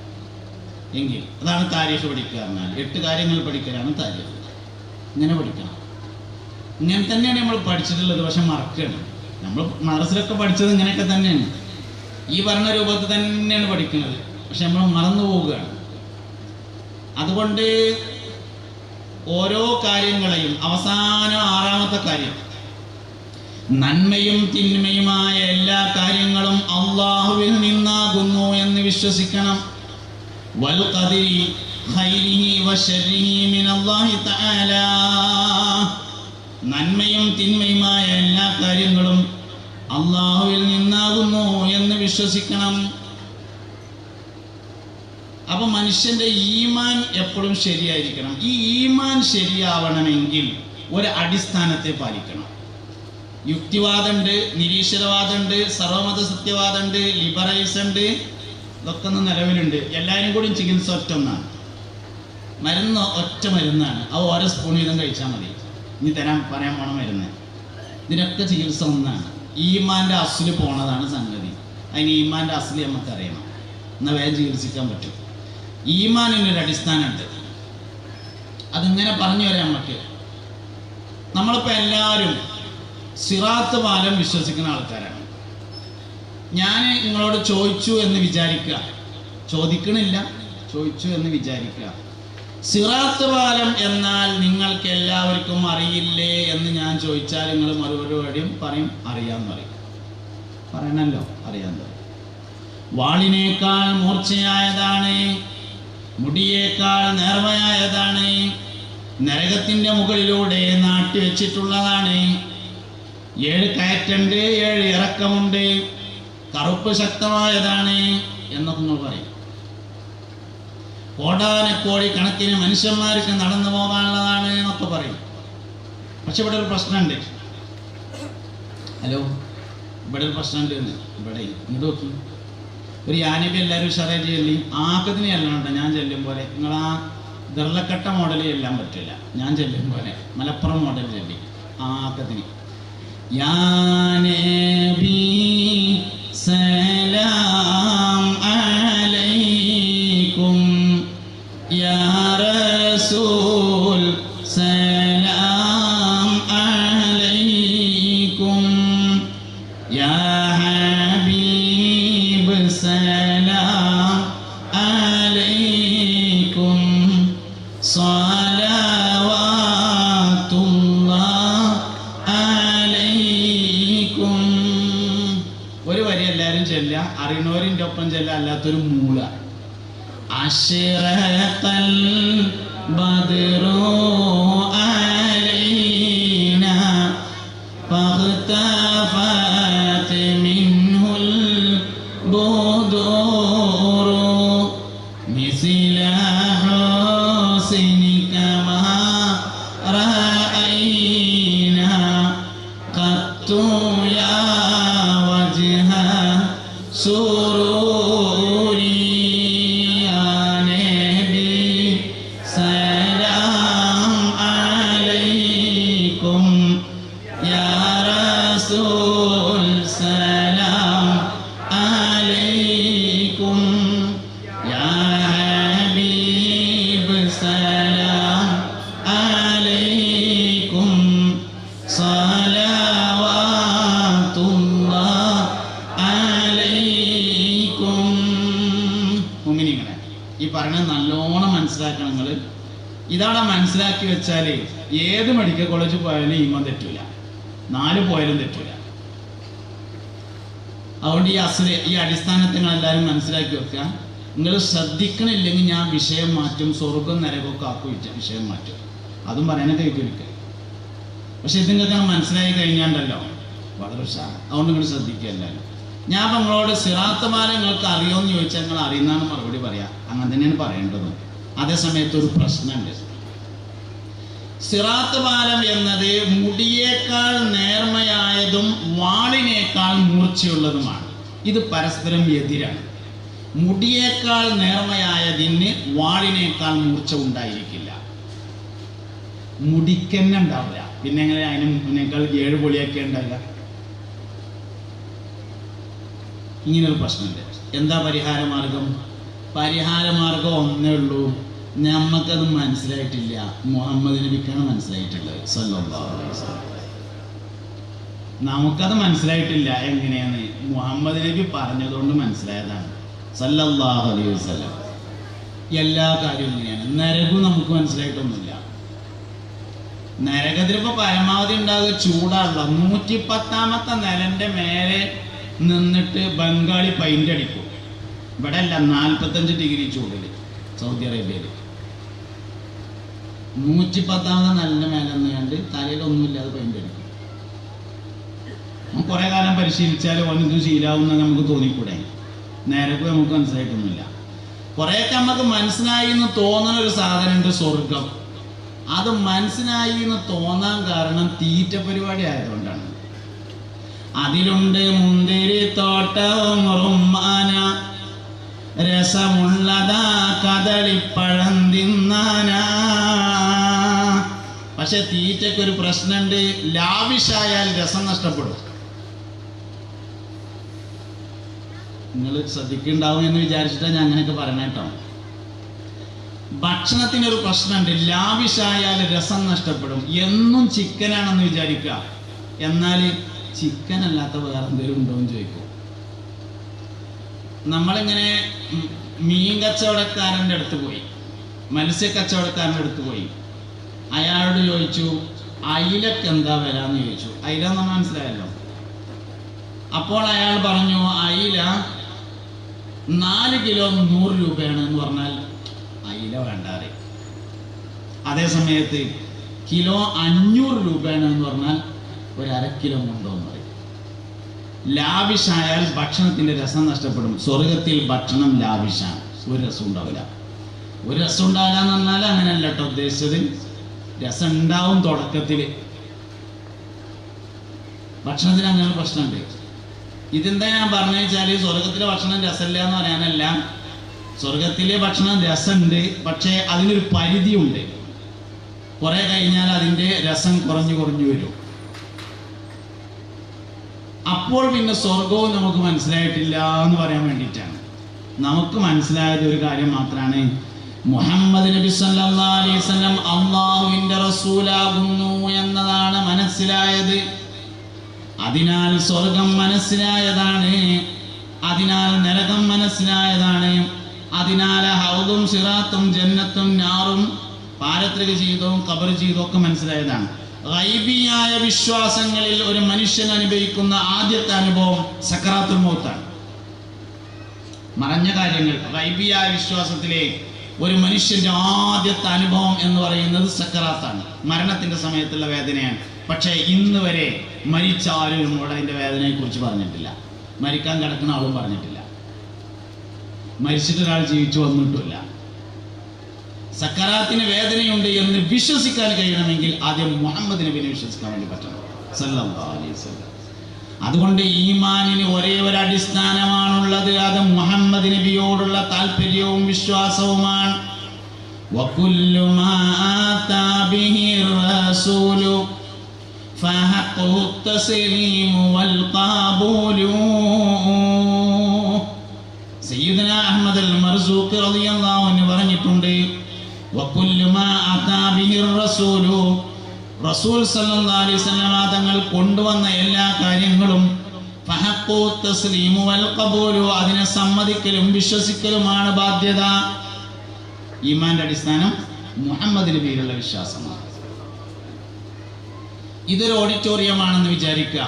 എങ്കിൽ അതാണ് താരീഖ് പഠിക്കുക. എന്നാൽ 8 കാര്യങ്ങൾ പഠിക്കലാണ് താരീഖ്. ഇങ്ങനെ പഠിക്കണം. ഇങ്ങനെ തന്നെയാണ് നമ്മൾ പഠിച്ചിട്ടുള്ളത്. പക്ഷെ മറക്കണം. നമ്മൾ മദ്രസയിലൊക്കെ പഠിച്ചത് ഇങ്ങനെയൊക്കെ തന്നെയാണ്, ഈ പറഞ്ഞ രൂപത്തിൽ തന്നെയാണ് പഠിക്കുന്നത്. പക്ഷെ നമ്മൾ മറന്നു പോവുകയാണ്. അതുകൊണ്ട് ഓരോ കാര്യങ്ങളെയും അവസാനം 6ാമത്തെ കാര്യം, നന്മയും തിന്മയുമായ എല്ലാ കാര്യങ്ങളും അള്ളാഹുവിൽ നിന്നാകുന്നു എന്ന് വിശ്വസിക്കണം. വൽ ഖദരി ഖൈരിഹി വശർരിഹി മിനല്ലാഹി തആല. നന്മയും തിന്മയുമായ എല്ലാ കാര്യങ്ങളും അള്ളാഹുവിൽ നിന്നാകുന്നു എന്ന് വിശ്വസിക്കണം. അപ്പൊ മനുഷ്യന്റെ ഈമാൻ എപ്പോഴും ശരിയായിരിക്കണം. ഈ ഈമാൻ ശരിയാവണമെങ്കിൽ ഒരു അടിസ്ഥാനത്തെ പാലിക്കണം. യുക്തിവാദമുണ്ട്, നിരീശ്വരവാദമുണ്ട്, സർവമത സത്യവാദമുണ്ട്, ലിബറലിസം ഉണ്ട്, ഇതൊക്കെ ഒന്ന് നിലവിലുണ്ട്. എല്ലാവരും കൂടി ചികിത്സ ഒറ്റ ഒന്നാണ്. മരുന്ന് ഒറ്റ മരുന്നാണ്. അത് ഓരോ സ്പൂൺ വീതം കഴിച്ചാൽ മതി. ഇനി പറയാൻ പോണ മരുന്ന്. ഇതിനൊക്കെ ചികിത്സ ഒന്നാണ്. ഈമാൻ്റെ അസ്ല് പോണതാണ് സംഗതി. അതിന് ഈമാൻ്റെ അസ്ല് നമുക്ക് അറിയണം, എന്നാൽ വേഗം ചികിത്സിക്കാൻ പറ്റും. ഈമാനിനൊരു അടിസ്ഥാനമുണ്ട്. അതിങ്ങനെ പറഞ്ഞു വരാം നമുക്ക്. നമ്മളിപ്പോൾ എല്ലാവരും സിറാത്ത് പാലം വിശ്വസിക്കുന്ന ആൾക്കാരാണ്. ഞാൻ നിങ്ങളോട് ചോദിച്ചു എന്ന് വിചാരിക്കുക, ചോദിക്കണില്ല, ചോദിച്ചു എന്ന് വിചാരിക്കുക. സിറാത്ത് പാലം എന്നാൽ നിങ്ങൾക്ക് എല്ലാവർക്കും അറിയില്ലേ എന്ന് ഞാൻ ചോദിച്ചാൽ നിങ്ങൾ മറുപടിയും പറയും അറിയാമെന്ന് പറയും. പറയണല്ലോ, അറിയാമെന്ന് പറയും. വാളിനേക്കാൾ മൂർച്ചയായതാണ്, മുടിയേക്കാൾ നേർമയായതാണ്, നരകത്തിൻ്റെ മുകളിലൂടെ നാട്ടി വെച്ചിട്ടുള്ളതാണ്. 7 കയറ്റുണ്ട്, 7 ഇറക്കമുണ്ട്, കറുപ്പ് ശക്തമായതാണ് എന്നൊക്കെ നിങ്ങൾ പറയും. കോടാനക്കോടി കണക്കിന് മനുഷ്യന്മാർക്ക് നടന്നു പോകാനുള്ളതാണ് എന്നൊക്കെ പറയും. പക്ഷെ ഇവിടെ ഒരു പ്രശ്നമുണ്ട്. ഹലോ, ഇവിടെ ഒരു പ്രശ്നമുണ്ട്. ഇവിടെ ഇങ്ങോട്ട് നോക്കി. ഒരു യാനബി എല്ലാവരും ഷറേ ചൊല്ലി ആക്കത്തിന് ചെല്ലണം. ഞാൻ ചെല്ലും പോലെ നിങ്ങൾ ആ ദർലക്കട്ട മോഡൽ ചെല്ലാൻ പറ്റില്ല. ഞാൻ ചെല്ലും പോലെ മലപ്പുറം മോഡൽ ചൊല്ലി ആക്കത്തിന്. യാ നബി സലാം അലൈക്കും, യാ റസൂൽ സലാം അലൈക്കും, യാ ഹബീബ് സലാം ചെല്ല, അറിയണവരിൻ്റെ ഒപ്പം ചെല്ല, അല്ലാത്തൊരു മൂല. അശ്റഖൽ ബദ്റു അലൈനാ ഫഖ്തഫത് മിൻഹുൽ ബുദൂറു മിസ്ല ഹുസ്നിക മാ റഅയ്നാ ഖത്തു യാ വജ്ഹ സുറൂരി യാ നബി സലാം അലൈക്കും യാ റസൂൽ സലാം അലൈക്കും യാ ഹബീബ് സലാം അലൈക്കും സലവാതുല്ലാഹ് അലൈക്കും. മുഅ്മിനീങ്ങളെ, ഈ പറയുന്നത് നല്ലോണം മനസ്സിലാക്കണം നിങ്ങൾ. ഇതവിടെ മനസ്സിലാക്കി വെച്ചാൽ ഏത് മെഡിക്കൽ കോളേജിൽ പോയാലും ഈമാൻ തെറ്റില്ല, 4 പോയാലും തെറ്റില്ല. അതുകൊണ്ട് ഈ അടിസ്ഥാനത്തിൽ നിങ്ങൾ എല്ലാവരും മനസ്സിലാക്കി വെക്കുക. നിങ്ങൾ ശ്രദ്ധിക്കണില്ലെങ്കിൽ ഞാൻ വിഷയം മാറ്റും, സ്വർഗം നരകമൊക്കെ ആക്കും, വിഷയം മാറ്റും. അതും പറയാനൊക്കെ കേൾക്കുക. പക്ഷെ ഇത് നിങ്ങൾക്ക് മനസ്സിലായി കഴിഞ്ഞാണ്ടല്ലോ വളരെ ഉഷാറാണ്. അതുകൊണ്ട് നിങ്ങൾ ശ്രദ്ധിക്കുക എല്ലാവരും. ഞാൻ അപ്പം നിങ്ങളോട് സിറാത്ത് പാലം നിങ്ങൾക്ക് അറിയുമെന്ന് ചോദിച്ചാൽ നിങ്ങൾ അറിയുന്നതാണ് മറുപടി പറയാം. അങ്ങനെ തന്നെയാണ് പറയേണ്ടത്. അതേസമയത്ത് ഒരു പ്രശ്നമുണ്ട്. സിറാത്ത് പാലം എന്നത് മുടിയേക്കാൾ നേർമയായതും വാളിനേക്കാൾ മൂർച്ചയുള്ളതുമാണ്. ഇത് പരസ്പരം എതിരാണ്. മുടിയേക്കാൾ നേർമയായതിന് വാളിനേക്കാൾ മൂർച്ച ഉണ്ടായിരിക്കില്ല. മുടിക്കന്നെ ഉണ്ടാവില്ല, പിന്നെ എങ്ങനെ അതിനേക്കാൾ 7 പൊളിയൊക്കെ ഉണ്ടാവില്ല. ഇങ്ങനൊരു പ്രശ്നമുണ്ട്. എന്താ പരിഹാരമാർഗം? പരിഹാരമാർഗം ഒന്നേ ഉള്ളൂ. നമ്മക്കത് മനസ്സിലായിട്ടില്ല, മുഹമ്മദ് നബിക്കാണ് മനസ്സിലായിട്ടുള്ളത് സല്ലല്ലാഹു അലൈഹി വസല്ലം. നമുക്കത് മനസ്സിലായിട്ടില്ല. എങ്ങനെയാണ്? മുഹമ്മദ് നബി പറഞ്ഞതുകൊണ്ട് മനസ്സിലായതാണ് സല്ലല്ലാഹു അലൈഹി വസല്ലം. എല്ലാ കാര്യവും ഇങ്ങനെയാണ്. നരകവും നമുക്ക് മനസ്സിലായിട്ടൊന്നുമില്ല. നരകത്തിലിപ്പോൾ പരമാവധി ഉണ്ടാകുക ചൂടാണല്ലോ. 110ാമത്തെ നിലൻ്റെ മേലെ നിന്നിട്ട് ബംഗാളി പെയിന്റ് അടിക്കും. ഇവിടെ അല്ല, 45 ഡിഗ്രി ചൂടിൽ സൗദി അറേബ്യയിൽ 110ാമത്തെ നിലൻ്റെ മേലെ നിന്നുകൊണ്ട് തലയിലൊന്നുമില്ലാതെ പെയിന്റ് അടിക്കും. കുറേ കാലം പരിശീലിച്ചാൽ ഒന്നും ശീലാവുന്ന നമുക്ക് തോന്നിക്കൂടെ? നരകം നമുക്ക് മനസ്സിലായിട്ടൊന്നുമില്ല. കുറേയൊക്കെ നമുക്ക് മനസ്സിലായി എന്ന് തോന്നുന്ന ഒരു സാധനമുണ്ട്, സ്വർഗം. അത് മനസ്സിലായി എന്ന് തോന്നാൻ കാരണം തീറ്റ പരിപാടി ആയതുകൊണ്ടാണ്. അതിലുണ്ട് മുന്തിരി തോട്ടവും റുമ്മാന, രസമുള്ളതാ കദളിപ്പഴം തിന്നാന. പക്ഷെ തീറ്റയ്ക്കൊരു പ്രശ്നമുണ്ട്. ലാവിഷായാൽ രസം നഷ്ടപ്പെടും. നിങ്ങൾ ശ്രദ്ധിക്കുന്നുണ്ടാവും എന്ന് വിചാരിച്ചിട്ടാണ് ഞാൻ അങ്ങനെയൊക്കെ പറയണ കേട്ടോ. ഭക്ഷണത്തിനൊരു പ്രശ്നമുണ്ട്. ലാവിഷായാൽ രസം നഷ്ടപ്പെടും. എന്നും ചിക്കനാണെന്ന് വിചാരിക്കുക, എന്നാൽ ചിക്കൻ അല്ലാത്ത വേറെ എന്തെങ്കിലും ഉണ്ടോ എന്ന് ചോദിക്കും. നമ്മളിങ്ങനെ മീൻ കച്ചവടക്കാരൻ്റെ അടുത്ത് പോയി, മത്സ്യ കച്ചവടക്കാരൻ്റെ അടുത്ത് പോയി. അയാളോട് ചോദിച്ചു, അയിലക്ക് എന്താ വില എന്ന് ചോദിച്ചു. അയില നമ്മൾ മനസ്സിലായല്ലോ. അപ്പോൾ അയാൾ പറഞ്ഞു, അയില 4 കിലോ 100 രൂപയാണ് എന്ന് പറഞ്ഞാൽ അയില വേണ്ടാറ്. അതേ സമയത്ത് കിലോ 500 രൂപയാണ് എന്ന് പറഞ്ഞാൽ 1/2 കിലോ കൊണ്ടോ എന്ന് പറയും. ലാവിഷായാൽ ഭക്ഷണത്തിൻ്റെ രസം നഷ്ടപ്പെടും. സ്വർഗത്തിൽ ഭക്ഷണം ലാവിഷാണ്, ഒരു രസം ഉണ്ടാവില്ല. ഒരു രസം ഉണ്ടാവില്ല എന്ന് പറഞ്ഞാൽ അങ്ങനെയല്ല കേട്ടോ ഉദ്ദേശിച്ചത്. രസം ഉണ്ടാവും തുടക്കത്തിൽ. ഭക്ഷണത്തിന് അങ്ങനെ പ്രശ്നമുണ്ട്. ഇതെന്താ ഞാൻ പറഞ്ഞു വെച്ചാൽ, സ്വർഗത്തിലെ ഭക്ഷണം രസമില്ല എന്ന് പറയാനല്ല. സ്വർഗത്തിലെ ഭക്ഷണം രസമുണ്ട്, പക്ഷേ അതിനൊരു പരിധിയുണ്ട്. കുറെ കഴിഞ്ഞാൽ അതിൻ്റെ രസം കുറഞ്ഞു വരും. അപ്പോൾ പിന്നെ സ്വർഗവും നമുക്ക് മനസ്സിലായിട്ടില്ല എന്ന് പറയാൻ വേണ്ടിയിട്ടാണ്. നമുക്ക് മനസ്സിലായത് ഒരു കാര്യം മാത്രമാണ്, മുഹമ്മദ് നബി സല്ലല്ലാഹു അലൈഹി വസല്ലം അല്ലാഹുവിൻ്റെ റസൂലാകുന്നു എന്നതാണ് മനസ്സിലായത്. അതിനാൽ സ്വർഗം മനസ്സിലായതാണ്, അതിനാൽ നരകം മനസ്സിലായതാണ്, അതിനാൽ ഹൗദും സിറാത്തും ജന്നത്തും നാറും പാരത്രിക ജീവിതവും ഖബർ ജീവിതവും ഒക്കെ മനസ്സിലായതാണ്. ഗൈബിയായ വിശ്വാസങ്ങളിൽ ഒരു മനുഷ്യൻ അനുഭവിക്കുന്ന ആദ്യത്തെ അനുഭവം സക്കറാത്തുൽ മൗത്താണ്. മറഞ്ഞ കാര്യങ്ങൾ. ഗൈബിയായ വിശ്വാസത്തിലെ ഒരു മനുഷ്യന്റെ ആദ്യത്തെ അനുഭവം എന്ന് പറയുന്നത് സക്കറാത്താണ്, മരണത്തിന്റെ സമയത്തുള്ള വേദനയാണ്. പക്ഷേ ഇന്ന് വരെ മരിച്ച ആരും അതിന്റെ വേദനയെ കുറിച്ച് പറഞ്ഞിട്ടില്ല. മരിക്കാൻ കിടക്കുന്ന ആളും പറഞ്ഞിട്ടില്ല. മരിച്ചിട്ടൊരാൾ ജീവിച്ചു വന്നിട്ടില്ല. സക്കറാത്തിന് വേദനയുണ്ട് എന്ന് വിശ്വസിക്കാൻ കഴിയണമെങ്കിൽ ആദ്യം മുഹമ്മദ് നബിനെ വിശ്വസിക്കാൻ വേണ്ടി പറ്റണം, സല്ലല്ലാഹു അലൈഹി വസല്ലം. അതുകൊണ്ട് ഈമാനിന് ഒരേ ഒരു അടിസ്ഥാനമാണുള്ളത്, അത് മുഹമ്മദ് നബിയോടുള്ള താല്പര്യവും വിശ്വാസവുമാണ്. വകുല്ലു മാ ആതാ ബിഹി റസൂലു ഫഹഖ്ഹു തസ്ലീമു വൽ ഖബൂലു. സയ്യിദുന അഹ്മദ് അൽ മർസൂഖി റളിയല്ലാഹു അൻഹു പറഞ്ഞിട്ടുണ്ട്, വകുല്ലു മാ ആതാ ബിഹി റസൂലു, റസൂൽ സല്ലല്ലാഹു അലൈഹി വസല്ലം തങ്ങൾ കൊണ്ടുവന്ന എല്ലാ കാര്യങ്ങളും ഫഹഖ്ഹു തസ്ലീമു വൽ ഖബൂലു, അതിനെ സമ്മതിക്കലും വിശ്വസിക്കലുമാണ് ബാധ്യത. ഈമാന്റെ അടിസ്ഥാനം മുഹമ്മദ് നബിയിലുള്ള വിശ്വാസമാണ്. ഇതൊരു ഓഡിറ്റോറിയമാണെന്ന് വിചാരിക്കുക,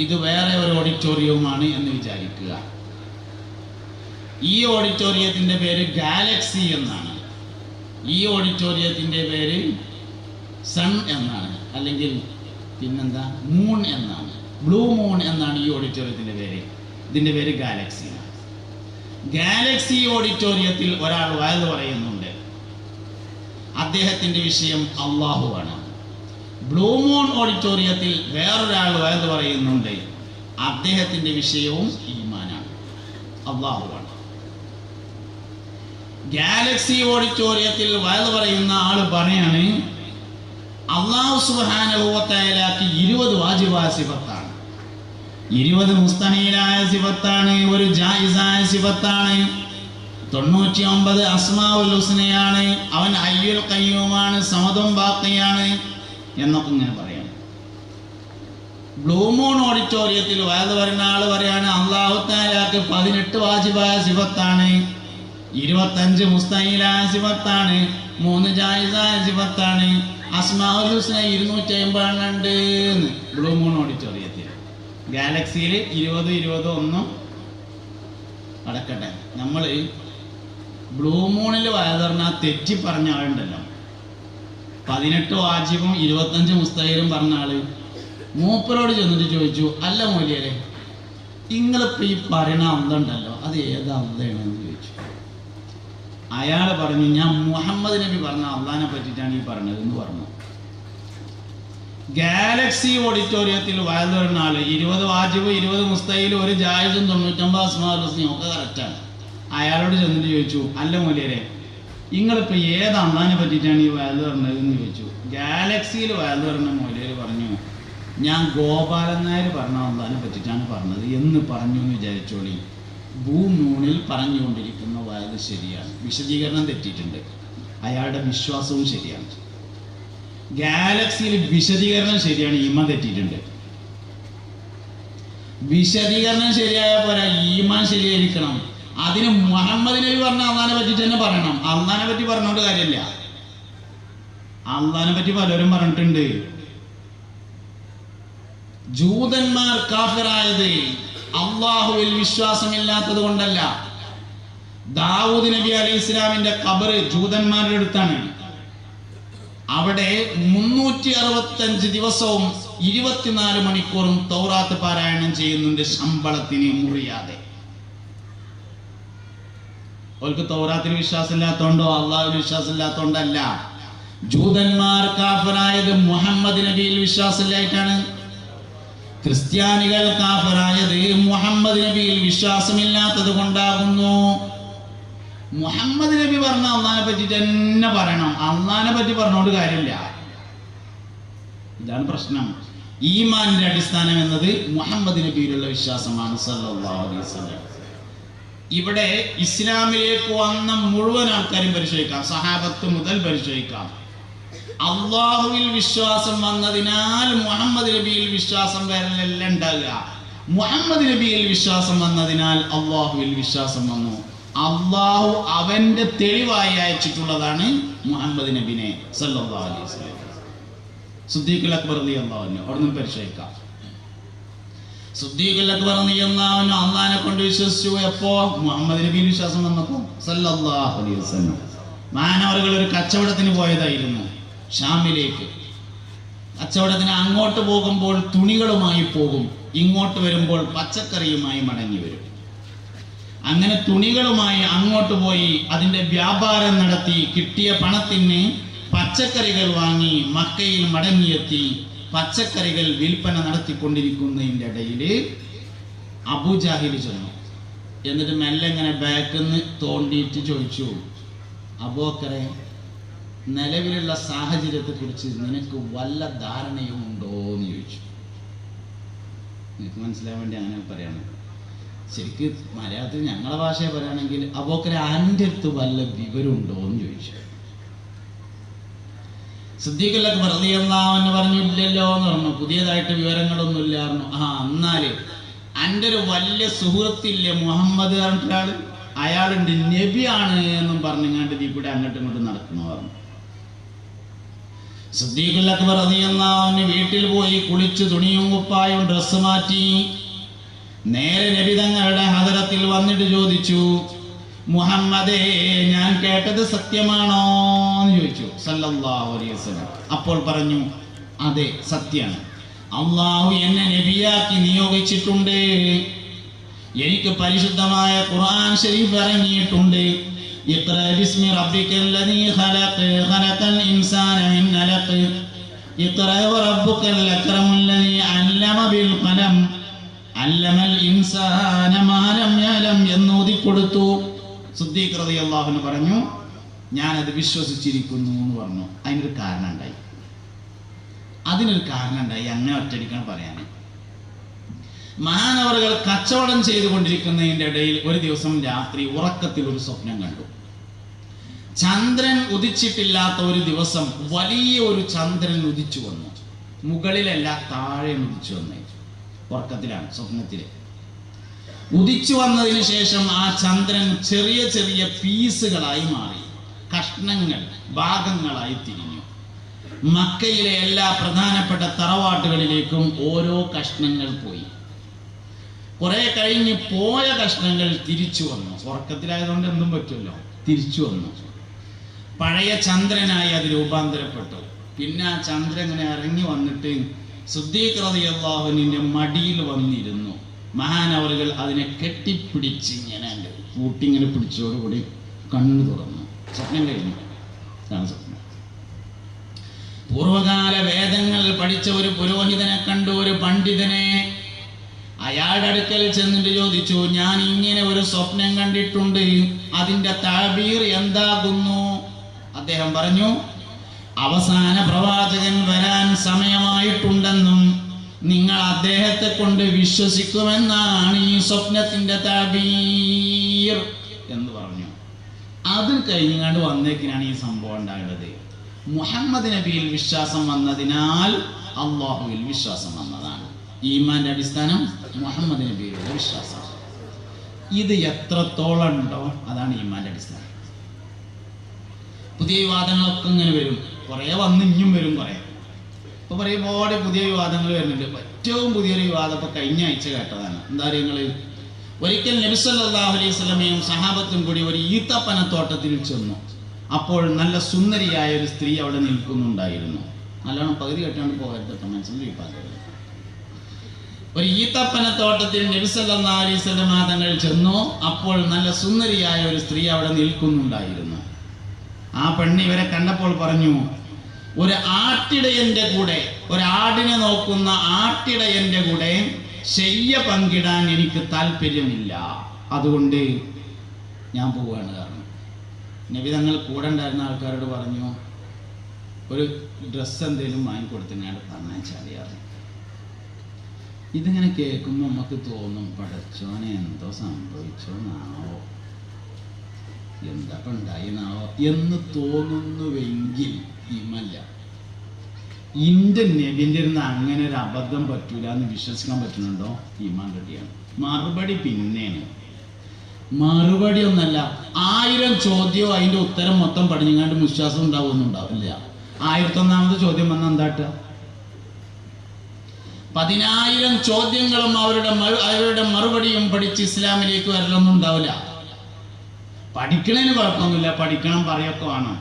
ഇത് വേറെ ഒരു ഓഡിറ്റോറിയവുമാണ് എന്ന് വിചാരിക്കുക. ഈ ഓഡിറ്റോറിയത്തിന്റെ പേര് ഗാലക്സി എന്നാണ്, ഈ ഓഡിറ്റോറിയത്തിന്റെ പേര് സൺ എന്നാണ്, അല്ലെങ്കിൽ പിന്നെന്താ മൂൺ എന്നാണ്, ബ്ലൂ മൂൺ എന്നാണ് ഈ ഓഡിറ്റോറിയത്തിന്റെ പേര്. ഇതിന്റെ പേര് ഗാലക്സി. ഗാലക്സി ഓഡിറ്റോറിയത്തിൽ ഒരാൾ വയത് പറയുന്നുണ്ട്, അദ്ദേഹത്തിന്റെ വിഷയം അള്ളാഹുവാണ്. ബ്ലൂ മൂൺ ഓഡിറ്റോറിയത്തിൽ വേറൊരാൾ വയത് പറയുന്നുണ്ട്, അദ്ദേഹത്തിന്റെ വിഷയവും ഈമാനാണ്, അള്ളാഹുവാണ്. ഗാലക്സി ഓഡിറ്റോറിയത്തിൽ വയത് പറയുന്ന ആള് പറയാണ്, അല്ലാഹു സുബ്ഹാനഹു വ തആലക്ക് 20 വാജിബായ സിഫത്താണ്, 20 മുസ്തഹീലായ സിഫത്താണ്, ഒരു ജായിസായ സിഫത്താണ്, 99 അസ്മാഉൽ ഹുസ്നയാണ്, അവൻ ഹയ്യുൽ ഖയ്യൂമാണ്, സമദും ബാഖിയാണ് എന്നൊക്കെ ഇങ്ങനെ പറയാണ്. ബ്ലൂ മൂൺ ഓഡിറ്റോറിയത്തിൽ വയത് പറയുന്ന ആള് പറയാണ്, അല്ലാഹു തആലക്ക് 18 വാജിബായ സിഫത്താണ്, 25 മുസ്തഹീലായ സിഫത്താണ്, 3 ജായിസായ സിഫത്താണ്, അസ്മാഉൽ ഹുസ്ന 250 ഉണ്ട് എന്ന് ബ്ലൂ മൂൺ ഓഡിറ്റോറിയത്തിൽ. ഗാലക്സിയിൽ 20 ഒന്നും അടക്കട്ടെ. നമ്മൾ ബ്ലൂ മൂണിൽ വയറിഞ്ഞ തെറ്റി പറഞ്ഞ ആളുണ്ടല്ലോ, 18 വാജിബും 25 മുസ്തഹീലും പറഞ്ഞ ആള് മൂപ്പരോട് ചെന്നിട്ട് ചോദിച്ചു, അല്ല മൗലിയരെ, നിങ്ങളിപ്പോൾ ഈ പറയണ അന്തണ്ടല്ലോ അത് ഏതാ അന്തയാണെന്ന് ചോദിച്ചു. അയാൾ പറഞ്ഞു, ഞാൻ മുഹമ്മദ് നബി പറഞ്ഞ അള്ളാഹിനെ പറ്റിയിട്ടാണ് ഈ പറഞ്ഞത് എന്ന് പറഞ്ഞു. ഗാലക്സി ഓഡിറ്റോറിയത്തിൽ വയത് പറഞ്ഞ ആള് 20 വാജിബ് 20 മുസ്തഹീൽ ഒരു ജായിസും 99 അസ്മാഉൽ ഹുസ്നയും ഒക്കെ കറക്റ്റാണ്. അയാളോട് ചെന്നിട്ട് ചോദിച്ചു, അല്ല മൗലിയരെ, നിങ്ങളിപ്പോൾ ഏത് അള്ളാഹിനെ പറ്റിയിട്ടാണ് ഈ വയത് പറഞ്ഞത് എന്ന് ചോദിച്ചു. ഗാലക്സിയിൽ വയത് പറഞ്ഞ മൗലിയർ പറഞ്ഞു, ഞാൻ ഗോപാലൻ നായർ പറഞ്ഞ അള്ളാഹിനെ പറ്റിയിട്ടാണ് പറഞ്ഞത് എന്ന് പറഞ്ഞു എന്ന് വിചാരിച്ചോളി. ഭൂമൂണിൽ പറഞ്ഞുകൊണ്ടിരിക്കുന്ന വയത് ശരിയാണ്, വിശദീകരണം തെറ്റിയിട്ടുണ്ട്, അയാളുടെ വിശ്വാസവും ശരിയാണ്. ഗാലക്സിയിൽ വിശദീകരണം ശരിയാണ്, ഈമാൻ തെറ്റിയിട്ടുണ്ട്. വിശദീകരണം ശരിയായ പോരാ, ഈമാൻ ശരിയായിരിക്കണം. അതിന് മുഹമ്മദ് നബി പറഞ്ഞ അള്ളാഹിനെ പറ്റിയിട്ട് തന്നെ പറയണം. അള്ളാഹിനെ പറ്റി പറഞ്ഞോണ്ട് കാര്യമില്ല. അള്ളാഹിനെ പറ്റി പലരും പറഞ്ഞിട്ടുണ്ട്. ജൂതന്മാർ കാഫിറായത് അള്ളാഹുവിൽ വിശ്വാസമില്ലാത്തത് കൊണ്ടല്ല. ദാവൂദ് നബി അലൈഹി ഇസ്ലാമിന്റെ ഖബർ ജൂതന്മാരുടെ അടുത്താണ്. അവിടെ 365 ദിവസവും 24 മണിക്കൂറും തൗറാത്ത് പാരായണം ചെയ്യുന്നുണ്ട്, ശമ്പളത്തിന് മുറിയാതെ. അവർക്ക് തൗറാത്തിൽ വിശ്വാസമില്ലാത്തോണ്ടോ അള്ളാഹുവിൽ വിശ്വാസമില്ലാത്തോണ്ടല്ല. ജൂതന്മാർ കാഫിറായത് മുഹമ്മദ് നബിയിൽ വിശ്വാസമില്ലായിട്ടാണ്. ക്രിസ്ത്യാനികൾ കാഫിറായത് മുഹമ്മദ് നബിയിൽ വിശ്വാസമില്ലാത്തത് കൊണ്ടാകുന്നു. മുഹമ്മദ് നബി പറഞ്ഞ അള്ളാഹിനെ പറ്റിയിട്ട് തന്നെ പറയണം, അള്ളാഹിനെ പറ്റി പറഞ്ഞോണ്ട് കാര്യമില്ല. ഇതാണ് പ്രശ്നം. ഈമാനിന്റെ അടിസ്ഥാനം എന്നത് മുഹമ്മദ് നബിയിലുള്ള വിശ്വാസമാണ് സല്ലല്ലാഹു അലൈഹി വസല്ലം. ഇവിടെ ഇസ്ലാമിലേക്ക് വന്ന മുഴുവൻ ആൾക്കാരും പരിശോധിക്കാം, സഹാബത്ത് മുതൽ പരിശോധിക്കാം. അള്ളാഹുവിൽ വിശ്വാസം വന്നതിനാൽ മുഹമ്മദ് നബിയിൽ വിശ്വാസം വരലല്ല ഉണ്ടാകുക. മുഹമ്മദ് നബിയിൽ വിശ്വാസം വന്നതിനാൽ അള്ളാഹുവിൽ വിശ്വാസം വന്നു. അള്ളാഹു അവന്റെ തെളിവായി അയച്ചിട്ടുള്ളതാണ് മുഹമ്മദ് നബിനെ സല്ലല്ലാഹു അലൈഹി വസല്ലം. സിദ്ദീഖുൽ അക്ബർ റളിയല്ലാഹു അൻഹു അവിടുന്ന് പരിശോധിക്കാം. സിദ്ദീഖുൽ അക്ബർ റളിയല്ലാഹു അൻഹു അല്ലാഹനെ കൊണ്ട് വിശ്വസിച്ചു. എപ്പോ? മുഹമ്മദ് നബിയിൽ വിശ്വാസം വന്നപ്പോൾ സല്ലല്ലാഹു അലൈഹി വസല്ലം. മാനവറുകൾ ഒരു കച്ചവടത്തിന് പോയതായിരുന്നു ഷാമിലേക്ക്. കച്ചവടത്തിന് അങ്ങോട്ട് പോകുമ്പോൾ തുണികളുമായി പോകും, ഇങ്ങോട്ട് വരുമ്പോൾ പച്ചക്കറിയുമായി മടങ്ങി വരും. അങ്ങനെ തുണികളുമായി അങ്ങോട്ട് പോയി അതിൻ്റെ വ്യാപാരം നടത്തി കിട്ടിയ പണത്തിന് പച്ചക്കറികൾ വാങ്ങി മക്കയിൽ മടങ്ങിയെത്തി. പച്ചക്കറികൾ വിൽപ്പന നടത്തിക്കൊണ്ടിരിക്കുന്നതിൻ്റെ ഇടയിൽ അബൂജാഹിൽ ചെന്നു. എന്നിട്ട് മെല്ലെ ഇങ്ങനെ ബാക്കിൽ നിന്ന് തോണ്ടിയിട്ട് ചോദിച്ചു, അബൂബക്കറെ, നിലവിലുള്ള സാഹചര്യത്തെക്കുറിച്ച് നിനക്ക് വല്ല ധാരണയും ഉണ്ടോ എന്ന് ചോദിച്ചു. എനിക്ക് മനസ്സിലാൻ വേണ്ടി അങ്ങനെ പറയാണ്. ശരിക്ക് മലയാളത്തിൽ ഞങ്ങളെ ഭാഷയെ പറയുകയാണെങ്കിൽ അബൂബക്കറെ എൻ്റെ അടുത്ത് വല്ല വിവരമുണ്ടോ എന്ന് ചോദിച്ചു. സിദ്ദീഖുൽ അക്ബർ റളിയല്ലാഹു അൻഹു പറഞ്ഞു, ഇല്ലല്ലോ എന്ന് പറഞ്ഞു. പുതിയതായിട്ട് വിവരങ്ങളൊന്നും ഇല്ല പറഞ്ഞു. എന്നാല് എൻ്റെ ഒരു വലിയ സുഹൃത്തില്ലേ മുഹമ്മദ് പറഞ്ഞിട്ടൊരാള്, അയാളുണ്ട്, നബിയാണ് എന്നും പറഞ്ഞിങ്ങാണ്ട് നീ കൂടെ അങ്ങോട്ടും ഇങ്ങോട്ടും നടക്കണോ പറഞ്ഞു. സിദ്ദീഖുൽ അക്ബർ റളിയല്ലാഹു അൻഹു വീട്ടിൽ പോയി കുളിച്ച് തുണിയും കുപ്പായും ഡ്രസ്സ് മാറ്റി നേരെ നബി തങ്ങളുടെ ഹദറത്തിൽ വന്നിട്ട് ചോദിച്ചു, മുഹമ്മദേ, ഞാൻ കേട്ടത് സത്യമാണോ എന്ന് ചോദിച്ചു സല്ലല്ലാഹു അലൈഹി വസല്ലം. അപ്പോൾ പറഞ്ഞു, അതെ, സത്യമാണ്. അള്ളാഹു എന്നെ നബിയാക്കി നിയോഗിച്ചിട്ടുണ്ട്. എനിക്ക് പരിശുദ്ധമായ ഖുർആൻ ശരീഫ് ഇറങ്ങിയിട്ടുണ്ട്. ഇഖ്റ ബിസ്മി റബ്ബിക്കൽ ലദീ ഖലഖ് ഖലഖൽ ഇൻസാന മിൻ അലഖ് ഇഖ്റ വറബ്ബുക്കൽ അക്രമുൽ ലദീ അല്ലമ ബിൽ ഖലം അല്ലമൽ ഇൻസാന മാ ലം യഅലം എന്ന് ഓതിക്കൊടുത്തു. സിദ്ദീഖ് റളിയല്ലാഹു അൻഹു പറഞ്ഞു, ഞാനത് വിശ്വസിച്ചിരിക്കുന്നു എന്ന് പറഞ്ഞു. അതിനൊരു കാരണം ഉണ്ടായി. അങ്ങനെ ഒറ്റടിക്കാൻ പറയാൻ. മഹാനവറുകൾ കച്ചവടം ചെയ്തുകൊണ്ടിരിക്കുന്നതിൻ്റെ ഇടയിൽ ഒരു ദിവസം രാത്രി ഉറക്കത്തിൽ ഒരു സ്വപ്നം കണ്ടു. ചന്ദ്രൻ ഉദിച്ചിട്ടില്ലാത്ത ഒരു ദിവസം വലിയ ഒരു ചന്ദ്രൻ ഉദിച്ചു വന്നു. മുകളിലല്ല, താഴെ ഉദിച്ചു വന്നു. ഉറക്കത്തിലാണ്, സ്വപ്നത്തില്. ഉദിച്ചു വന്നതിന് ശേഷം ആ ചന്ദ്രൻ ചെറിയ ചെറിയ പീസുകളായി മാറി, കഷ്ണങ്ങൾ, ഭാഗങ്ങളായി തിരിഞ്ഞു. മക്കയിലെ എല്ലാ പ്രധാനപ്പെട്ട തറവാട്ടുകളിലേക്കും ഓരോ കഷ്ണങ്ങൾ പോയി. കുറെ കഴിഞ്ഞ് പോയ കഷ്ണങ്ങൾ തിരിച്ചു വന്നു. ഉറക്കത്തിലായതുകൊണ്ട് എന്തും പറ്റുമല്ലോ, തിരിച്ചു വന്നു. പഴയ ചന്ദ്രനായി അത് രൂപാന്തരപ്പെട്ടു. പിന്നെ ആ ചന്ദ്രൻ ഇങ്ങനെ ഇറങ്ങി വന്നിട്ട് സിദ്ദീഖ് റളിയല്ലാഹു അൻഹുവിന്റെ മടിയിൽ വന്നിരുന്നു. മഹാനവറുകൾ അതിനെ കെട്ടിപ്പിടിച്ച് ഇങ്ങനെ കൂട്ടിങ്ങനെ പിടിച്ചോടുകൂടി കണ്ണു തുറന്നു. സ്വപ്നം കഴിഞ്ഞു. സ്വപ്നം. പൂർവകാല വേദങ്ങൾ പഠിച്ച ഒരു പുരോഹിതനെ കണ്ടു, ഒരു പണ്ഡിതനെ. അയാളുടെ അടുക്കൽ ചെന്നിട്ട് ചോദിച്ചു, ഞാൻ ഇങ്ങനെ ഒരു സ്വപ്നം കണ്ടിട്ടുണ്ട്, അതിന്റെ താബീർ എന്താകുന്നു? അദ്ദേഹം പറഞ്ഞു, അവസാന പ്രവാചകൻ വരാൻ സമയമായിട്ടുണ്ടെന്നും നിങ്ങൾ അദ്ദേഹത്തെ കൊണ്ട് വിശ്വസിക്കുമെന്നാണ് ഈ സ്വപ്നത്തിന്റെ താബീർ എന്ന് പറഞ്ഞു. അത് കഴിഞ്ഞാണ്ട് വന്നേക്കിനാണ് ഈ സംഭവം ഉണ്ടായത്. മുഹമ്മദ് നബിയിൽ വിശ്വാസം വന്നതിനാൽ അള്ളാഹുവിൽ വിശ്വാസം വന്നതാണ്. ഈമാന്റെ അടിസ്ഥാനം മുഹമ്മദ് നബിയിലുള്ള വിശ്വാസം. ഇത് എത്രത്തോളം ഉണ്ടോ അതാണ് ഈമാന്റെ അടിസ്ഥാനം. പുതിയ വിവാദങ്ങളൊക്കെ ഇങ്ങനെ വരും, കുറെ വന്ന് ഇഞ്ഞും വരും. കുറെ ഇപ്പൊ ഒരുപാട് പുതിയ വിവാദങ്ങൾ വരുന്നുണ്ട്. ഏറ്റവും പുതിയൊരു വിവാദം ഇപ്പൊ കഴിഞ്ഞ ആഴ്ച കേട്ടതാണ്. എന്താ പറയുക, ഒരിക്കൽ നബി സല്ലല്ലാഹു അലൈഹി വസല്ലമയും സഹാബത്തും കൂടി ഒരു ഈത്തപ്പനത്തോട്ടത്തിൽ ചെന്നു. അപ്പോൾ നല്ല സുന്ദരിയായ ഒരു സ്ത്രീ അവിടെ നിൽക്കുന്നുണ്ടായിരുന്നു. നല്ലോണം പകുതി കേട്ടാണ്ട് പോകരുത്, മനസ്സിലായി. ഒരു ഈത്തപ്പനത്തോട്ടത്തിൽ നബി സല്ലല്ലാഹു അലൈഹി വസല്ലമ തങ്ങൾ ചെന്നു. അപ്പോൾ നല്ല സുന്ദരിയായ ഒരു സ്ത്രീ അവിടെ നിൽക്കുന്നുണ്ടായിരുന്നു. ആ പെണ്ണ് ഇവരെ കണ്ടപ്പോൾ പറഞ്ഞു, ഒരു ആട്ടിടയന്റെ കൂടെ, ഒരാടിനെ നോക്കുന്ന ആട്ടിടയന്റെ കൂടെ ശയ്യ പങ്കിടാൻ എനിക്ക് താല്പര്യമില്ല, അതുകൊണ്ട് ഞാൻ പോവുകയാണ്. കാരണം നബി തങ്ങൾ കൂടെ ഉണ്ടായിരുന്ന ആൾക്കാരോട് പറഞ്ഞു, ഒരു ഡ്രസ്സ് എന്തെങ്കിലും വാങ്ങിക്കൊടുത്തിനാണ് പറഞ്ഞാൽ. ഇതിങ്ങനെ കേൾക്കുമ്പോൾ നമുക്ക് തോന്നും, പടച്ചോനെ എന്തോ സംഭവിച്ചോന്നാവോ, എന്താ ഉണ്ടായിന്നാവോ എന്ന് തോന്നുന്നുവെങ്കിൽ ഇമല്ല. ഇന്റെ നബിന്റെ ഇരുന്ന് അങ്ങനെ ഒരു അബദ്ധം പറ്റൂല എന്ന് വിശ്വസിക്കാൻ പറ്റുന്നുണ്ടോ? ഈമാൻ റെഡിയാണ്. മറുപടി പിന്നെയാണ്. മറുപടി ഒന്നല്ല, 1000 ചോദ്യവും അതിന്റെ ഉത്തരം മൊത്തം പഠിഞ്ഞാണ്ട് വിശ്വാസം ഉണ്ടാവുമെന്നും ഉണ്ടാവില്ല. 1001ാമത് ചോദ്യം വന്ന എന്താട്ട? 10,000 ചോദ്യങ്ങളും അവരുടെ മറുപടിയും പഠിച്ച് ഇസ്ലാമിലേക്ക് വരലൊന്നും ഉണ്ടാവില്ല. പഠിക്കണതിന് കുഴപ്പമൊന്നുമില്ല, പഠിക്കണം, പറയൊക്കെ വേണം.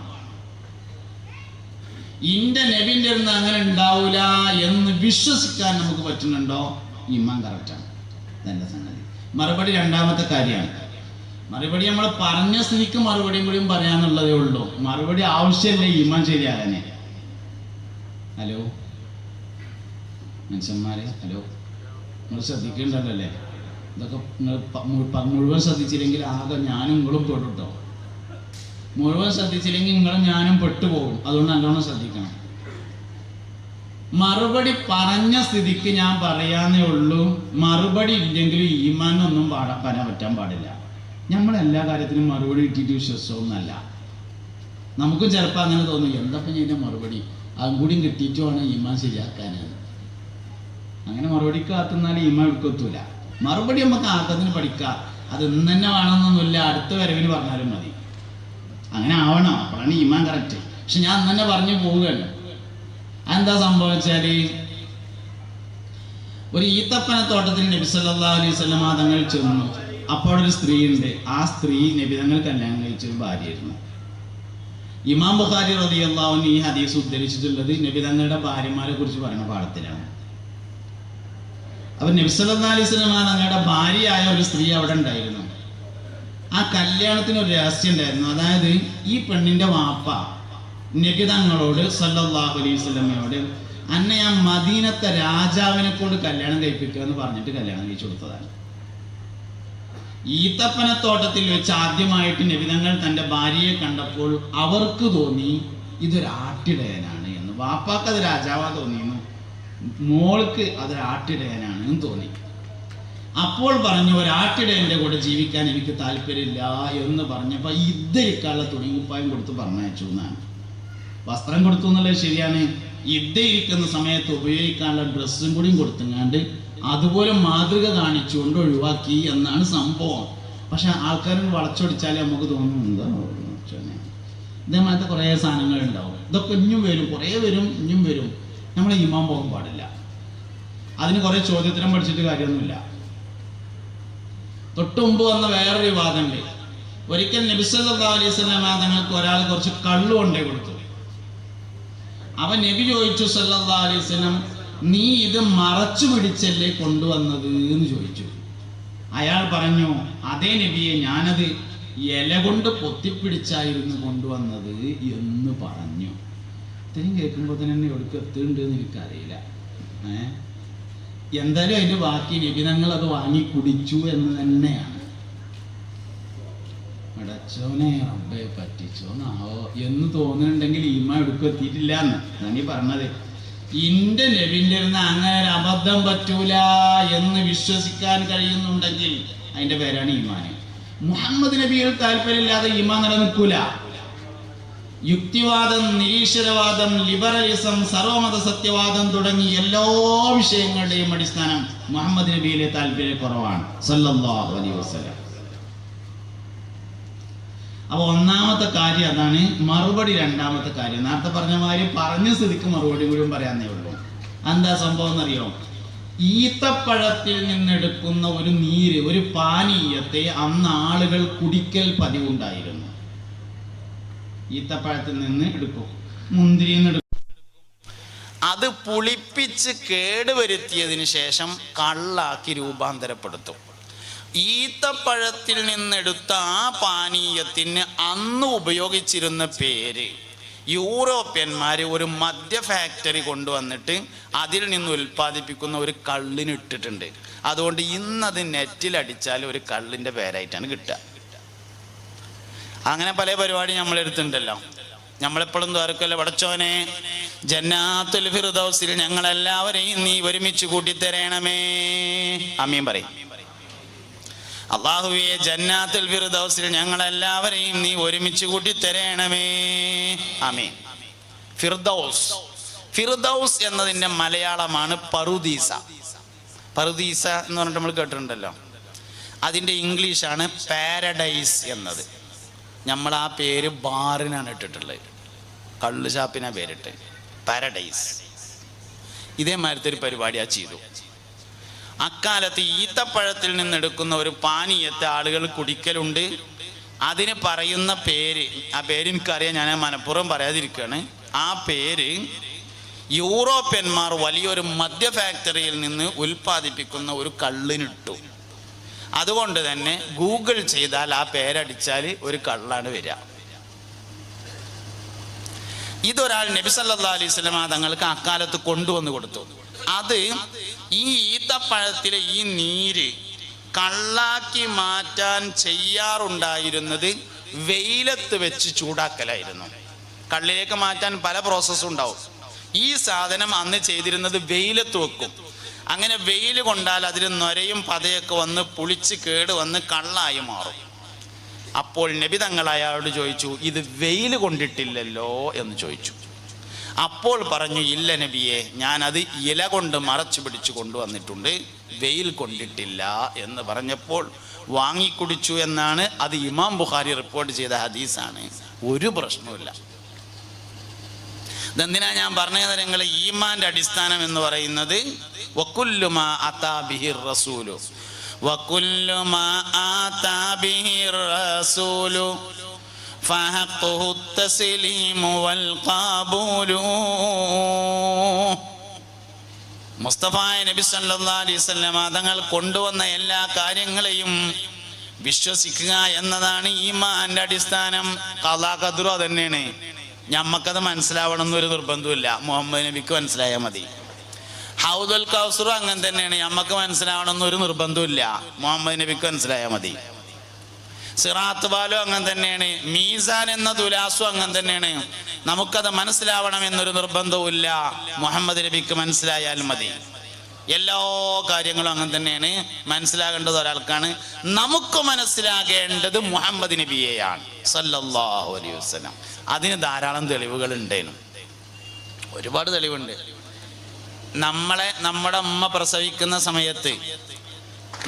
ഇന്റെ നബിന്റെ അടുത്ത് അങ്ങനെ ഉണ്ടാവില്ല എന്ന് വിശ്വസിക്കാൻ നമുക്ക് പറ്റുന്നുണ്ടോ? ഈമാൻ കറക്റ്റാണ്. ഇതെന്റെ സംഗതി. മറുപടി രണ്ടാമത്തെ കാര്യമാണ്. മറുപടി നമ്മൾ പറഞ്ഞ സ്ഥിതിക്ക് മറുപടിയും കൂടിയും പറയാന്നുള്ളതേ ഉള്ളൂ. മറുപടി ആവശ്യമില്ല ഈമാൻ ശരിയാകാനെ. ഹലോ മനുഷ്യന്മാരെ, ഹലോ, നിങ്ങൾ ശ്രദ്ധിക്കേണ്ടല്ലോ അല്ലേ? ഇതൊക്കെ നിങ്ങൾ മുഴുവൻ ശ്രദ്ധിച്ചില്ലെങ്കിൽ ആകെ ഞാനും നിങ്ങളും പെട്ടുട്ടോ. മുഴുവൻ ശ്രദ്ധിച്ചില്ലെങ്കിൽ നിങ്ങളും ഞാനും പെട്ടുപോകും. അതുകൊണ്ട് നല്ലോണം ശ്രദ്ധിക്കണം. മറുപടി പറഞ്ഞ സ്ഥിതിക്ക് ഞാൻ പറയാന്നേ ഉള്ളൂ. മറുപടി ഇല്ലെങ്കിലും ഈമാനൊന്നും പറയാൻ പറ്റാൻ പാടില്ല. നമ്മളെല്ലാ കാര്യത്തിനും മറുപടി കിട്ടിയിട്ട് വിശ്വസിച്ചൊന്നല്ല. നമുക്കും ചിലപ്പോൾ അങ്ങനെ തോന്നും, എന്താപ്പം ഇതിൻ്റെ മറുപടി അതും കൂടിയും കിട്ടിയിട്ട് വേണം ഈമാൻ ശരിയാക്കാനാണ്. അങ്ങനെ മറുപടിക്ക് കാത്തുന്നാൽ ഈമാൻ എടുക്കത്തൂല. മറുപടി നമുക്ക് ആക്കത്തിന് പഠിക്കാം. അത് ഇന്ന് തന്നെ വേണമെന്നൊന്നുമില്ല, അടുത്ത വരവിന് പറഞ്ഞാലും മതി. അങ്ങനെ ആവണം, അപ്പോഴാണ് ഈമാൻ കറക്റ്റ്. പക്ഷെ ഞാൻ അന്ന് തന്നെ പറഞ്ഞു പോവുകയാണ്. എന്താ സംഭവിച്ചാൽ, ഒരു ഈത്തപ്പനത്തോട്ടത്തിൽ നബി സല്ലല്ലാഹു അലൈഹി വസല്ലം തങ്ങൾ ചെന്നു. അപ്പോഴൊരു സ്ത്രീ ഉണ്ട്. ആ സ്ത്രീ നബി തങ്ങൾ കല്യാണം കഴിച്ചൊരു ഭാര്യയായിരുന്നു. ഇമാം ബുഖാരി റളിയല്ലാഹു അൻഹു ഈ ഹദീസ് ഉദ്ധരിച്ചിട്ടുള്ളത് നബി തങ്ങളുടെ ഭാര്യമാരെ കുറിച്ച് പറയുന്ന പാഠത്തിലാണ്. അപ്പൊ നബി സല്ലല്ലാഹു അലൈഹി വസല്ലം തങ്ങളുടെ ഭാര്യയായ ഒരു സ്ത്രീ അവിടെ ഉണ്ടായിരുന്നു. ആ കല്യാണത്തിന് ഒരു രഹസ്യം ഉണ്ടായിരുന്നു. അതായത് ഈ പെണ്ണിന്റെ വാപ്പ നബി തങ്ങളോട് സല്ലല്ലാഹു അലൈഹി വസല്ലമയോട് അന്നെ ഞാൻ മദീനത്തെ രാജാവിനെ കൊണ്ട് കല്യാണം കഴിപ്പിക്കുക എന്ന് പറഞ്ഞിട്ട് കല്യാണം കഴിച്ചു കൊടുത്തതാണ്. ഈത്തപ്പനത്തോട്ടത്തിൽ വെച്ച് ആദ്യമായിട്ട് നബി തങ്ങൾ തൻ്റെ ഭാര്യയെ കണ്ടപ്പോൾ അവർക്ക് തോന്നി ഇതൊരു ആട്ടിടയനാണ് എന്ന്. വാപ്പാക്ക് അത് രാജാവാ തോന്നിയെന്നു, മോൾക്ക് അതൊരു ആട്ടിടയനാണ് എന്ന് തോന്നി. അപ്പോൾ പറഞ്ഞു, ഒരാട്ടിടയൻ്റെ കൂടെ ജീവിക്കാൻ എനിക്ക് താല്പര്യമില്ല എന്ന് പറഞ്ഞപ്പോൾ ഇദ്ദരിക്കാനുള്ള തുണിക്കുപ്പായം കൊടുത്ത് പറഞ്ഞയച്ചു എന്നാണ്. വസ്ത്രം കൊടുത്തു എന്നുള്ളത് ശരിയാണ്. ഇരിക്കുന്ന സമയത്ത് ഉപയോഗിക്കാനുള്ള ഡ്രസ്സും കൂടിയും കൊടുത്തങ്ങാണ്ട് അതുപോലെ മാതൃക കാണിച്ചുകൊണ്ട് ഒഴിവാക്കി എന്നാണ് സംഭവം. പക്ഷെ ആൾക്കാരും വളച്ചൊടിച്ചാൽ നമുക്ക് തോന്നും എന്താ ഇതേമാതിരത്തെ കുറേ സാധനങ്ങൾ ഉണ്ടാവും. ഇതൊക്കെ ഇഞ്ഞും വരും, കുറേ വരും, ഇഞ്ഞും വരും. നമ്മളെ ഈമാൻ പോകാൻ പാടില്ല. അതിന് കുറേ ചോദ്യോത്തരം പഠിച്ചിട്ട് കാര്യമൊന്നുമില്ല. തൊട്ട് മുമ്പ് വന്ന വേറൊരു വിവാദമുണ്ട്. ഒരിക്കൽ നബി സല്ലല്ലാഹു അലൈഹി വസല്ലം തങ്ങൾക്ക് ഒരാൾ കുറച്ച് കള്ളു കൊണ്ടേ കൊടുത്തു. അവൻ നബി ചോദിച്ചു, സല്ലല്ലാഹു അലൈഹി വസല്ലം, നീ ഇത് മറച്ചു പിടിച്ചല്ലേ കൊണ്ടുവന്നത് എന്ന് ചോദിച്ചു. അയാൾ പറഞ്ഞു, അതേ നബിയെ, ഞാനത് ഇല കൊണ്ട് പൊത്തിപ്പിടിച്ചായിരുന്നു കൊണ്ടുവന്നത് എന്ന് പറഞ്ഞു. ഇത്രയും കേൾക്കുമ്പോൾ തന്നെ എവിടേക്ക് എത്തുന്നുണ്ട് എന്ന് എനിക്കറിയില്ല. എന്തായാലും അതിൻ്റെ ബാക്കി നബി തങ്ങൾ അത് വാങ്ങി കുടിച്ചു എന്ന് തന്നെയാണ്. അടച്ചോനെ റബ്ബെ പറ്റിച്ചോന്നാവോ എന്ന് തോന്നുന്നുണ്ടെങ്കിൽ ഈമാൻ എടുക്കും എത്തിയിട്ടില്ല എന്ന് ഞാൻ ഈ പറഞ്ഞത്. ഇന്റെ നബിന്റെ അടുത്ത് അങ്ങനെ ഒരു അബദ്ധം പറ്റൂല എന്ന് വിശ്വസിക്കാൻ കഴിയുന്നുണ്ടെങ്കിൽ അതിന്റെ പേരാണ് ഈമാൻ. മുഹമ്മദ് നബിയിൽ താല്പര്യമില്ലാതെ ഈമാൻ നിലനിൽക്കൂല. യുക്തിവാദം, നിരീശ്വരവാദം, ലിബറലിസം, സർവമത സത്യവാദം തുടങ്ങി എല്ലാ വിഷയങ്ങളുടെയും അടിസ്ഥാനം മുഹമ്മദ് നബിയിലെ താല്പര്യക്കുറവാണ് സല്ലല്ലാഹു അലൈഹി വസല്ലം. അപ്പൊ ഒന്നാമത്തെ കാര്യം അതാണ്. മറുപടി രണ്ടാമത്തെ കാര്യം. നേരത്തെ പറഞ്ഞ മാതിരി പറഞ്ഞ സ്ഥിതിക്ക് മറുപടി മുഴുവൻ പറയാന്നേ ഉള്ളൂ. എന്താ സംഭവം എന്നറിയോ? ഈത്തപ്പഴത്തിൽ നിന്നെടുക്കുന്ന ഒരു നീര്, ഒരു പാനീയത്തെ അന്ന് ആളുകൾ കുടിക്കൽ പതിവുണ്ടായിരുന്നു. ഈത്തപ്പഴത്തിൽ നിന്ന് എടുക്കും, മുന്തിരിയിൽ നിന്ന് എടുക്കും. അത് പുളിപ്പിച്ച് കേടുവരുത്തിയതിനു ശേഷം കള്ളാക്കി രൂപാന്തരപ്പെടുത്തും. ഈത്തപ്പഴത്തിൽ നിന്നെടുത്ത ആ പാനീയത്തിന് അന്ന് ഉപയോഗിച്ചിരുന്ന പേര് യൂറോപ്യന്മാർ ഒരു മദ്യ ഫാക്ടറി കൊണ്ടുവന്നിട്ട് അതിൽ നിന്ന് ഉൽപ്പാദിപ്പിക്കുന്ന ഒരു കള്ളിന് ഇട്ടിട്ടുണ്ട്. അതുകൊണ്ട് ഇന്നത് നെറ്റിലടിച്ചാൽ ഒരു കള്ളിൻ്റെ പേരായിട്ടാണ് കിട്ടുക. അങ്ങനെ പല പരിപാടി നമ്മളെടുത്തിട്ടുണ്ടല്ലോ. നമ്മളെപ്പോഴും തോർക്കല്ലോ, പടച്ചോനെ ജന്നാത്തുൽ ഫിർദൗസിൽ ഞങ്ങളെല്ലാവരെയും നീ ഒരുമിച്ച് കൂട്ടിത്തരണമേ, ആമീൻ പറയും. അല്ലാഹുവേ ജന്നാത്തുൽ ഫിർദൗസിൽ ഞങ്ങളെല്ലാവരെയും നീ ഒരുമിച്ച് കൂട്ടിത്തരണമേ, ആമീൻ. ഫിർദൗസ്, ഫിർദൗസ് എന്നതിൻ്റെ മലയാളമാണ് പറുദീസ. പറുദീസ എന്ന് പറഞ്ഞിട്ട് നമ്മൾ കേട്ടിട്ടുണ്ടല്ലോ. അതിൻ്റെ ഇംഗ്ലീഷാണ് പാരഡൈസ് എന്നത്. നമ്മൾ ആ പേര് ബാറിനാണ് ഇട്ടിട്ടുള്ളത്, കള്ള് ഷാപ്പിനാണ് പേരിട്ട് പാരഡൈസ്. ഇതേമാതിരത്തെ ഒരു പരിപാടിയാ ചെയ്തു. അക്കാലത്ത് ഈത്തപ്പഴത്തിൽ നിന്നെടുക്കുന്ന ഒരു പാനീയത്തെ ആളുകൾ കുടിക്കലുണ്ട്. അതിന് പറയുന്ന പേര്, ആ പേര് എനിക്കറിയാം, ഞാൻ മനഃപൂർവ്വം പറയാതിരിക്കുകയാണ്. ആ പേര് യൂറോപ്യന്മാർ വലിയൊരു മദ്യ ഫാക്ടറിയിൽ നിന്ന് ഉൽപ്പാദിപ്പിക്കുന്ന ഒരു കള്ളിനിട്ടു. അതുകൊണ്ട് തന്നെ ഗൂഗിൾ ചെയ്താൽ ആ പേരടിച്ചാൽ ഒരു കള്ളാണ് വരിക. ഇതൊരാൾ നബി സല്ലല്ലാഹു അലൈഹി വസല്ലം തങ്ങൾക്ക് അക്കാലത്ത് കൊണ്ടുവന്ന് കൊടുത്തു. അത് ഈ ഈത്തപ്പഴത്തിലെ ഈ നീര് കള്ളാക്കി മാറ്റാൻ ചെയ്യാറുണ്ടായിരുന്നത് വെയിലത്ത് വെച്ച് ചൂടാക്കലായിരുന്നു. കള്ളിലേക്ക് മാറ്റാൻ പല പ്രോസസ്സും ഉണ്ടാവും. ഈ സാധനം അന്ന് ചെയ്തിരുന്നത് വെയിലത്ത് വെക്കും. അങ്ങനെ വെയിൽ കൊണ്ടാൽ അതിൽ നൊരയും പതയൊക്കെ വന്ന് പുളിച്ച് കേട് വന്ന് കള്ളായി മാറും. അപ്പോൾ നബി തങ്ങൾ അയാളോട് ചോദിച്ചു, ഇത് വെയിൽ കൊണ്ടിട്ടില്ലല്ലോ എന്ന് ചോദിച്ചു. അപ്പോൾ പറഞ്ഞു, ഇല്ല നബിയെ, ഞാനത് ഇല കൊണ്ട് മറച്ചു പിടിച്ചു കൊണ്ടുവന്നിട്ടുണ്ട്, വെയിൽ കൊണ്ടിട്ടില്ല എന്ന് പറഞ്ഞപ്പോൾ വാങ്ങിക്കുടിച്ചു എന്നാണ്. അത് ഇമാം ബുഖാരി റിപ്പോർട്ട് ചെയ്ത ഹദീസാണ്. ഒരു പ്രശ്നവുമില്ല. ഇതെന്തിനാ ഞാൻ പറഞ്ഞത്? നിങ്ങൾ ഈമാന്റെ അടിസ്ഥാനം എന്ന് പറയുന്നത് വകുല്ലു മാ അതാ ബിഹിർ റസൂലു വകുല്ലു മാ ആതാ ബിഹിർ റസൂലു ഫഹഖുഹു തസ്ലീമു വൽ ഖബൂലു. മുസ്തഫ നബി സല്ലല്ലാഹു അലൈഹി വസല്ലം തങ്ങൾ കൊണ്ടുവന്ന എല്ലാ കാര്യങ്ങളെയും വിശ്വസിക്കുക എന്നതാണ് ഈമാന്റെ അടിസ്ഥാനം. ഖളാ ഖദ്റു അതന്നെയാണ്. ഞമ്മക്കത് മനസ്സിലാവണം എന്നൊരു നിർബന്ധമില്ല. മുഹമ്മദ് നബിക്ക് മനസ്സിലായാൽ മതി. ഹൗദുൽ കൗസറും അങ്ങനെ തന്നെയാണ്. ഞമ്മക്ക് മനസ്സിലാവണം എന്നൊരു നിർബന്ധമില്ല. മുഹമ്മദ് നബിക്ക് മനസ്സിലായാൽ മതി. സിറാത്ത് പാലും അങ്ങനെ തന്നെയാണ്. മീസാൻ എന്ന തുലാസും അങ്ങനെ തന്നെയാണ്. നമുക്കത് മനസ്സിലാവണം എന്നൊരു നിർബന്ധവുമില്ല. മുഹമ്മദ് നബിക്ക് മനസ്സിലായാൽ മതി. എല്ലാ കാര്യങ്ങളും അങ്ങനെ തന്നെയാണ്. മനസ്സിലാകേണ്ടത് ഒരാൾക്കാണ്. നമുക്ക് മനസ്സിലാകേണ്ടത് മുഹമ്മദ് നബിയെയാണ് സല്ലല്ലാഹു അലൈഹി വസല്ലം. അതിന് ധാരാളം തെളിവുകൾ ഉണ്ടേനും, ഒരുപാട് തെളിവുണ്ട്. നമ്മുടെ ഉമ്മ പ്രസവിക്കുന്ന സമയത്ത്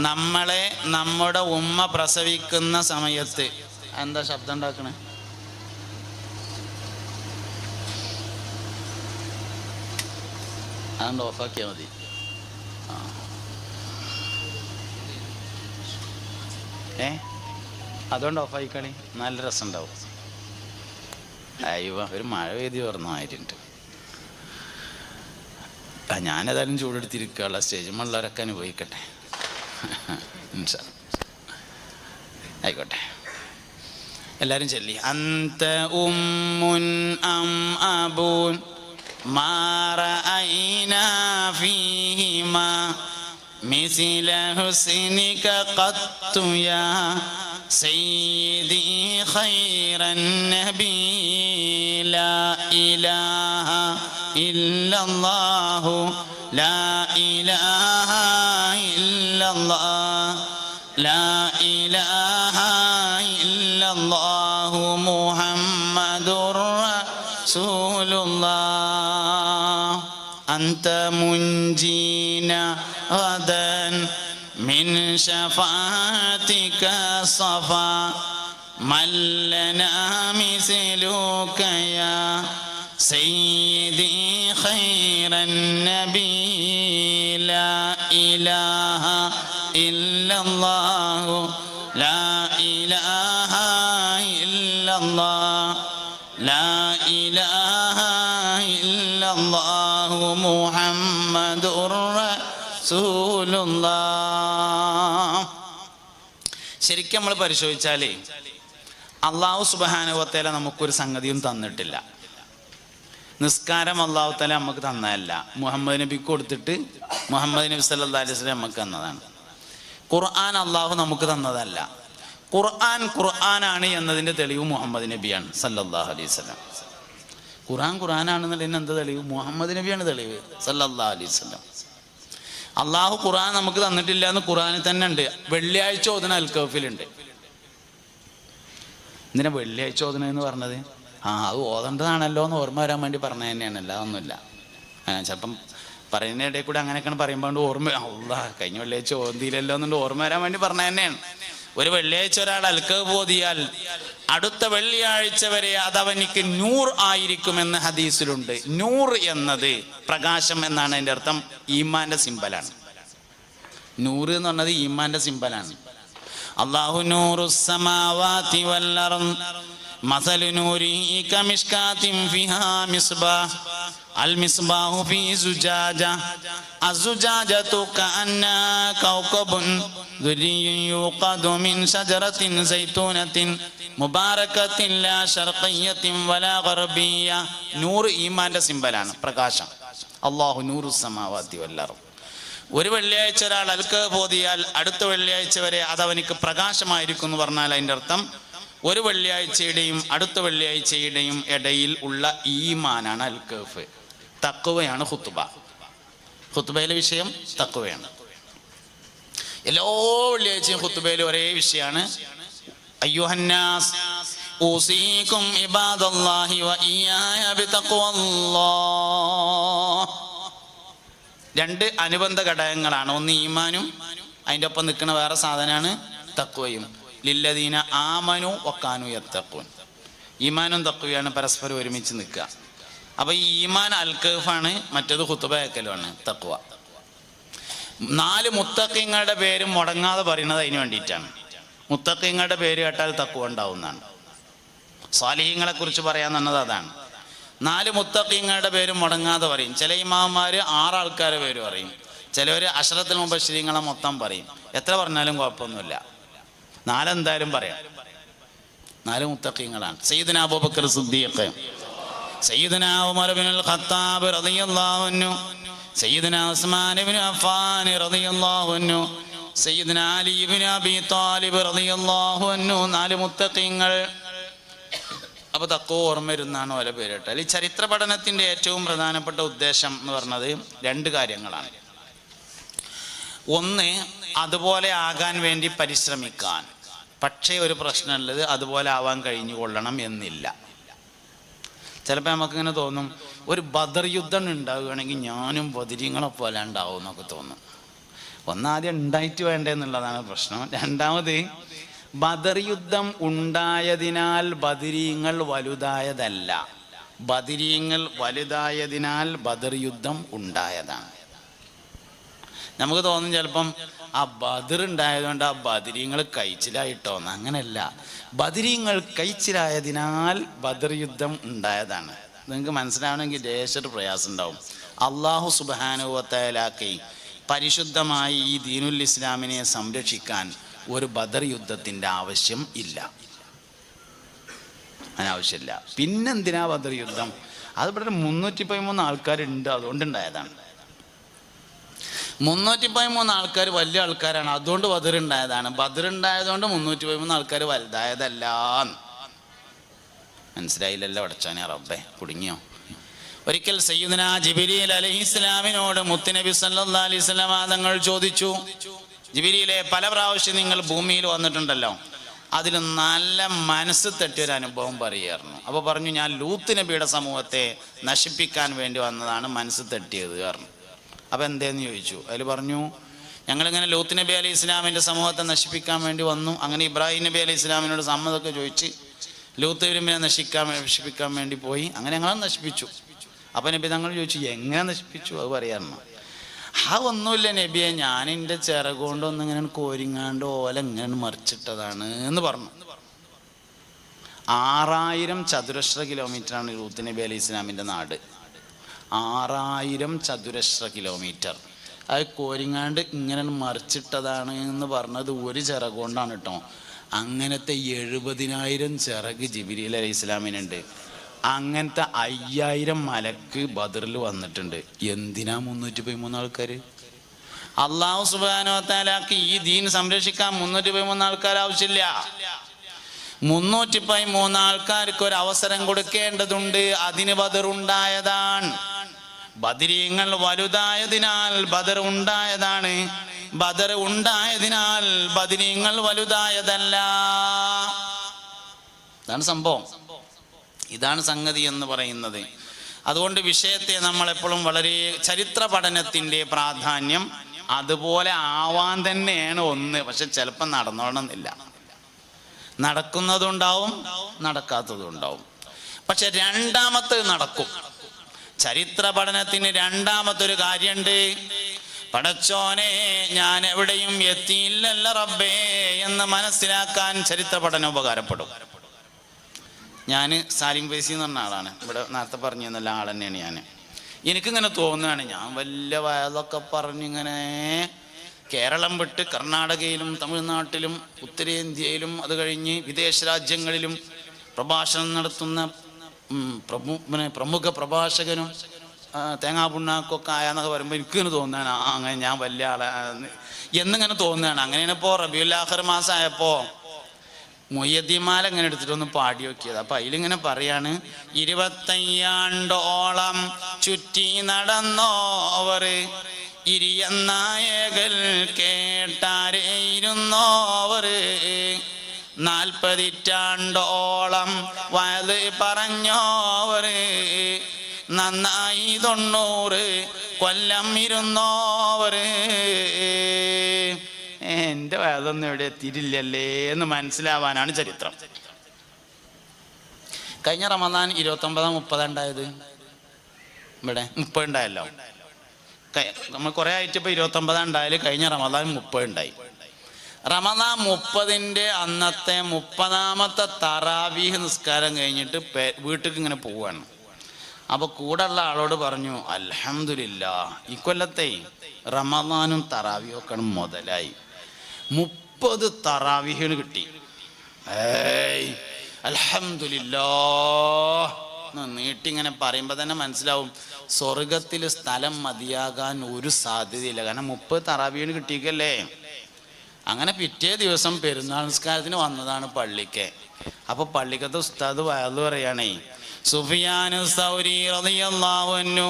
നമ്മുടെ ഉമ്മ പ്രസവിക്കുന്ന സമയത്ത് എന്താ ശബ്ദം ഉണ്ടാക്കണേ? അതുകൊണ്ട് ഓഫാക്കിയാൽ മതി. അതുകൊണ്ട് ഓഫായിക്കളി, നല്ല രസം ഉണ്ടാവും. അയ്യോ, ഒരു മഴ പെയ്തി പറഞ്ഞായിട്ടുണ്ട്. ഞാനേതായാലും ചൂടെടുത്തിരിക്കുകയുള്ള സ്റ്റേജുമുള്ളവരൊക്കെ അനുഭവിക്കട്ടെ. ആയിക്കോട്ടെ, എല്ലാവരും ചൊല്ലി. അന്ത ഉമ്മുൻ അം അബൂൻ മാ റഅയ്നാ ഫീഹിമാ മിസ്ല ഹുസ്നിക ഖത്തു യാ സയ്യിദി ഖൈറൻ നബി ലാ ഇലാഹ ഇല്ലല്ലാഹു ലാ ഇലാഹ ഇല്ലല്ലാഹ് ലാ ഇലാഹ ഇല്ലല്ലാഹു മുഹമ്മദുർ റസൂലുള്ളാഹ്. അന്ത മുൻജീന ഗദൻ മിൻ ശഫാഅതിക സഫാ മല്ലനാ മിസ്ലുക യാ സയ്യിദി ഖൈറൻ നബി ലാ ഇലാഹ ഇല്ലല്ലാഹു ലാ ഇലാഹ ഇല്ലല്ലാഹ് ലാ ഇലാഹ ഇല്ലല്ലാഹു മുഹമ്മദുർ റസൂലുള്ളാഹ്. ശരിക്കും നമ്മൾ പരിശോധിച്ചാലേ അല്ലാഹു സുബ്ഹാനഹു വ തആല നമുക്കൊരു സംഗതിയും തന്നിട്ടില്ല. നിസ്കാരം അല്ലാഹു തആല നമുക്ക് തന്നതല്ല, മുഹമ്മദ് നബിക്ക് കൊടുത്തിട്ട് മുഹമ്മദ് നബി സല്ലല്ലാഹു അലൈഹി വസല്ലം നമുക്ക് തന്നതാണ്. ഖുർആൻ അല്ലാഹു നമുക്ക് തന്നതല്ല. ഖുർആനാണ് എന്നതിൻ്റെ തെളിവ് മുഹമ്മദ് നബിയാണ് സല്ലല്ലാഹു അലൈഹി വസല്ലം. ഖുർആനാണെന്നുള്ളതിന് എന്താ തെളിവ്? മുഹമ്മദ് നബിയാണ് തെളിവ് സല്ലല്ലാഹു അലൈഹി വസല്ലം. അള്ളാഹു ഖുർആൻ നമുക്ക് തന്നിട്ടില്ല എന്ന് ഖുർആനിൽ തന്നെ ഉണ്ട്. വെള്ളിയാഴ്ച ഓതുന്ന അൽ കഹ്ഫിലുണ്ട്. എന്തിനാ വെള്ളിയാഴ്ച ഓതുന്നത് എന്ന് പറഞ്ഞത്? അത് ഓതേണ്ടതാണല്ലോ എന്ന് ഓർമ്മ വരാൻ വേണ്ടി പറഞ്ഞത് തന്നെയാണ്, അല്ലാതൊന്നുമില്ല. ചിലപ്പം പറയുന്ന ഇടയിൽ കൂടെ അങ്ങനെയൊക്കെയാണ് പറയുമ്പോൾ ഓർമ്മ, കഴിഞ്ഞ വെള്ളിയാഴ്ച ഓതിയില്ലല്ലോ എന്നുകൊണ്ട് ഓർമ്മ വരാൻ വേണ്ടി പറഞ്ഞത് തന്നെയാണ്. ഒരു വെള്ളിയാഴ്ച ഒരാൾ അൽക്കഹഫ് ഓതിയാൽ അടുത്ത വെള്ളിയാഴ്ച വരെ അതവനിക്ക് നൂർ ആയിരിക്കുമെന്ന് ഹദീസിലുണ്ട്. നൂർ എന്നത് പ്രകാശം എന്നാണ് അതിൻ്റെ അർത്ഥം. ഈമാന്റെ സിമ്പലാണ്. നൂറ് എന്ന് പറഞ്ഞത് ഈമാന്റെ സിമ്പലാണ്. അല്ലാഹു നൂറുസ് സമാവാതി വൽ അർദ് മസലു നൂരിഹി കമിഷ്കാത്തിൻ ഫിഹാ മിസ്ബാഹ് അൽ മിസ്ബാഹു ഫീ സുജാജ അസ്സുജാജതു കഅന്നാ കൗകബുൻ ദുരിയ്യുൻ യൂഖദു മിൻ ശജറത്തിൻ സൈതൂനത്തിൻ മുബാറകത്തിൻ ലാ ശർഖിയ്യത്തിൻ വലാ ഗർബിയ്യ. നൂർ ഈമാന്റെ സിമ്പലാണ്, പ്രകാശം. അല്ലാഹു നൂറുസ് സമാവാതി വൽ അർദ്. ഒരു വെള്ളിയാഴ്ച ഒരാൾ അൽക്കഹഫ് ഓതിയാൽ അടുത്ത വെള്ളിയാഴ്ച വരെ അതവനിക്ക് പ്രകാശമായിരിക്കും എന്ന് പറഞ്ഞാൽ അതിൻ്റെ അർത്ഥം ഒരു വെള്ളിയാഴ്ചയുടെയും അടുത്ത വെള്ളിയാഴ്ചയുടെയും ഇടയിൽ ഉള്ള ഈമാനാണ് അൽക്കഹഫ്. തഖ്വയാണ് ഖുത്ബ. ഖുത്ബയിലെ വിഷയം തഖ്വയാണ്. എല്ലാ വെള്ളിയാഴ്ചയും ഖുത്ബയിൽ ഒരേ വിഷയമാണ്. അയ്യുഹന്നാസ് ഊസീകും ഇബാദല്ലാഹി വ ഇയ്യായ ബിതഖ്വല്ലാഹ്. രണ്ട് അനുബന്ധ ഘടകങ്ങളാണ്. ഒന്ന് ഈമാനും അതിൻ്റെ ഒപ്പം നിൽക്കുന്ന വേറെ സാധനമാണ് തഖ്വയും. ലില്ലദീന ആമനു വക്കാനു യത്തഖൂൻ. ഈമാനും തഖ്വയാണ് പരസ്പരം ഒരുമിച്ച് നിൽക്കുക. അപ്പോൾ ഈ ഈമാൻ അൽക്കഹഫാണ്, മറ്റേത് ഖുത്ബയക്കലുമാണ് തഖ്വ. 4 മുത്തഖീങ്ങളുടെ പേരും മുടങ്ങാതെ പറയുന്നത് അതിന് വേണ്ടിയിട്ടാണ്. മുത്തഖീങ്ങളുടെ പേര് കേട്ടാൽ തഖ്വ ഉണ്ടാവുന്നതാണ്. സ്വാലിഹീങ്ങളെ കുറിച്ച് പറയാൻ തന്നത് അതാണ്. 4 മുത്തഖീങ്ങളുടെ പേരും മുടങ്ങാതെ പറയും. ചില ഇമാമന്മാർ 6 ആൾക്കാരെ പേര് പറയും. ചിലവർ അശ്റത്തുൽ മുബശ്ശിരീങ്ങളെ മൊത്തം പറയും. എത്ര പറഞ്ഞാലും കുഴപ്പമൊന്നുമില്ല, 4 എന്തായാലും പറയാം. 4 മുത്തഖീങ്ങളാണ്. സയ്യിദുനാ അബൂബക്കർ സിദ്ദീഖ്, സയ്യിദുനാ ഉമർ ഇബ്നുൽ ഖത്താബ് റളിയല്ലാഹു അൻഹു, സയ്യിദുനാ ഉസ്മാൻ ഇബ്നു അഫ്ഫാൻ റളിയല്ലാഹു അൻഹു, സയ്യിദുനാ അലി ഇബ്നു അബീ ത്വാലിബ് റളിയല്ലാഹു അൻഹു. 4 മുത്തഖീങ്ങൾ. അപ്പോൾ തഖ്വ ഓർമ്മ വരുന്നാണ് ഓരോ പേര് കേട്ടാൽ. ഈ ചരിത്ര പഠനത്തിൻ്റെ ഏറ്റവും പ്രധാനപ്പെട്ട ഉദ്ദേശം എന്ന് പറഞ്ഞത് 2 കാര്യങ്ങളാണ്. ഒന്ന്, അതുപോലെ ആകാൻ വേണ്ടി പരിശ്രമിക്കാൻ. പക്ഷേ ഒരു പ്രശ്നമുള്ളത് അതുപോലെ ആവാൻ കഴിഞ്ഞുകൊള്ളണം എന്നില്ല. ചിലപ്പോൾ നമുക്കിങ്ങനെ തോന്നും, ഒരു ബദർ യുദ്ധം ഉണ്ടാവുകയാണെങ്കിൽ ഞാനും ബദരീങ്ങളെ പോലെ ഉണ്ടാവും എന്നൊക്കെ തോന്നും. ഒന്നാദ്യം ഉണ്ടായിട്ട് വേണ്ടെന്നുള്ളതാണ് പ്രശ്നം. രണ്ടാമത്, ബദർ യുദ്ധം ഉണ്ടായതിനാൽ ബദരീങ്ങൾ വലുതായതല്ല, ബദരീങ്ങൾ വലുതായതിനാൽ ബദർ യുദ്ധം ഉണ്ടായതാണ്. നമുക്ക് തോന്നും ചിലപ്പം ആ ബദർ ഉണ്ടായതുകൊണ്ട് ആ ബദരീങ്ങൾ കഴിച്ചിലായിട്ടോന്ന്. അങ്ങനെയല്ല, ബദരീങ്ങൾ കഴിച്ചിലായതിനാൽ ബദർ യുദ്ധം ഉണ്ടായതാണ്. നിങ്ങൾക്ക് മനസ്സിലാവണമെങ്കിൽ ദേശത്തൊരു പ്രയാസം ഉണ്ടാവും. അള്ളാഹു സുബ്ഹാനഹു വ തആലക്ക് പരിശുദ്ധമായി ഈ ദീനുൽ ഇസ്ലാമിനെ സംരക്ഷിക്കാൻ ഒരു ബദർ യുദ്ധത്തിൻ്റെ ആവശ്യം ഇല്ല, അതിനാവശ്യമില്ല. പിന്നെന്തിനാ ബദർ യുദ്ധം? അത് ഇവിടെ 313 ആൾക്കാരുണ്ട്, അതുകൊണ്ടുണ്ടായതാണ്. 313 ആൾക്കാർ വലിയ ആൾക്കാരാണ്, അതുകൊണ്ട് ബദർ ഉണ്ടായതാണ്. ബദർ ഉണ്ടായതുകൊണ്ട് 313 ആൾക്കാർ വലുതായതല്ല. മനസ്സിലായില്ലല്ലോ അടച്ചാനെ റബ്ബേ, കുടുങ്ങിയോ? ഒരിക്കൽ സയ്യിദുനാ ജിബ്രീൽ അലൈഹിസ്സലാമിനോട് മുത്തുനബി സല്ലല്ലാഹു അലൈഹി വസല്ലം തങ്ങൾ ചോദിച്ചു, ജിബ്രീലെ, പല പ്രാവശ്യം നിങ്ങൾ ഭൂമിയിൽ വന്നിട്ടുണ്ടല്ലോ, അതിൽ നല്ല മനസ്സ് തട്ടിയൊരു അനുഭവം പറയായിരുന്നു. അപ്പോൾ പറഞ്ഞു, ഞാൻ ലൂത്ത് നബിയുടെ സമൂഹത്തെ നശിപ്പിക്കാൻ വേണ്ടി വന്നതാണ്, മനസ്സ് തട്ടിയത് കാരണം. അപ്പോൾ എന്തേന്ന് ചോദിച്ചു. അതിൽ പറഞ്ഞു, ഞങ്ങളിങ്ങനെ ലൂത്ത് നബി അലൈഹി ഇസ്ലാമിൻ്റെ സമൂഹത്തെ നശിപ്പിക്കാൻ വേണ്ടി വന്നു. അങ്ങനെ ഇബ്രാഹിം നബി അലൈഹി ഇസ്ലാമിനോട് സമ്മതമൊക്കെ ചോദിച്ച് ലൂത്ത് നബിയെ നശിപ്പിക്കാൻ വേണ്ടി പോയി. അങ്ങനെ ഞങ്ങളെ നശിപ്പിച്ചു. അപ്പം നബി തങ്ങൾ ചോദിച്ചു, എങ്ങനെ നശിപ്പിച്ചു? അത് പറയാറുണ്ട്. ആ ഒന്നുമില്ല നബിയെ, ഞാൻ എൻ്റെ ചിറകൊണ്ടൊന്നിങ്ങനെ കോരിങ്ങാണ്ട് ഓല ഇങ്ങനെ മറിച്ചിട്ടതാണ് എന്ന് പറഞ്ഞു. 6000 ചതുരശ്ര കിലോമീറ്ററാണ് ലൂത്ത് നബി അലൈഹി ഇസ്ലാമിൻ്റെ നാട്. 6000 ചതുരശ്ര കിലോമീറ്റർ. അത് കോരിങ്ങാണ്ട് ഇങ്ങനെ മറിച്ചിട്ടതാണ് എന്ന് പറഞ്ഞത് ഒരു ചിറകൊണ്ടാണ് കേട്ടോ. അങ്ങനത്തെ 70,000 ചിറക് ജിബ്രീൽ അലൈഹി ഇസ്ലാമിനുണ്ട്. അങ്ങനത്തെ 5000 മലക്ക് ബദറിൽ വന്നിട്ടുണ്ട്. എന്തിനാ 313 ആൾക്കാർ? അല്ലാഹു സുബ്ഹാനഹു വ തആലക്ക് ഈ ദീൻ സംരക്ഷിക്കാൻ 313 ആൾക്കാർ ആവശ്യമില്ല. 313 ആൾക്കാർക്ക് ഒരു അവസരം കൊടുക്കേണ്ടതുണ്ട്. അതിന് ബദർ ഉണ്ടായതാണ്. ബദരീങ്ങൾ വലുതായതിനാൽ ബദർ ഉണ്ടായതാണ്. ബദർ ഉണ്ടായതിനാൽ ബദരീങ്ങൾ വലുതായതല്ല. ഇതാണ് സംഭവം, ഇതാണ് സംഗതി എന്ന് പറയുന്നത്. അതുകൊണ്ട് വിഷയത്തെ നമ്മളെപ്പോഴും വളരെ ചരിത്ര പഠനത്തിൻ്റെ പ്രാധാന്യം അതുപോലെ ആവാൻ തന്നെയാണ് ഒന്ന്. പക്ഷെ ചിലപ്പോൾ നടന്നോണമെന്നില്ല. നടക്കുന്നതുണ്ടാവും, നടക്കാത്തതും ഉണ്ടാവും. പക്ഷെ രണ്ടാമത്തെ നടക്കും. ചരിത്ര പഠനത്തിന് രണ്ടാമത്തൊരു കാര്യമുണ്ട്. പടച്ചോനെ, ഞാൻ എവിടെയും എത്തിയില്ലല്ല റബ്ബേ എന്ന് മനസ്സിലാക്കാൻ ചരിത്ര പഠനം ഉപകാരപ്പെടും. ഞാൻ സാലിം ഫൈസി എന്ന് പറഞ്ഞ ആളാണ്. ഇവിടെ നേരത്തെ പറഞ്ഞു തന്നല്ല ആൾ തന്നെയാണ് ഞാൻ. എനിക്കിങ്ങനെ തോന്നുകയാണ്, ഞാൻ വലിയ വയലൊക്കെ പറഞ്ഞിങ്ങനെ കേരളം വിട്ട് കർണാടകയിലും തമിഴ്നാട്ടിലും ഉത്തരേന്ത്യയിലും അത് കഴിഞ്ഞ് വിദേശ രാജ്യങ്ങളിലും പ്രഭാഷണം നടത്തുന്ന പ്രമുഖ പ്രഭാഷകനും തേങ്ങാപുണ്ണാക്കൊക്കെ ആയാന്നൊക്കെ പറയുമ്പോൾ എനിക്കിങ്ങനെ തോന്നുകയാണ്, അങ്ങനെ ഞാൻ വലിയ ആളാണ് എന്നിങ്ങനെ തോന്നുകയാണ്. അങ്ങനെയാണ് ഇപ്പോൾ റബീഉൽ ആഖിർ മാസമായപ്പോൾ മുയ്യദ്ദീൻമാല ഇങ്ങനെ എടുത്തിട്ടൊന്ന് പാടി നോക്കിയത്. അപ്പം അതിലിങ്ങനെ പറയാണ്, 25 ആണ്ടോളം ചുറ്റി നടന്നോവർ ഇരിയന്നായകൾ കേട്ടാരേയിരുന്നോവർ 40 ആണ്ടോളം വയത് പറഞ്ഞോവർ നന്നായി 90 കൊല്ലം ഇരുന്നോവർ. എൻ്റെ വയതൊന്നും എവിടെ എത്തിയിട്ടില്ലല്ലേ എന്ന് മനസ്സിലാവാനാണ് ചരിത്രം. കഴിഞ്ഞ റമദാൻ 29-30 ഉണ്ടായത്. ഇവിടെ 30 ഉണ്ടായല്ലോ. നമ്മൾ കുറേ ആയിട്ട് ഇപ്പോൾ 29 ഉണ്ടായാലും കഴിഞ്ഞ റമദാൻ 30 ഉണ്ടായി. റമദാൻ 30-ന്റെ അന്നത്തെ 30-ാമത്തെ തറാവീഹ് നിസ്കാരം കഴിഞ്ഞിട്ട് വീട്ടിലേക്ക് ഇങ്ങനെ പോവുകയാണ്. അപ്പോൾ കൂടെയുള്ള ആളോട് പറഞ്ഞു, അൽഹംദുലില്ലാ, ഇക്കൊല്ലത്തെ റമദാനും തറാവീഹൊക്കെ മുതലായി. 30 തറാവീഹുകൾ കിട്ടി. അൽഹംദുലില്ലാ നീട്ടിങ്ങനെ പറയുമ്പോൾ തന്നെ മനസ്സിലാവും സ്വർഗത്തിൽ സ്ഥലം മതിയാകാൻ ഒരു സാധ്യതയില്ല. കാരണം 30 തറാവീഹുകൾ കിട്ടിയിക്കല്ലേ. അങ്ങനെ പിറ്റേ ദിവസം പെരുന്നാൾ നിസ്കാരത്തിന് വന്നതാണ് പള്ളിക്ക്. അപ്പോൾ പള്ളിക്കത്തെ ഉസ്താദ് വയലു പറയാണേ, സുഫിയാൻ സൗരി റളിയല്ലാഹു അൻഹു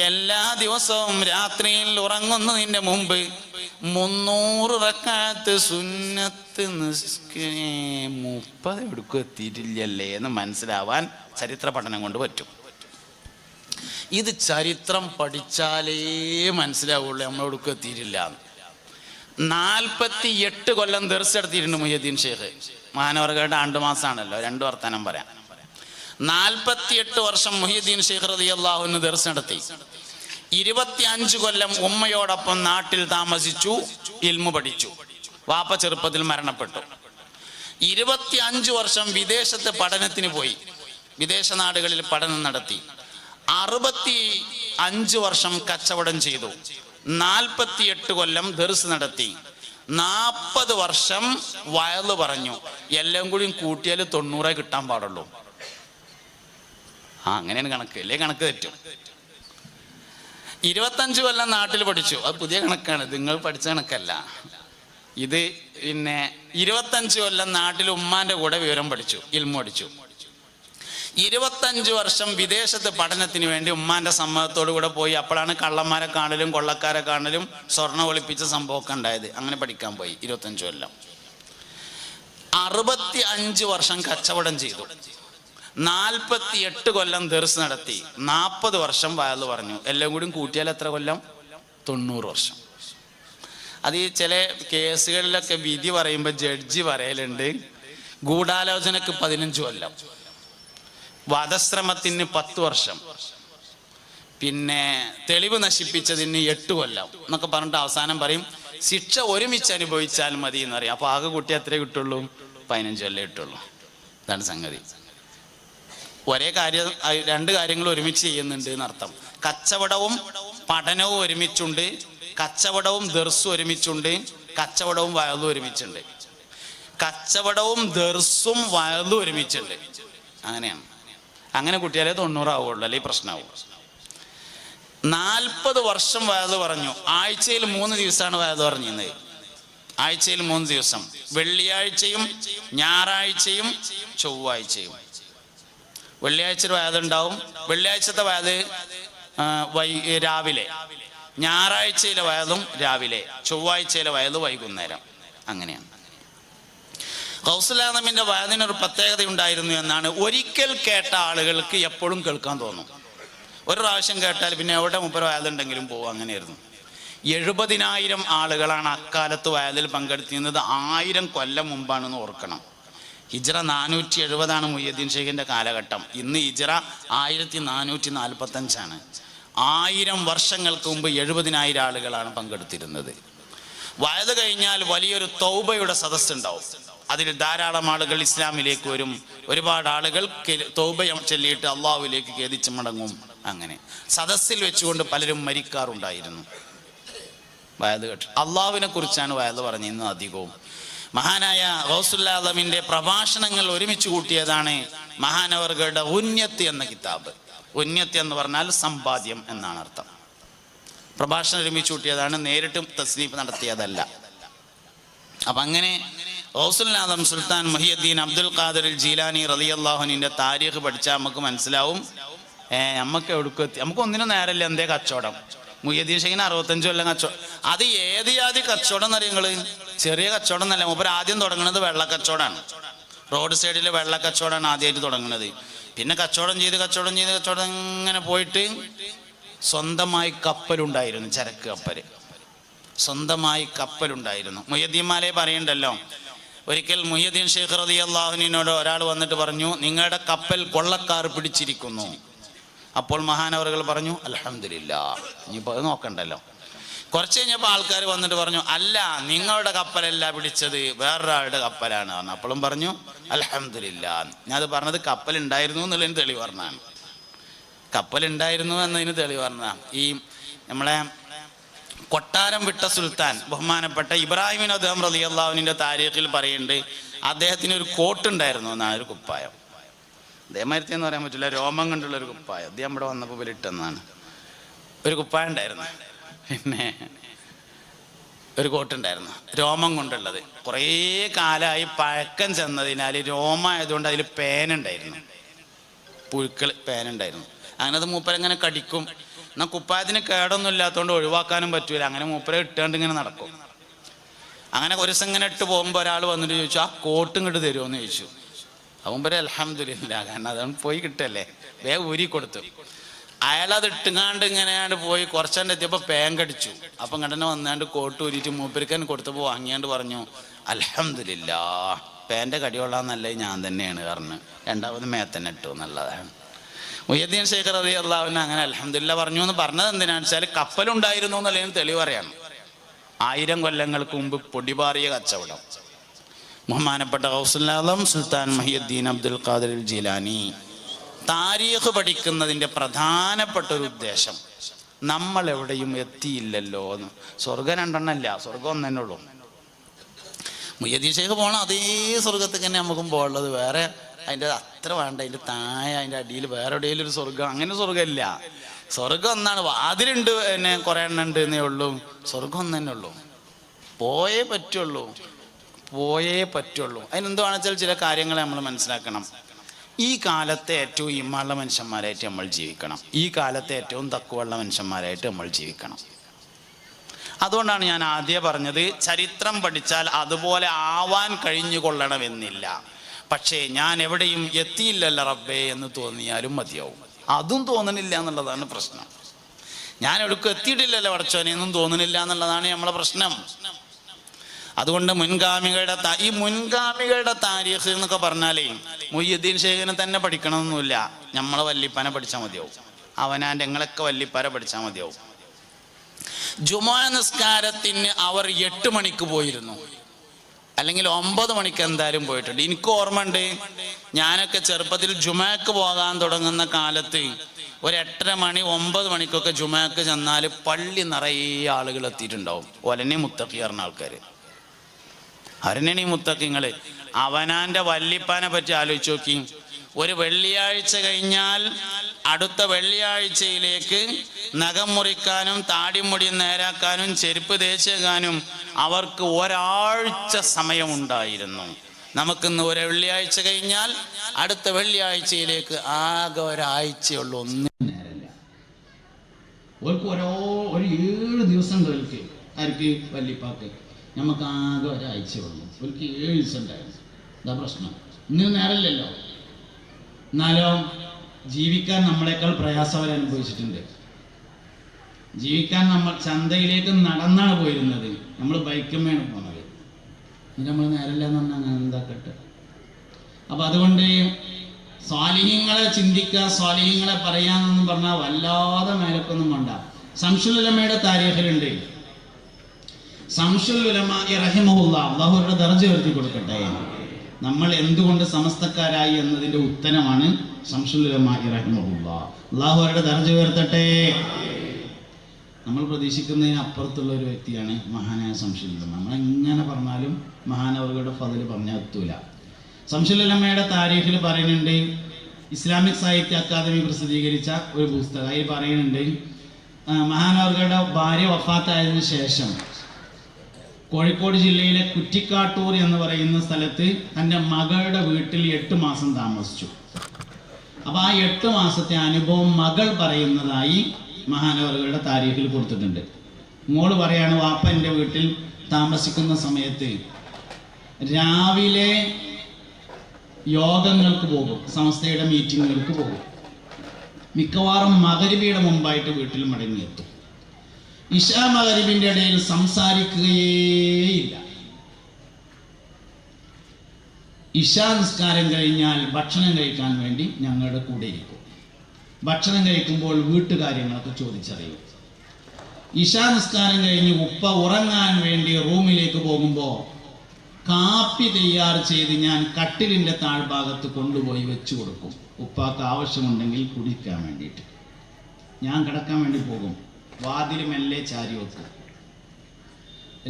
എല്ലാ ദിവസവും രാത്രിയിൽ ഉറങ്ങുന്നതിൻ്റെ മുമ്പ് 300 റക്അത്ത് സുന്നത്ത് 30 എവിടേക്കും എത്തിയിട്ടില്ലല്ലേ എന്ന് മനസ്സിലാവാൻ ചരിത്ര പഠനം കൊണ്ട് പറ്റും. ഇത് ചരിത്രം പഠിച്ചാലേ മനസ്സിലാവുള്ളൂ നമ്മൾ എവിടേക്കും എത്തിയിട്ടില്ല. 48 കൊല്ലം ദർസ് എടുത്തിട്ടുണ്ട് മുഹ്യിദ്ദീൻ ഷേഖ്. മാനവർഗയുടെ ആണ്ടുമാസമാണല്ലോ, 2 വർത്തമാനം പറയാം. 48 വർഷം മുഹ്യിദ്ദീൻ ഷേഖ് റളിയല്ലാഹു അൻഹു ദർസ് നടത്തി. 25 കൊല്ലം ഉമ്മയോടൊപ്പം നാട്ടിൽ താമസിച്ചു, ഇൽമു പഠിച്ചു. വാപ്പ ചെറുപ്പത്തിൽ മരണപ്പെട്ടു. 25 വർഷം വിദേശത്ത് പഠനത്തിന് പോയി, വിദേശ നാടുകളിൽ പഠനം നടത്തി. 65 വർഷം കച്ചവടം ചെയ്തു. 48 കൊല്ലം ദർസ് നടത്തി. 40 വർഷം വയല് പറഞ്ഞു. എല്ലാം കൂടി കൂട്ടിയാൽ 90 കിട്ടാൻ പാടുള്ളൂ. അങ്ങനെയാണ് കണക്ക്, അല്ലേ? കണക്ക് തെറ്റും. 25 കൊല്ലം നാട്ടിൽ പഠിച്ചു. അത് പുതിയ കണക്കാണ്, നിങ്ങൾ പഠിച്ച കണക്കല്ല ഇത്. പിന്നെ 25 കൊല്ലം നാട്ടിൽ ഉമ്മാന്റെ കൂടെ വിവരം പഠിച്ചു, ഇൽമു പഠിച്ചു. 25 വർഷം വിദേശത്ത് പഠനത്തിന് വേണ്ടി ഉമ്മാന്റെ സമ്മതത്തോടു കൂടെ പോയി. അപ്പോഴാണ് കള്ളന്മാരെ കാണലും കൊള്ളക്കാരെ കാണലും സ്വർണ്ണ ഒളിപ്പിച്ച സംഭവമൊക്കെ ഉണ്ടായത്. അങ്ങനെ പഠിക്കാൻ പോയി 25 കൊല്ലം. 65 വർഷം കച്ചവടം ചെയ്തു. 48 കൊല്ലം ദർസ് നടത്തി. 40 വർഷം വയല് പറഞ്ഞു. എല്ലാം കൂടി കൂട്ടിയാൽ എത്ര കൊല്ലം? 90 വർഷം. അത് ഈ ചില കേസുകളിലൊക്കെ വിധി പറയുമ്പോൾ ജഡ്ജി പറയലുണ്ട്, ഗൂഢാലോചനക്ക് 15 കൊല്ലം, വധശ്രമത്തിന് 10 വർഷം, പിന്നെ തെളിവ് നശിപ്പിച്ചതിന് 8 കൊല്ലം എന്നൊക്കെ പറഞ്ഞിട്ട് അവസാനം പറയും ശിക്ഷ ഒരുമിച്ച് അനുഭവിച്ചാൽ മതി എന്ന് പറയും. അപ്പോൾ ആകെ കൂട്ടി എത്രയേ കിട്ടുള്ളൂ? 15 കൊല്ലം കിട്ടുള്ളൂ. ഇതാണ് സംഗതി. ഒരേ കാര്യം, 2 കാര്യങ്ങൾ ഒരുമിച്ച് ചെയ്യുന്നുണ്ട് എന്നർത്ഥം. കച്ചവടവും പഠനവും ഒരുമിച്ചുണ്ട്, കച്ചവടവും ദർസും ഒരുമിച്ചുണ്ട്, കച്ചവടവും വയലും ഒരുമിച്ചുണ്ട്, കച്ചവടവും ദർസും വയലും ഒരുമിച്ചുണ്ട്. അങ്ങനെയാണ്. അങ്ങനെ കുട്ടിയാലേ 90 ആവുള്ളൂ, അല്ലെങ്കിൽ പ്രശ്നമാവും. 40 വർഷം വയല് പറഞ്ഞു. ആഴ്ചയിൽ 3 ദിവസമാണ് വയല് പറഞ്ഞിരുന്നത്. ആഴ്ചയിൽ 3 ദിവസം, വെള്ളിയാഴ്ചയും ഞായറാഴ്ചയും ചൊവ്വാഴ്ചയും. വെള്ളിയാഴ്ച വയലുണ്ടാവും. വെള്ളിയാഴ്ചത്തെ വയല് രാവിലെ, ഞായറാഴ്ചയിലെ വയലും രാവിലെ, ചൊവ്വാഴ്ചയിലെ വയല് വൈകുന്നേരം. അങ്ങനെയാണ്. ഗൗസുൽ ആദമിന്റെ വയലിനൊരു പ്രത്യേകത ഉണ്ടായിരുന്നു എന്നാണ്. ഒരിക്കൽ കേട്ട ആളുകൾക്ക് എപ്പോഴും കേൾക്കാൻ തോന്നും. ഒരു പ്രാവശ്യം കേട്ടാൽ പിന്നെ എവിടെ മുപ്പര വയലുണ്ടെങ്കിലും പോകും. അങ്ങനെയായിരുന്നു. 70,000 ആളുകളാണ് അക്കാലത്ത് വയലിൽ പങ്കെടുത്തിരുന്നത്. 1000 കൊല്ലം മുമ്പാണെന്ന് ഓർക്കണം. ഹിജ്റ 470 മുഹ്യിദ്ദീൻ ഷെയ്ഖിൻ്റെ കാലഘട്ടം. ഇന്ന് ഹിജ്റ 1445. 1000 വർഷങ്ങൾക്ക് മുമ്പ് 70,000 ആളുകളാണ് പങ്കെടുത്തിരുന്നത്. വയത് കഴിഞ്ഞാൽ വലിയൊരു തൗബയുടെ സദസ്സുണ്ടാവും. അതിൽ ധാരാളം ആളുകൾ ഇസ്ലാമിലേക്ക് വരും. ഒരുപാട് ആളുകൾ തൗബ ചൊല്ലിയിട്ട് അള്ളാഹുവിലേക്ക് ഖേദിച്ച് മടങ്ങും. അങ്ങനെ സദസ്സിൽ വെച്ചുകൊണ്ട് പലരും മരിക്കാറുണ്ടായിരുന്നു. വയത് കേട്ട് അള്ളാഹുവിനെ കുറിച്ചാണ് വയത് പറഞ്ഞത്. ഇന്ന് അധികവും മഹാനായ ഗൗസുൽ ആദമിന്റെ പ്രഭാഷണങ്ങൾ ഒരുമിച്ച് കൂട്ടിയതാണ് മഹാനവർകളുടെ ഉന്നത്ത് എന്ന കിതാബ്. ഉന്നത്ത് എന്ന് പറഞ്ഞാൽ സമ്പാദ്യം എന്നാണ് അർത്ഥം. പ്രഭാഷണം ഒരുമിച്ച് കൂട്ടിയതാണ്, നേരിട്ടും തസ്നീഫ് നടത്തിയതല്ല. അപ്പം അങ്ങനെ ഗൗസുൽ ആദം സുൽത്താൻ മുഹിയുദ്ദീൻ അബ്ദുൽ ഖാദിർ ജീലാനി റളിയല്ലാഹു അൻഹുവിന്റെ താരീഖ് പഠിച്ചാൽ നമുക്ക് മനസ്സിലാവും നമുക്ക് എവിടേക്ക് എത്തി. നമുക്ക് ഒന്നിനും നേരമില്ല. എന്തേ കച്ചവടം. മുഹിയുദ്ദീൻ ഷെയ്ഖിന് 65 കൊല്ലം കച്ചവടം. അത് ഏത് ജാതി കച്ചവടം എന്നറിയങ്ങൾ? ചെറിയ കച്ചവടം എന്നല്ല. മൂപ്പർ ആദ്യം തുടങ്ങുന്നത് വെള്ളക്കച്ചവടമാണ്. റോഡ് സൈഡിൽ വെള്ളക്കച്ചവടമാണ് ആദ്യമായിട്ട് തുടങ്ങുന്നത്. പിന്നെ കച്ചവടം ചെയ്ത് ഇങ്ങനെ പോയിട്ട് സ്വന്തമായി കപ്പലുണ്ടായിരുന്നു, ചരക്ക് കപ്പൽ. സ്വന്തമായി കപ്പലുണ്ടായിരുന്നു. മുഹിയുദ്ദീൻമാരെ പറയണ്ടല്ലോ. ഒരിക്കൽ മുഹിയുദ്ദീൻ ഷെയ്ഖ് റളിയല്ലാഹു അൻഹുവിനോട് ഒരാൾ വന്നിട്ട് പറഞ്ഞു, നിങ്ങളുടെ കപ്പൽ കൊള്ളക്കാർ പിടിച്ചിരിക്കുന്നു. അപ്പോൾ മഹാനവറുകൾ പറഞ്ഞു, അൽഹംദുലില്ലാഹ്. ഇനിയിപ്പോൾ അത് നോക്കണ്ടല്ലോ. കുറച്ച് കഴിഞ്ഞപ്പോൾ ആൾക്കാർ വന്നിട്ട് പറഞ്ഞു, അല്ല, നിങ്ങളുടെ കപ്പലല്ല പിടിച്ചത്, വേറൊരാളുടെ കപ്പലാണ് പറഞ്ഞു. അപ്പോഴും പറഞ്ഞു അൽഹംദുലില്ലാഹ്. ഞാനത് പറഞ്ഞത് കപ്പലുണ്ടായിരുന്നു എന്നുള്ളതിന് തെളിവ് പറഞ്ഞാണ്. കപ്പലുണ്ടായിരുന്നു എന്നതിന് തെളിവ് പറഞ്ഞതാണ്. ഈ നമ്മളെ കൊട്ടാരം വിട്ട സുൽത്താൻ ബഹുമാനപ്പെട്ട ഇബ്രാഹിം അദ്ഹം റളിയല്ലാഹു അൻഹുവിന്റെ താരീഖിൽ പറയുന്നുണ്ട്, അദ്ദേഹത്തിന് ഒരു കോട്ടുണ്ടായിരുന്നു എന്നാണ്, ഒരു കുപ്പായം. അദ്ദേഹമാരത്തെ എന്ന് പറയാൻ പറ്റില്ല, രോമം കൊണ്ടുള്ള ഒരു കുപ്പായം. അദ്ദേഹം ഇവിടെ വന്നപ്പോൾ വിലിട്ടെന്നാണ്. ഒരു കുപ്പായം ഉണ്ടായിരുന്നു, പിന്നെ ഒരു കോട്ടുണ്ടായിരുന്നു രോമം കൊണ്ടുള്ളത്. കുറേ കാലമായി പഴക്കം ചെന്നതിനാൽ രോമായതുകൊണ്ട് അതിൽ പേനുണ്ടായിരുന്നു, പുഴുക്കൾ പേനുണ്ടായിരുന്നു. അങ്ങനെ അത് മൂപ്പരങ്ങനെ കടിക്കും. എന്നാൽ കുപ്പായത്തിന് കേടൊന്നും ഇല്ലാത്തതുകൊണ്ട് ഒഴിവാക്കാനും പറ്റൂല. അങ്ങനെ മൂപ്പരെ ഇട്ടുകൊണ്ട് ഇങ്ങനെ നടക്കും. അങ്ങനെ ഒരു ദിവസം ഇങ്ങനെ ഇട്ട് പോകുമ്പോൾ ഒരാൾ വന്നിട്ട് ചോദിച്ചു, ആ കോട്ടും ഇങ്ങോട്ട് തരുമോ എന്ന് ചോദിച്ചു. അവൻ പറയും അൽഹംദുലില്ലാഹ്, കാരണം അതാണ് പോയി കിട്ടല്ലേ, വേഗം ഊരി കൊടുത്തു. അയാളത് ഇട്ടുങ്ങാണ്ട് ഇങ്ങനെയാണ്ട് പോയി കുറച്ചാണ്ട് എത്തിയപ്പോൾ പേൻ കടിച്ചു. അപ്പം കണ്ടനെ വന്നാണ്ട് കോട്ട് ഊരിയിട്ട് മൂപ്പരിക്കാൻ കൊടുത്തപ്പോൾ വാങ്ങിയാണ്ട് പറഞ്ഞു, അൽഹംദുലില്ലാഹ്, പേൻ്റെ കടികൊള്ളാന്നല്ലേ ഞാൻ തന്നെയാണ് പറഞ്ഞു. രണ്ടാമത് മേത്തന്നെ ഇട്ടു എന്നുള്ളതാണ്. മുഹിയുദ്ദീൻ ഷെയ്ഖ് റളിയല്ലാഹു അൻഹു അങ്ങനെ അൽഹംദുലില്ലാഹ് പറഞ്ഞു എന്ന് പറഞ്ഞത് എന്തിനാണെന്ന് വെച്ചാൽ കപ്പലുണ്ടായിരുന്നു എന്നുള്ളതിന് തെളിവ് പറയാണ്. 1000 കൊല്ലങ്ങൾക്ക് മുമ്പ് പൊടിപാറിയ കച്ചവടം. ബഹുമാനപ്പെട്ട ഗൗസുൽ ആദം സുൽത്താൻ മുഹിയുദ്ദീൻ അബ്ദുൽ ഖാദിർ ജീലാനി താരീഖ് പഠിക്കുന്നതിൻ്റെ പ്രധാനപ്പെട്ട ഒരു ഉദ്ദേശം, നമ്മൾ എവിടെയും എത്തിയില്ലല്ലോ എന്ന്. സ്വർഗം 2 എണ്ണമല്ല, സ്വർഗം 1 തന്നെ ഉള്ളൂ. മുഹിയുദ്ദീൻ ഷെയ്ഖ് പോകണം അതേ സ്വർഗത്തിൽ തന്നെ നമുക്കും പോകുള്ളത്. വേറെ അതിൻ്റെ അത്ര വേണ്ട, അതിൻ്റെ താഴെ അതിൻ്റെ അടിയിൽ വേറെ എവിടെയെങ്കിലും ഒരു സ്വർഗം, അങ്ങനെ സ്വർഗമില്ല. സ്വർഗം ഒന്നാണ്. അതിലുണ്ട് പിന്നെ കുറേ എണ്ണം ഉണ്ട് എന്നേ ഉള്ളൂ. സ്വർഗം 1 തന്നെ ഉള്ളൂ. പോയേ പറ്റുള്ളൂ. അതിനെന്തുവാണെന്ന് വെച്ചാൽ ചില കാര്യങ്ങൾ നമ്മൾ മനസ്സിലാക്കണം. ഈ കാലത്തെ ഏറ്റവും ഈമാനുള്ള മനുഷ്യന്മാരായിട്ട് നമ്മൾ ജീവിക്കണം. ഈ കാലത്തെ ഏറ്റവും തക്കുവയുള്ള മനുഷ്യന്മാരായിട്ട് നമ്മൾ ജീവിക്കണം. അതുകൊണ്ടാണ് ഞാൻ ആദ്യം പറഞ്ഞത്, ചരിത്രം പഠിച്ചാൽ അതുപോലെ ആവാൻ കഴിഞ്ഞുകൊള്ളണമെന്നില്ല. പക്ഷേ ഞാൻ എവിടെയും എത്തിയില്ലല്ലോ റബ്ബേ എന്ന് തോന്നിയാലും മതിയാവും. അതും തോന്നണില്ല എന്നുള്ളതാണ് പ്രശ്നം. ഞാൻ എവിടേക്കും എത്തിയിട്ടില്ലല്ലോ പടച്ചോനെ എന്നും തോന്നണില്ല എന്നുള്ളതാണ് നമ്മളെ പ്രശ്നം. അതുകൊണ്ട് മുൻഗാമികളുടെ താരീഖ് എന്നൊക്കെ പറഞ്ഞാലേ മുഹിയുദ്ദീൻ ഷെയ്ഖിനെ തന്നെ പഠിക്കണമെന്നൊന്നുമില്ല. നമ്മളെ വല്ലിപ്പനെ പഠിച്ചാൽ മതിയാവും. അവനാൻ്റെ ഞങ്ങളൊക്കെ വല്ലിപ്പനെ പഠിച്ചാൽ മതിയാവും. ജുമുഅ നിസ്കാരത്തിന് അവർ 8 മണിക്ക് പോയിരുന്നു, അല്ലെങ്കിൽ 9 മണിക്ക് എന്തായാലും പോയിട്ടുണ്ട്. എനിക്ക് ഓർമ്മ ഉണ്ട്, ഞാനൊക്കെ ചെറുപ്പത്തിൽ ജുമുഅക്ക് പോകാൻ തുടങ്ങുന്ന കാലത്ത് ഒരു 8:30 മണി 9 മണിക്കൊക്കെ ജുമുഅക്ക് ചെന്നാൽ പള്ളി നിറയെ ആളുകൾ എത്തിയിട്ടുണ്ടാവും. ഒലനെ മുത്തഖി പറഞ്ഞ ആൾക്കാർ, അവരെന്നെയാണ് ഈ മുത്തഖിങ്ങൾ. അവനാൻ്റെ വല്ലിപ്പാനെ പറ്റി ആലോചിച്ച് നോക്കി. ഒരു വെള്ളിയാഴ്ച കഴിഞ്ഞാൽ അടുത്ത വെള്ളിയാഴ്ചയിലേക്ക് നഖം മുറിക്കാനും താടിമുടി നേരാക്കാനും ചെരുപ്പ് തേച്ചേക്കാനും അവർക്ക് ഒരാഴ്ച സമയമുണ്ടായിരുന്നു. നമുക്കിന്ന് ഒരു വെള്ളിയാഴ്ച കഴിഞ്ഞാൽ അടുത്ത വെള്ളിയാഴ്ചയിലേക്ക് ആകെ ഒരാഴ്ചയുള്ളൂ. ഒന്നും നേരമില്ല. ഒരു 7 ദിവസം കേൾക്കും. ആർക്ക്? വല്ലിപ്പാക്ക്. നമുക്ക് ആകെ ഒരാഴ്ചയുള്ളൂ. അവർക്ക് 7 ദിവസം ഉണ്ടായിരുന്നു. ഇതാ പ്രശ്നം. ഇങ്ങനെ നേരമില്ലല്ലോ. എന്നാലോ ജീവിക്കാൻ നമ്മളെക്കാൾ പ്രയാസം അവർ അനുഭവിച്ചിട്ടുണ്ട്. ജീവിക്കാൻ നമ്മൾ ചന്തയിലേക്ക് നടന്നാണ് പോയിരുന്നത്, നമ്മൾ ബൈക്കുമ്മയാണ് പോണത്. എന്നിട്ട് നമ്മൾ നേരല്ല എന്ന് പറഞ്ഞാൽ അങ്ങനെ എന്താക്കട്ടെ. അപ്പം അതുകൊണ്ട് സ്വാലിഹ്യങ്ങളെ ചിന്തിക്കുക, സ്വാലിഹ്യങ്ങളെ പറയാന്നൊന്നും പറഞ്ഞാൽ വല്ലാതെ മേലക്കൊന്നും വേണ്ട. ശംസുൽ ഉലമയുടെ താരീഖിലുണ്ട്. ശംസുൽ ഉലമ റഹിമഹുല്ലാ, അല്ലാഹുവിന്റെ ദർജ ഉയർത്തി കൊടുക്കട്ടെ, നമ്മൾ എന്തുകൊണ്ട് സമസ്തക്കാരായി എന്നതിന്റെ ഉത്തരമാണ് ശംസുൽ ഉലമ റഹിമഹുല്ലാ. അല്ലാഹു അവരുടെ ദർജ ഉയർത്തട്ടെ. നമ്മൾ പ്രതീക്ഷിക്കുന്നതിന് അപ്പുറത്തുള്ള ഒരു വ്യക്തിയാണ് മഹാനായ ശംസുൽ ഉലമ. നമ്മളെങ്ങനെ പറഞ്ഞാലും മഹാനവറുകളുടെ ഫضل പറഞ്ഞാൽ എത്തൂല. ശംസുൽ ഉലമയുടെ താരീഖിൽ പറയുന്നുണ്ട്, ഇസ്ലാമിക് സാഹിത്യ അക്കാദമി പ്രസിദ്ധീകരിച്ച ഒരു പുസ്തകം, അതിൽ പറയുന്നുണ്ട്, മഹാനവറുകളുടെ ഭാര്യ വഫാത്തായതിനു ശേഷം കോഴിക്കോട് ജില്ലയിലെ കുറ്റിക്കാട്ടൂർ എന്ന് പറയുന്ന സ്ഥലത്ത് തൻ്റെ മകളുടെ വീട്ടിൽ 8 മാസം താമസിച്ചു. അപ്പോൾ ആ 8 മാസത്തെ അനുഭവം മകൾ പറയുന്നതായി മഹാനവറുകളുടെ താരീഖിൽ കൊടുത്തിട്ടുണ്ട്. മോള് പറയാണ്, വാപ്പ എൻ്റെ വീട്ടിൽ താമസിക്കുന്ന സമയത്ത് രാവിലെ യോഗങ്ങൾക്ക് പോകും, സംസ്ഥയുടെ മീറ്റിങ്ങുകൾക്ക് പോകും. മിക്കവാറും മഗ്‌രിബിയുടെ മുമ്പായിട്ട് വീട്ടിൽ മടങ്ങിയെത്തും. ഇശാ മഗ്‌രിബിന്റെ ഇടയിൽ സംസാരിക്കുകയേയില്ല. ഇശാ നിസ്കാരം കഴിഞ്ഞാൽ ഭക്ഷണം കഴിക്കാൻ വേണ്ടി ഞങ്ങളുടെ കൂടെ ഇരിക്കും. ഭക്ഷണം കഴിക്കുമ്പോൾ വീട്ടുകാര്യങ്ങളൊക്കെ ചോദിച്ചറിയും. ഇശാ നിസ്കാരം കഴിഞ്ഞ് ഉപ്പ ഉറങ്ങാൻ വേണ്ടി റൂമിലേക്ക് പോകുമ്പോൾ കാപ്പി തയ്യാർ ചെയ്ത് ഞാൻ കട്ടിലിൻ്റെ താഴ്ഭാഗത്ത് കൊണ്ടുപോയി വെച്ചു കൊടുക്കും. ഉപ്പാക്ക് ആവശ്യമുണ്ടെങ്കിൽ കുടിക്കാൻ വേണ്ടിയിട്ട്. ഞാൻ കിടക്കാൻ വേണ്ടി പോകും, വാതിൽ മെല്ലെ ചാരി വെക്കും.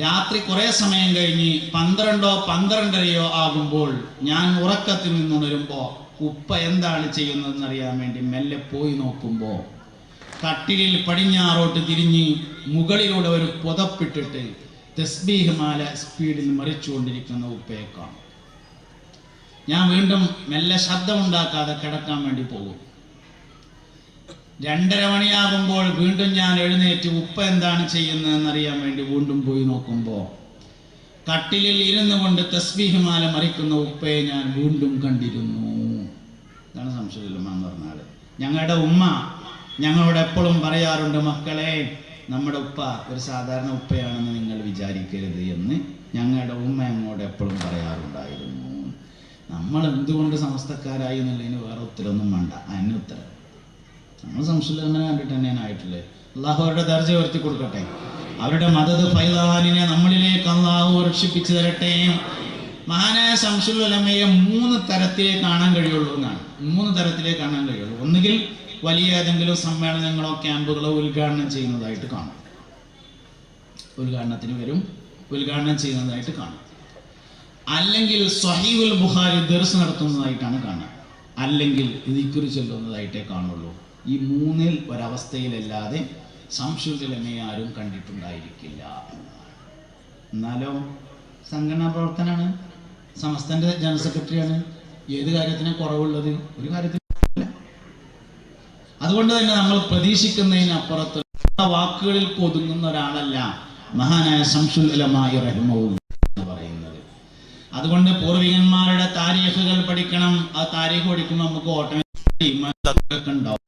രാത്രി കുറേ സമയം കഴിഞ്ഞ് 12 12:30 ആകുമ്പോൾ ഞാൻ ഉറക്കത്തിൽ നിന്നുണരുമ്പോൾ ഉപ്പ എന്താണ് ചെയ്യുന്നതെന്നറിയാൻ വേണ്ടി മെല്ലെ പോയി നോക്കുമ്പോൾ കട്ടിലിൽ പടിഞ്ഞാറോട്ട് തിരിഞ്ഞ് മുകളിലൂടെ ഒരു പുതപ്പിട്ടിട്ട് തസ്ബീഹ് മാല സ്പീഡിൽ മറിച്ചുകൊണ്ടിരിക്കുന്ന ഉപ്പയെ കാണും. ഞാൻ വീണ്ടും മെല്ലെ ശബ്ദമുണ്ടാക്കാതെ കിടക്കാൻ വേണ്ടി പോകും. 2:30 മണിയാകുമ്പോൾ വീണ്ടും ഞാൻ എഴുന്നേറ്റ് ഉപ്പ എന്താണ് ചെയ്യുന്നതെന്നറിയാൻ വേണ്ടി വീണ്ടും പോയി നോക്കുമ്പോൾ കട്ടിലിൽ ഇരുന്നു കൊണ്ട് തസ്ബീഹ് മാല മറിക്കുന്ന ഉപ്പയെ ഞാൻ വീണ്ടും കണ്ടിരുന്നു. ഇതാണ് ശംസുൽ ഉലമ എന്ന് പറഞ്ഞാൽ. ഞങ്ങളുടെ ഉമ്മ ഞങ്ങളോട് എപ്പോഴും പറയാറുണ്ട്, മക്കളെ, നമ്മുടെ ഉപ്പ ഒരു സാധാരണ ഉപ്പയാണെന്ന് നിങ്ങൾ വിചാരിക്കരുത് എന്ന് ഞങ്ങളുടെ ഉമ്മ ഞങ്ങളോട് എപ്പോഴും പറയാറുണ്ടായിരുന്നു. നമ്മൾ എന്തുകൊണ്ട് സമസ്തക്കാരായി എന്നുള്ളതിന് വേറെ ഉത്തരവൊന്നും വേണ്ട, അതിന് ഉത്തരം നമ്മൾ ശംസുൽ ഉലമനെ കണ്ടിട്ട് തന്നെയാണ് ആയിട്ടുള്ളത്. അള്ളാഹു അവരുടെ ദർജ ഉയർത്തി കൊടുക്കട്ടെ. അവരുടെ മദദ് ഫൈദാനിനെ നമ്മളിലേക്ക് അള്ളാഹു രക്ഷിപ്പിച്ചു തരട്ടെ. മഹാനായ ശംസുൽ ഉലമയെ 3 തരത്തിലേ കാണാൻ കഴിയുള്ളൂ എന്നാണ്. 3 തരത്തിലേ കാണാൻ കഴിയുള്ളൂ. ഒന്നുകിൽ വലിയ ഏതെങ്കിലും സമ്മേളനങ്ങളോ ക്യാമ്പുകളോ ഉദ്ഘാടനം ചെയ്യുന്നതായിട്ട് കാണും, ഉദ്ഘാടനത്തിന് വരും, ഉദ്ഘാടനം ചെയ്യുന്നതായിട്ട് കാണും. അല്ലെങ്കിൽ സ്വഹീഹുൽ ബുഖാരി ദർസ് നടത്തുന്നതായിട്ടാണ് കാണുക. അല്ലെങ്കിൽ ദിക്റ് ചൊല്ലുന്നതായിട്ടേ കാണുള്ളൂ. ഈ 3-ൽ ഒരവസ്ഥയിലല്ലാതെ ശംസുൽ ഉലമയെ ആരും കണ്ടിട്ടുണ്ടായിരിക്കില്ല. എന്നാലോ സംഘടനാ പ്രവർത്തനാണ്, സമസ്തന്റെ ജനറൽ സെക്രട്ടറിയാണ്. ഏത് കാര്യത്തിനാണ് കുറവുള്ളത്? ഒരു കാര്യത്തിനും. അതുകൊണ്ട് തന്നെ നമ്മൾ പ്രതീക്ഷിക്കുന്നതിനപ്പുറത്ത് വാക്കുകളിൽ ഒതുങ്ങുന്ന ഒരാളല്ല മഹാനായ ശംസുൽ ഉലമ റഹിമഹുല്ലാഹ് എന്ന് പറയുന്നത്. അതുകൊണ്ട് പൂർവികന്മാരുടെ താരീഖുകൾ പഠിക്കണം. ആ താരീഖ് പഠിക്കുമ്പോൾ നമുക്ക് ഓട്ടോമാറ്റിക് ഉണ്ടാവും.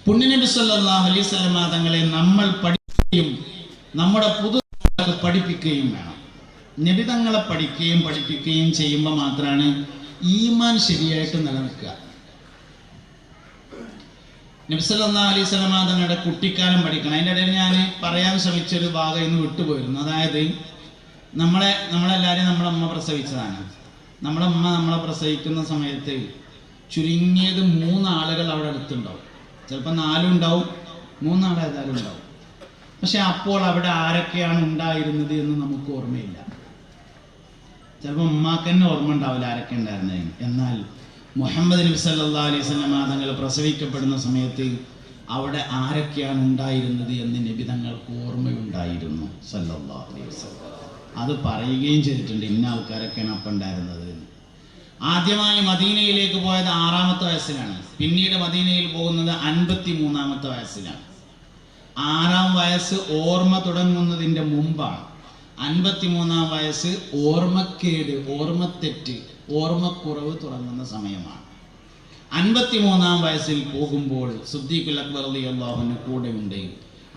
പുണ്യനബി സല്ലല്ലാഹു അലൈഹി വസല്ലം തങ്ങളെ നമ്മൾ പഠിക്കുകയും നമ്മുടെ പുതുതലമുറക്ക് പഠിപ്പിക്കുകയും വേണം. നബി തങ്ങളെ പഠിപ്പിക്കുകയും ചെയ്യുമ്പോൾ മാത്രമാണ് ഈമാൻ ശരിയായിട്ട് നിലനിൽക്കുക. നബി സല്ലല്ലാഹു അലൈഹി വസല്ലം തങ്ങളുടെ കുട്ടിക്കാലം പഠിക്കണം. അതിൻ്റെ ഇടയിൽ ഞാൻ പറയാൻ ശ്രമിച്ചൊരു ഭാഗം ഇന്ന് വിട്ടുപോയിരുന്നു. അതായത് നമ്മളെല്ലാവരും നമ്മുടെ അമ്മ പ്രസവിച്ചതാണ്. നമ്മുടെ അമ്മ നമ്മളെ പ്രസവിക്കുന്ന സമയത്ത് ചുരുങ്ങിയത് 3 ആളുകൾ അവിടെ അടുത്തുണ്ടാവും. ചിലപ്പോൾ 4 ഉണ്ടാവും, 3 ആൾ ഏതായാലും ഉണ്ടാവും. പക്ഷെ അപ്പോൾ അവിടെ ആരൊക്കെയാണ് ഉണ്ടായിരുന്നത് എന്ന് നമുക്ക് ഓർമ്മയില്ല. ചിലപ്പോൾ ഉമ്മാക്ക് തന്നെ ഓർമ്മ ഉണ്ടാവില്ല ആരൊക്കെ ഉണ്ടായിരുന്നതെന്ന്. എന്നാൽ മുഹമ്മദ് നബി സല്ലല്ലാഹു അലൈഹി വസല്ലം തങ്ങൾ പ്രസവിക്കപ്പെടുന്ന സമയത്ത് അവിടെ ആരൊക്കെയാണ് ഉണ്ടായിരുന്നത് എന്ന് നബി തങ്ങൾക്ക് ഓർമ്മയുണ്ടായിരുന്നു സല്ലല്ലാഹു അലൈഹി വസല്ലം. അത് പറയുകയും ചെയ്തിട്ടുണ്ട്, ഇന്ന ആൾക്കാരൊക്കെയാണ് അപ്പം ഉണ്ടായിരുന്നത്. ആദ്യമായി മദീനയിലേക്ക് പോയത് 6-ാമത്തെ വയസ്സിലാണ്. പിന്നീട് മദീനയിൽ പോകുന്നത് 53-ാമത്തെ വയസ്സിലാണ്. 6-ാം വയസ്സ് ഓർമ്മ തുടങ്ങുന്നതിൻ്റെ മുമ്പാണ്. 53-ാം വയസ്സ് ഓർമ്മക്കേട്, ഓർമ്മത്തെറ്റ്, ഓർമ്മക്കുറവ് തുടങ്ങുന്ന സമയമാണ്. 53-ാം വയസ്സിൽ പോകുമ്പോൾ സിദ്ദീഖുൽ അക്ബർ റളിയല്ലാഹു അൻഹു കൂടെ ഉണ്ട്.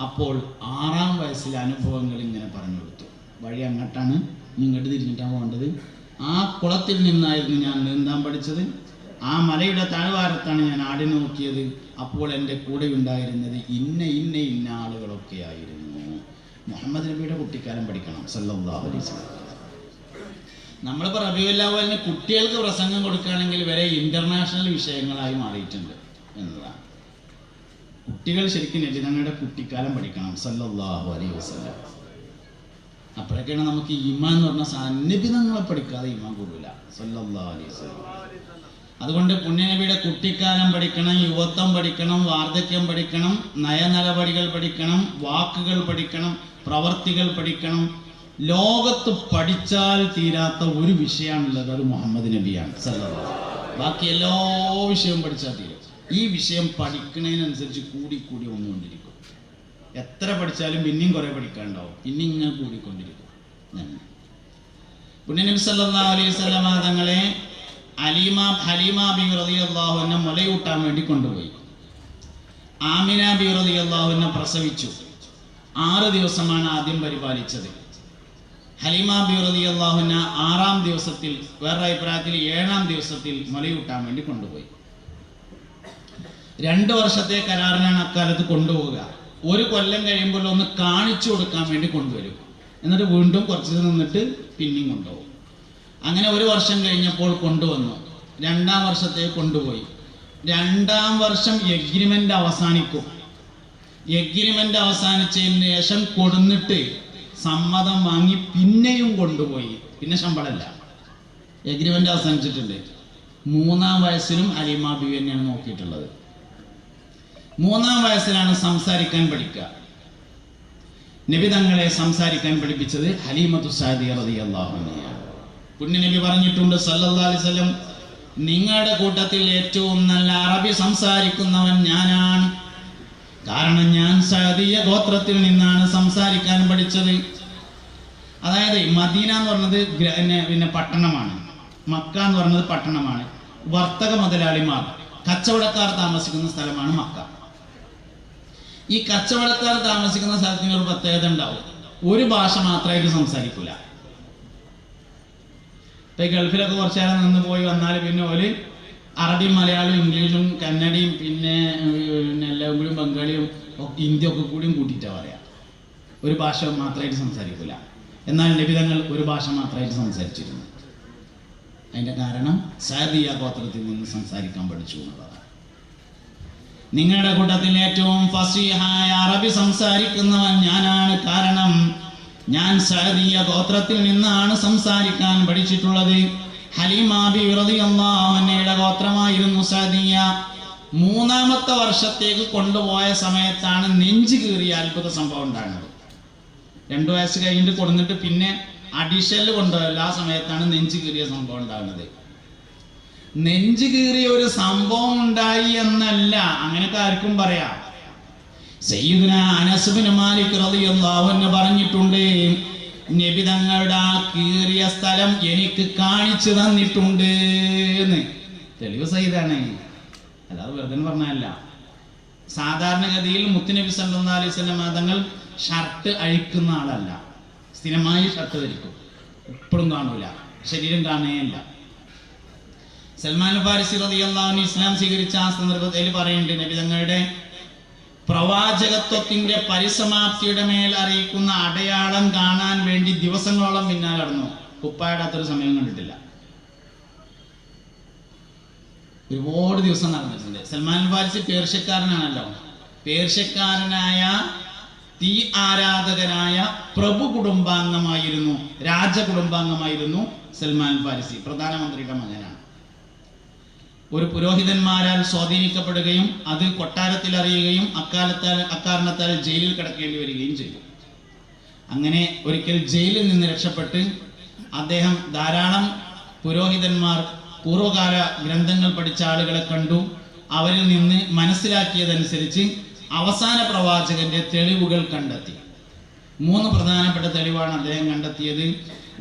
അപ്പോൾ 6-ാം വയസ്സിലെ അനുഭവങ്ങൾ ഇങ്ങനെ പറഞ്ഞു കൊടുത്തു. വഴി അങ്ങോട്ടാണ്, ഇങ്ങോട്ട് തിരിഞ്ഞിട്ടാണ് പോകേണ്ടത്. ആ കുളത്തിൽ നിന്നായിരുന്നു ഞാൻ നീന്താൻ പഠിച്ചത്. ആ മലയുടെ താഴ്വാരത്താണ് ഞാൻ ആടി നോക്കിയത്. അപ്പോൾ എൻ്റെ കൂടെ ഉണ്ടായിരുന്നത് ഇന്ന ആളുകളൊക്കെ ആയിരുന്നു. മുഹമ്മദ് നബിയുടെ കുട്ടിക്കാലം പഠിക്കണം സല്ലല്ലാഹു അലൈഹി വസല്ലം. നമ്മളിപ്പോൾ റബീഉൽ അവ്വലിന് കുട്ടികൾക്ക് പ്രസംഗം കൊടുക്കുകയാണെങ്കിൽ വരെ ഇൻ്റർനാഷണൽ വിഷയങ്ങളായി മാറിയിട്ടുണ്ട് എന്നതാണ്. കുട്ടികൾ ശരിക്കും നബി തങ്ങളുടെ കുട്ടിക്കാലം പഠിക്കണം സല്ലല്ലാഹു അലൈഹി വസല്ലം. അപ്പോഴൊക്കെയാണ് നമുക്ക് ഈമാൻ എന്ന് പറഞ്ഞ സാധനം. നബി തങ്ങളെ പഠിക്കാതെ ഈമാൻ കൂടില്ല സല്ലല്ലാഹു അലൈഹി വസല്ലം. അതുകൊണ്ട് പുണ്യനബിയുടെ കുട്ടിക്കാലം പഠിക്കണം, യുവത്വം പഠിക്കണം, വാർദ്ധക്യം പഠിക്കണം, നയനടപടികൾ പഠിക്കണം, വാക്കുകൾ പഠിക്കണം, പ്രവർത്തികൾ പഠിക്കണം. ലോകത്ത് പഠിച്ചാൽ തീരാത്ത ഒരു വിഷയമാണുള്ളത്, അത് മുഹമ്മദ് നബിയാണ് സല്ലല്ലാഹു അലൈഹി വസല്ലം. ബാക്കി എല്ലാ വിഷയവും പഠിച്ചാൽ തീരും. ഈ വിഷയം പഠിക്കുന്നതിനനുസരിച്ച് കൂടി വന്നുകൊണ്ടിരിക്കും. എത്ര പഠിച്ചാലും പിന്നെയും കുറേ പഠിക്കാനുണ്ടാവും, പിന്നെ ഇങ്ങനെ കൂടിക്കൊണ്ടിരിക്കും. പുണ്യനബി സല്ലല്ലാഹു അലൈഹി വസല്ലം തങ്ങളെ ഹലീമ ബി റളിയല്ലാഹു അൻഹ മുലയൂട്ടാൻ വേണ്ടി കൊണ്ടുപോയി. ആമിന ബി റളിയല്ലാഹു അൻഹ പ്രസവിച്ചു. 6 ദിവസമാണ് ആദ്യം പരിപാലിച്ചത്. ഹലീമ ബി റളിയല്ലാഹു അൻഹ 6-ാം ദിവസത്തിൽ, വേറെ അഭിപ്രായത്തിൽ 7-ാം ദിവസത്തിൽ മുലയൂട്ടാൻ വേണ്ടി കൊണ്ടുപോയി. 2 വർഷത്തെ കരാറിനാണ് അക്കാലത്ത് കൊണ്ടുപോവുക. 1 കൊല്ലം കഴിയുമ്പോൾ ഒന്ന് കാണിച്ചു കൊടുക്കാൻ വേണ്ടി കൊണ്ടുവരും. എന്നിട്ട് വീണ്ടും കുറച്ച് നിന്നിട്ട് പിന്നെയും കൊണ്ടുപോകും. അങ്ങനെ 1 വർഷം കഴിഞ്ഞപ്പോൾ കൊണ്ടുവന്നു. 2-ാം വർഷത്തേക്ക് കൊണ്ടുപോയി. 2-ാം വർഷം എഗ്രിമെന്റ് അവസാനിക്കും. എഗ്രിമെന്റ് അവസാനിച്ചതിന് ശേഷം കൊടുന്നിട്ട് സമ്മതം വാങ്ങി പിന്നെയും കൊണ്ടുപോയി. പിന്നെ ശമ്പളമല്ല, എഗ്രിമെന്റ് അവസാനിച്ചിട്ടുണ്ട്. 3-ാം വയസ്സിലും ഹലീമ ബീവി തന്നെയാണ് നോക്കിയിട്ടുള്ളത്. 3-ാം വയസ്സിലാണ് സംസാരിക്കാൻ പഠിക്കുക. നബി തങ്ങളെ സംസാരിക്കാൻ പഠിപ്പിച്ചത് ഹലീമത്തു സഅദിയ റളിയല്ലാഹു അൻഹയാണ്. പുണ്യനബി പറഞ്ഞിട്ടുണ്ട് സല്ലല്ലാഹു അലൈഹി വസല്ലം, നിങ്ങളുടെ കൂട്ടത്തിൽ ഏറ്റവും നല്ല അറബി സംസാരിക്കുന്നവൻ ഞാനാണ്. കാരണം ഞാൻ സഅദിയ ഗോത്രത്തിൽ നിന്നാണ് സംസാരിക്കാൻ പഠിച്ചത്. അതായത് മദീന എന്ന് പറഞ്ഞത് പിന്നെ പട്ടണമാണ്, മക്ക എന്ന് പറയുന്നത് പട്ടണമാണ്. വർത്തക മുതലാളിമാർ, കച്ചവടക്കാർ താമസിക്കുന്ന സ്ഥലമാണ് മക്ക. ഈ കച്ചവടക്കാർ താമസിക്കുന്ന സ്ഥലത്തിന് ഒരു പ്രത്യേകത ഉണ്ടാവും. ഒരു ഭാഷ മാത്രമായിട്ട് സംസാരിക്കൂല. ഇപ്പൊ ഗൾഫിലൊക്കെ കുറച്ചു നേരം നിന്ന് പോയി വന്നാൽ പിന്നെ ഒരു അറബിയും മലയാളവും ഇംഗ്ലീഷും കന്നഡയും പിന്നെ എല്ലാം കൂടിയും ബംഗാളിയും ഹിന്ദി ഒക്കെ കൂടിയും കൂട്ടിയിട്ടാണ് പറയാം. ഒരു ഭാഷ മാത്രമായിട്ട് സംസാരിക്കൂല. എന്നാൽ നബി തങ്ങൾ ഒരു ഭാഷ മാത്രമായിട്ട് സംസാരിച്ചിരുന്നു. അതിന്റെ കാരണം സഅദിയ ഗോത്രത്തിൽ നിന്ന് സംസാരിക്കാൻ പഠിച്ചു എന്നുള്ളതാണ്. നിങ്ങളുടെ കൂട്ടത്തിൽ ഏറ്റവും ഫസീഹായ അറബി സംസാരിക്കുന്നവൻ ഞാനാണ്. കാരണം ഞാൻ സഅദിയ ഗോത്രത്തിൽ നിന്നാണ് സംസാരിക്കാൻ പഠിച്ചിട്ടുള്ളത്. ഹലീമ ബി റളിയല്ലാഹു അൻഹയുടെ ഗോത്രമായിരുന്നു സഅദിയ. 3-ാമത്തെ വർഷത്തേക്ക് കൊണ്ടുപോയ സമയത്താണ് നെഞ്ചു കീറിയ അത്ഭുത സംഭവം ഉണ്ടാകുന്നത്. 2 വയസ്സ് കഴിഞ്ഞിട്ട് കൊടുത്തിട്ട് പിന്നെ അഡീഷണൽ കൊണ്ടുപോയല്ലോ, ആ സമയത്താണ് നെഞ്ചു കീറിയ സംഭവം ഉണ്ടാകുന്നത്. നെഞ്ചു കീറിയ ഒരു സംഭവം ഉണ്ടായി എന്നല്ല, അങ്ങനെയൊക്കെ ആർക്കും പറയാം. സയ്യിദുനാ അനസ് ഇബ്നു മാലിക് റളിയല്ലാഹു അൻഹു പറഞ്ഞിട്ടുണ്ട്, നബി തങ്ങളുടെ ആ കീറിയ സ്ഥലം എനിക്ക് കാണിച്ചു തന്നിട്ടുണ്ട് എന്ന്. തെളിവ് സഹിതാണ്, അല്ലാതെ വെറുതെ പറഞ്ഞല്ല. സാധാരണഗതിയിൽ മുത്തുനബി സല്ലല്ലാഹു അലൈഹി വസല്ലം തങ്ങൾ ഷർട്ട് അഴിക്കുന്ന ആളല്ല, സ്ഥിരമായി ഷർട്ട് ധരിക്കും. എപ്പോഴും കാണൂല, ശരീരം കാണുകയില്ല. സൽമാൻ ഫാരിസി റളിയല്ലാഹു അൻഹു ഇസ്ലാം സ്വീകരിച്ച ആ സന്ദർഭത്തിൽ പറയുന്നുണ്ട്, നബി തങ്ങളുടെ പ്രവാചകത്വത്തിന്റെ പരിസമാപ്തിയുടെ മേൽ അറിയിക്കുന്ന അടയാളം കാണാൻ വേണ്ടി ദിവസങ്ങളോളം പിന്നാലെ നടന്നു. കുപ്പായിടാത്തൊരു സമയം കണ്ടിട്ടില്ല. ഒരുപാട് ദിവസം നടന്നിട്ടുണ്ട്. സൽമാൻ ഫാരിസി പേർഷ്യക്കാരനാണല്ലോ. പേർഷ്യക്കാരനായ തീ ആരാധകനായ പ്രഭു കുടുംബാംഗമായിരുന്നു, രാജകുടുംബാംഗമായിരുന്നു സൽമാൻ ഫാരിസി. പ്രധാനമന്ത്രിയുടെ മകനാണ്. ഒരു പുരോഹിതന്മാരാൽ സ്വാധീനിക്കപ്പെടുകയും അത് കൊട്ടാരത്തിൽ അറിയുകയും അക്കാരണത്താൽ ജയിലിൽ കിടക്കേണ്ടി വരികയും ചെയ്തു. അങ്ങനെ ഒരിക്കൽ ജയിലിൽ നിന്ന് രക്ഷപ്പെട്ട് അദ്ദേഹം ധാരാളം പുരോഹിതന്മാർ, പൂർവ്വകാല ഗ്രന്ഥങ്ങൾ പഠിച്ച ആളുകളെ കണ്ടു. അവരിൽ നിന്ന് മനസ്സിലാക്കിയതനുസരിച്ച് അവസാന പ്രവാചകന്റെ തെളിവുകൾ കണ്ടെത്തി. 3 പ്രധാനപ്പെട്ട തെളിവാണ് അദ്ദേഹം കണ്ടെത്തിയത്.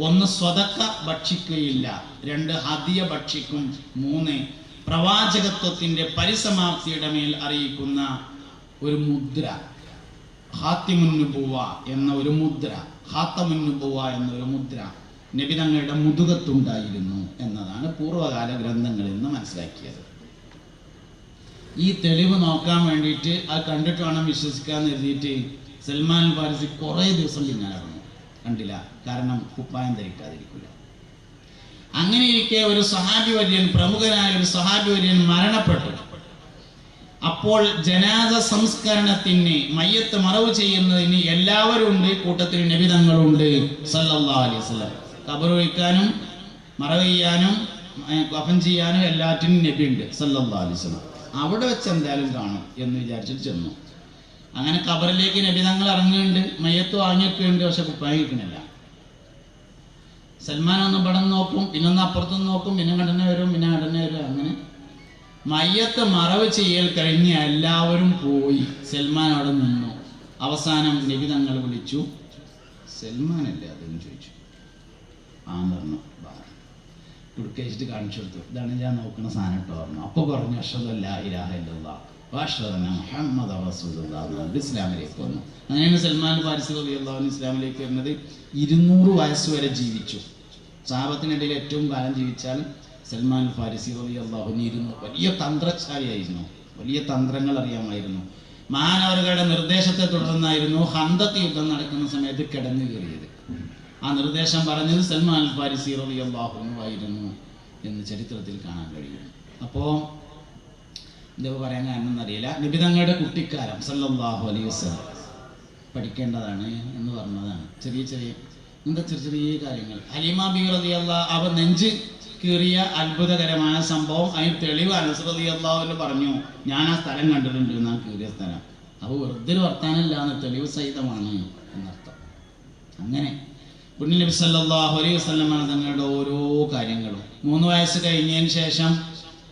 1 സ്വതക്ക ഭക്ഷിക്കുകയില്ല, 2 ഹദിയ ഭക്ഷിക്കും, 3 പ്രവാചകത്വത്തിന്റെ പരിസമാപ്തിയുടെ മേൽ അറിയിക്കുന്ന ഒരു മുദ്ര, ഖാത്തിമുൻ നുബുവ എന്ന ഒരു മുദ്ര, ഖാത്തമുൻ നുബുവ എന്ന ഒരു മുദ്ര നബി തങ്ങളുടെ മുതുകത്തുണ്ടായിരുന്നു എന്നതാണ് പൂർവ്വകാല ഗ്രന്ഥങ്ങളിൽ നിന്ന് മനസ്സിലാക്കിയത്. ഈ തെളിവ് നോക്കാൻ വേണ്ടിയിട്ട് അത് കണ്ടിട്ട് വേണം വിശ്വസിക്കാൻ എഴുതിയിട്ട് സൽമാൻ ഫാരിസി കുറേ ദിവസം പിന്നാലെ നടന്നു. കണ്ടില്ല, കാരണം കുപ്പായം ധരിക്കാതിരിക്കില്ല. അങ്ങനെ ഇരിക്കെ ഒരു സഹാബി വര്യൻ, പ്രമുഖനായ ഒരു സഹാബി വര്യൻ മരണപ്പെട്ടു. അപ്പോൾ ജനാസ സംസ്കരണത്തിന്, മയ്യത്ത് മറവ് ചെയ്യുന്നതിന് എല്ലാവരും ഉണ്ട്. കൂട്ടത്തിൽ നബി തങ്ങളുണ്ട് സല്ലല്ലാഹു അലൈഹി വസല്ലം. ഖബർ ഒഴിക്കാനും മറവ് ചെയ്യാനും കഫൻ ചെയ്യാനും എല്ലാറ്റിനും നബി ഉണ്ട് സല്ലല്ലാഹു അലൈഹി വസല്ലം. അവിടെ വെച്ച് എന്തായാലും കാണും എന്ന് വിചാരിച്ചിട്ട് ചെന്നു. അങ്ങനെ ഖബറിലേക്ക് നബി തങ്ങൾ ഇറങ്ങുന്നുണ്ട്, മയ്യത്ത് വാങ്ങിയൊക്കെയുണ്ട്, പക്ഷെ കുപ്പായം കിട്ടുന്നില്ല. സൽമാൻ ഒന്ന് ഇവിടെ നോക്കും, പിന്നൊന്ന് അപ്പുറത്തുനിന്ന് നോക്കും, പിന്നെ കടന്നെ വരും, പിന്നെ കടന്നെ വരും. അങ്ങനെ മയ്യത്ത് മറവ് ചെയ്യൽ കഴിഞ്ഞ് എല്ലാവരും പോയി. സൽമാൻ അവിടെ നിന്നു. അവസാനം നബി തങ്ങൾ വിളിച്ചു, സൽമാനല്ലേ അതെന്ന് ചോദിച്ചു. പറഞ്ഞു കുടുക്കഴിച്ചിട്ട് കാണിച്ചു കൊടുത്തു. ഇതാണ് ഞാൻ നോക്കുന്ന സാധനം ഇട്ടോ പറഞ്ഞു. അപ്പോൾ പറഞ്ഞു അഷ്ഹദു അല്ലാ ഇലാഹ ഇല്ലല്ലാഹ് വഅഷ്ഹദു അന്ന മുഹമ്മദൻ റസൂലുള്ളാഹ് എന്ന് ഇസ്ലാമിലേക്ക് വന്നു. അങ്ങനെയാണ് സൽമാൻ ഫാരിസി റളിയല്ലാഹു അൻഹു ഇസ്ലാമിലേക്ക് വരുന്നത്. 200 വയസ്സ് വരെ ജീവിച്ചു. സഹാബത്തിനിടയിൽ ഏറ്റവും കാലം ജീവിച്ചാൽ സൽമാൻ ഫാരിസി റളിയല്ലാഹു അൻഹു 200. വലിയ തന്ത്രശാലിയായിരുന്നു, വലിയ തന്ത്രങ്ങൾ അറിയാമായിരുന്നു. മഹാനവറുകളുടെ നിർദ്ദേശത്തെ തുടർന്നായിരുന്നു ഖന്തഖ് യുദ്ധം നടക്കുന്ന സമയത്ത് കിടന്നു കയറിയത്. ആ നിർദ്ദേശം പറഞ്ഞത് സൽമാൻ ഫാരിസി റളിയല്ലാഹു അൻഹു ആയിരുന്നു എന്ന് ചരിത്രത്തിൽ കാണാൻ കഴിയും. അപ്പോൾ എന്താ പറയാൻ കാരണം എന്നറിയില്ല. നബി തങ്ങളുടെ കുട്ടിക്കാലം സല്ലല്ലാഹു അലൈഹി വസല്ലം പഠിക്കേണ്ടതാണ് എന്ന് പറഞ്ഞതാണ്. ചെറിയ ചെറിയ കാര്യങ്ങൾ. ഹലീമ ബി റളിയല്ലാഹു അവ നെഞ്ച് കീറിയ അത്ഭുതകരമായ സംഭവം. അതിന് തെളിവ് അനസ് റളിയല്ലാഹു അൻഹു പറഞ്ഞു, ഞാൻ ആ സ്ഥലം കണ്ടിട്ടുണ്ട് എന്നാ കീറിയ സ്ഥലം. അപ്പോൾ വെറുതെ വർത്താനല്ലാന്ന്, തെളിവ് സഹിതമാണ് എന്നർത്ഥം. അങ്ങനെ പുണ്യ നബി സല്ലല്ലാഹു അലൈഹി വസല്ലം തങ്ങളുടെ ഓരോ കാര്യങ്ങളും 3 വയസ്സ് കഴിഞ്ഞതിന് ശേഷം,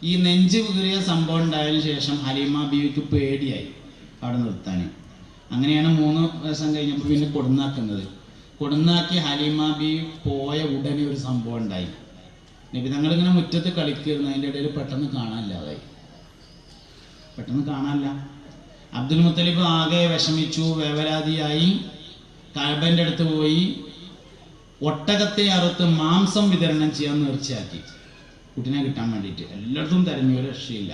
ഈ നെഞ്ച് കീറിയ സംഭവം ഉണ്ടായതിനു ശേഷം ഹലീമ ബീവിക്ക് പേടിയായി അവിടെ നിർത്താൻ. അങ്ങനെയാണ് 3 ദിവസം കഴിഞ്ഞപ്പോൾ പിന്നെ കൊടുന്നാക്കി ഹലീമ ബീവി പോയ ഉടനെ ഒരു സംഭവം ഉണ്ടായി. നബി തങ്ങളിങ്ങനെ മുറ്റത്ത് കളിക്കുന്നു, അതിൻ്റെ ഇടയിൽ പെട്ടെന്ന് കാണാനില്ല. അബ്ദുൽ മുത്തലിബ് ആകെ വിഷമിച്ചു, വേവലാതിയായി. കഅബന്റെ അടുത്ത് പോയി ഒട്ടകത്തെ അറുത്ത് മാംസം വിതരണം ചെയ്യാൻ നേർച്ചയാക്കി, കുട്ടിനെ കിട്ടാൻ വേണ്ടിയിട്ട്. എല്ലായിടത്തും തെരഞ്ഞു, ഒരു രക്ഷയില്ല.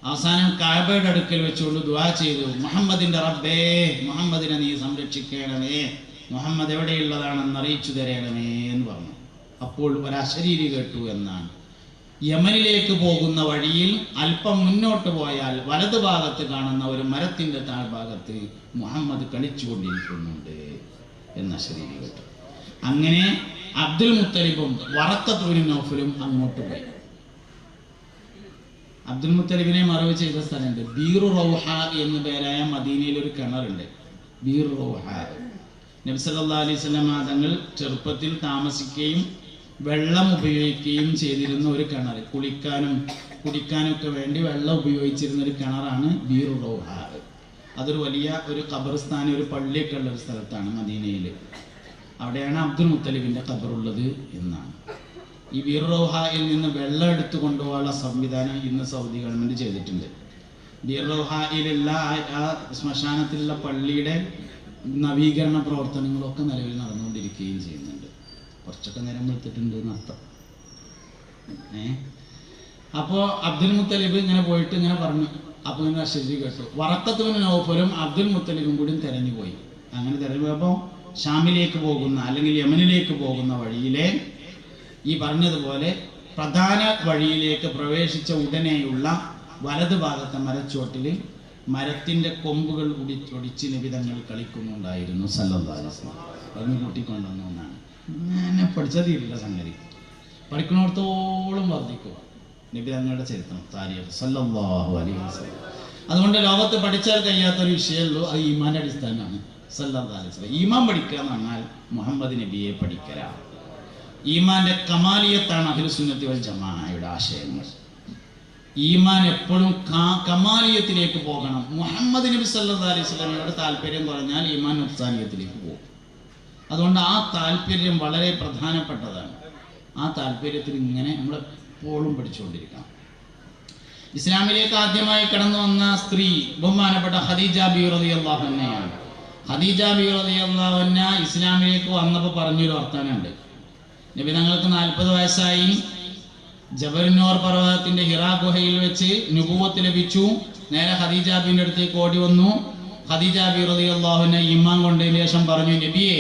അവസാനം കഅബയുടെ അടുക്കൽ വെച്ചുകൊണ്ട് ദുആ ചെയ്തു, മുഹമ്മദിന്റെ റബ്ബേ, മുഹമ്മദിനെ നീ സംരക്ഷിക്കണമേ, മുഹമ്മദ് എവിടെയുള്ളതാണെന്ന് അറിയിച്ചു തരണമേ എന്ന് പറഞ്ഞു. അപ്പോൾ ഒരശരീരി കേട്ടു എന്നാണ്. യമനിലേക്ക് പോകുന്ന വഴിയിൽ അല്പം മുന്നോട്ട് പോയാൽ വലതു ഭാഗത്ത് കാണുന്ന ഒരു മരത്തിന്റെ താഴ്ഭാഗത്ത് മുഹമ്മദ് കളിച്ചുകൊണ്ടിരിക്കുന്നുണ്ട് എന്ന ശരീരി കേട്ടു. അങ്ങനെ അബ്ദുൽ മുത്തലിബും വറഖത്ത് ബിൻ നൗഫലും അങ്ങോട്ട് പോയി. അബ്ദുൽ മുത്തലിബിനെ മറവ് ചെയ്ത സ്ഥലമുണ്ട്, ബീറു റൗഹ എന്ന പേരായ മദീനയിൽ ഒരു കിണറുണ്ട്, ബീറു റൗഹ. നബി സല്ലല്ലാഹു അലൈഹി വസല്ലം തങ്ങൾ ചെറുപ്പത്തിൽ താമസിക്കുകയും വെള്ളം ഉപയോഗിക്കുകയും ചെയ്തിരുന്ന ഒരു കിണർ, കുടിക്കാനും ഒക്കെ വേണ്ടി വെള്ളം ഉപയോഗിച്ചിരുന്ന ഒരു കിണറാണ് ബീറു റൗഹ. അതൊരു വലിയ ഒരു ഖബർസ്ഥാൻ, ഒരു പള്ളിയൊക്കെ ഉള്ള ഒരു സ്ഥലത്താണ് മദീനയിൽ. അവിടെയാണ് അബ്ദുൽ മുത്തലിബിന്റെ ഖബറുള്ളത് എന്നാണ്. ഈ ബീറു റൗഹയിൽ നിന്ന് വെള്ളം എടുത്തു കൊണ്ടുപോകാനുള്ള സംവിധാനം ഇന്ന് സൗദി ഗവൺമെന്റ് ചെയ്തിട്ടുണ്ട്. ബീറു റൗഹയിലുള്ള ആ ശ്മശാനത്തിലുള്ള പള്ളിയുടെ നവീകരണ പ്രവർത്തനങ്ങളൊക്കെ നിലവിൽ നടന്നുകൊണ്ടിരിക്കുകയും ചെയ്യുന്നുണ്ട്. കുറച്ചൊക്കെ നേരം എടുത്തിട്ടുണ്ട് എന്നർത്ഥം. അപ്പോൾ അബ്ദുൽ മുത്തലിബ് ഇങ്ങനെ പോയിട്ട് ഇങ്ങനെ പറഞ്ഞു. അപ്പോൾ ഇങ്ങനെ ശരി കേട്ടു. വറഖത്ത് ബിൻ നൗഫലും അബ്ദുൽ മുത്തലിബും കൂടി തെരഞ്ഞു പോയി. അങ്ങനെ തെരഞ്ഞു പോയപ്പോൾ ഷാമിലേക്ക് പോകുന്ന അല്ലെങ്കിൽ യമനിലേക്ക് പോകുന്ന വഴിയിലെ ഈ പറഞ്ഞതുപോലെ പ്രധാന വഴിയിലേക്ക് പ്രവേശിച്ച ഉടനെയുള്ള വലതു ഭാഗത്തെ മരച്ചോട്ടിൽ മരത്തിന്റെ കൊമ്പുകൾ ഒടിച്ച് നബി തങ്ങൾ കളിക്കുന്നുണ്ടായിരുന്നു സല്ലല്ലാഹു അലൈഹി വസല്ലം. പറഞ്ഞു കൂട്ടിക്കൊണ്ടുവന്ന ഒന്നാണ്. എന്നെ പഠിച്ചതില്ല സംഗതി, പഠിക്കുന്നിടത്തോളം വർദ്ധിക്കുക നബി തങ്ങളുടെ ചരിത്രം, താരീഖ് സല്ലല്ലാഹു അലൈഹി വസല്ലം. അതുകൊണ്ട് ലോകത്ത് പഠിച്ചാൽ കഴിയാത്തൊരു വിഷയമുള്ളൂ, അത് ഈമാന്റെ അടിസ്ഥാനമാണ്. സല്ലല്ലാഹു അലൈഹി വസല്ലം ഈമാൻ പഠിക്കുക എന്ന് പറഞ്ഞാൽ മുഹമ്മദ് നബിയെ പഠിക്കലാണ്. ഈമാന്റെ കമാലിയത്താണ് അഹ്ലു സുന്നത്തി വൽ ജമാഅയുടെ ആശയങ്ങൾ. ഈമാൻ എപ്പോഴും കമാലിയത്തിലേക്ക് പോകണം. മുഹമ്മദ് നബി സല്ലല്ലാഹു അലൈഹി വസല്ലമയുടെ താല്പര്യം കുറഞ്ഞാൽ ഈമാൻ നുക്സാനിയത്തിലേക്ക് പോകും. അതുകൊണ്ട് ആ താല്പര്യം വളരെ പ്രധാനപ്പെട്ടതാണ്. ആ താല്പര്യത്തിൽ ഇങ്ങനെ നമ്മളെപ്പോഴും പഠിച്ചുകൊണ്ടിരിക്കണം. ഇസ്ലാമിലേക്ക് ആദ്യമായി കടന്നു വന്ന സ്ത്രീ ബഹുമാനപ്പെട്ട ഖദീജ ബീവി റളിയല്ലാഹു അൻഹയാണ്. ഖദീജ ബീവി റളിയല്ലാഹു അൻഹ ഇസ്ലാമിലേക്ക് വന്നപ്പോൾ പറഞ്ഞൊരു വർത്തമാനമുണ്ട്. നബി തങ്ങൾക്ക് 40 വയസ്സായി. ജബൽനൂർ പർവ്വതത്തിന്റെ ഹിറാ ഗുഹയിൽ വെച്ച് നുബുവത്ത് ലഭിച്ചു. നേരെ ഖദീജ ബീവിന്റെ അടുത്തേക്ക് ഓടി വന്നു. ഖദീജ ബീവി റളിയല്ലാഹു അൻഹ ഈമാൻ കൊണ്ടതിന് ശേഷം പറഞ്ഞു, നബിയെ,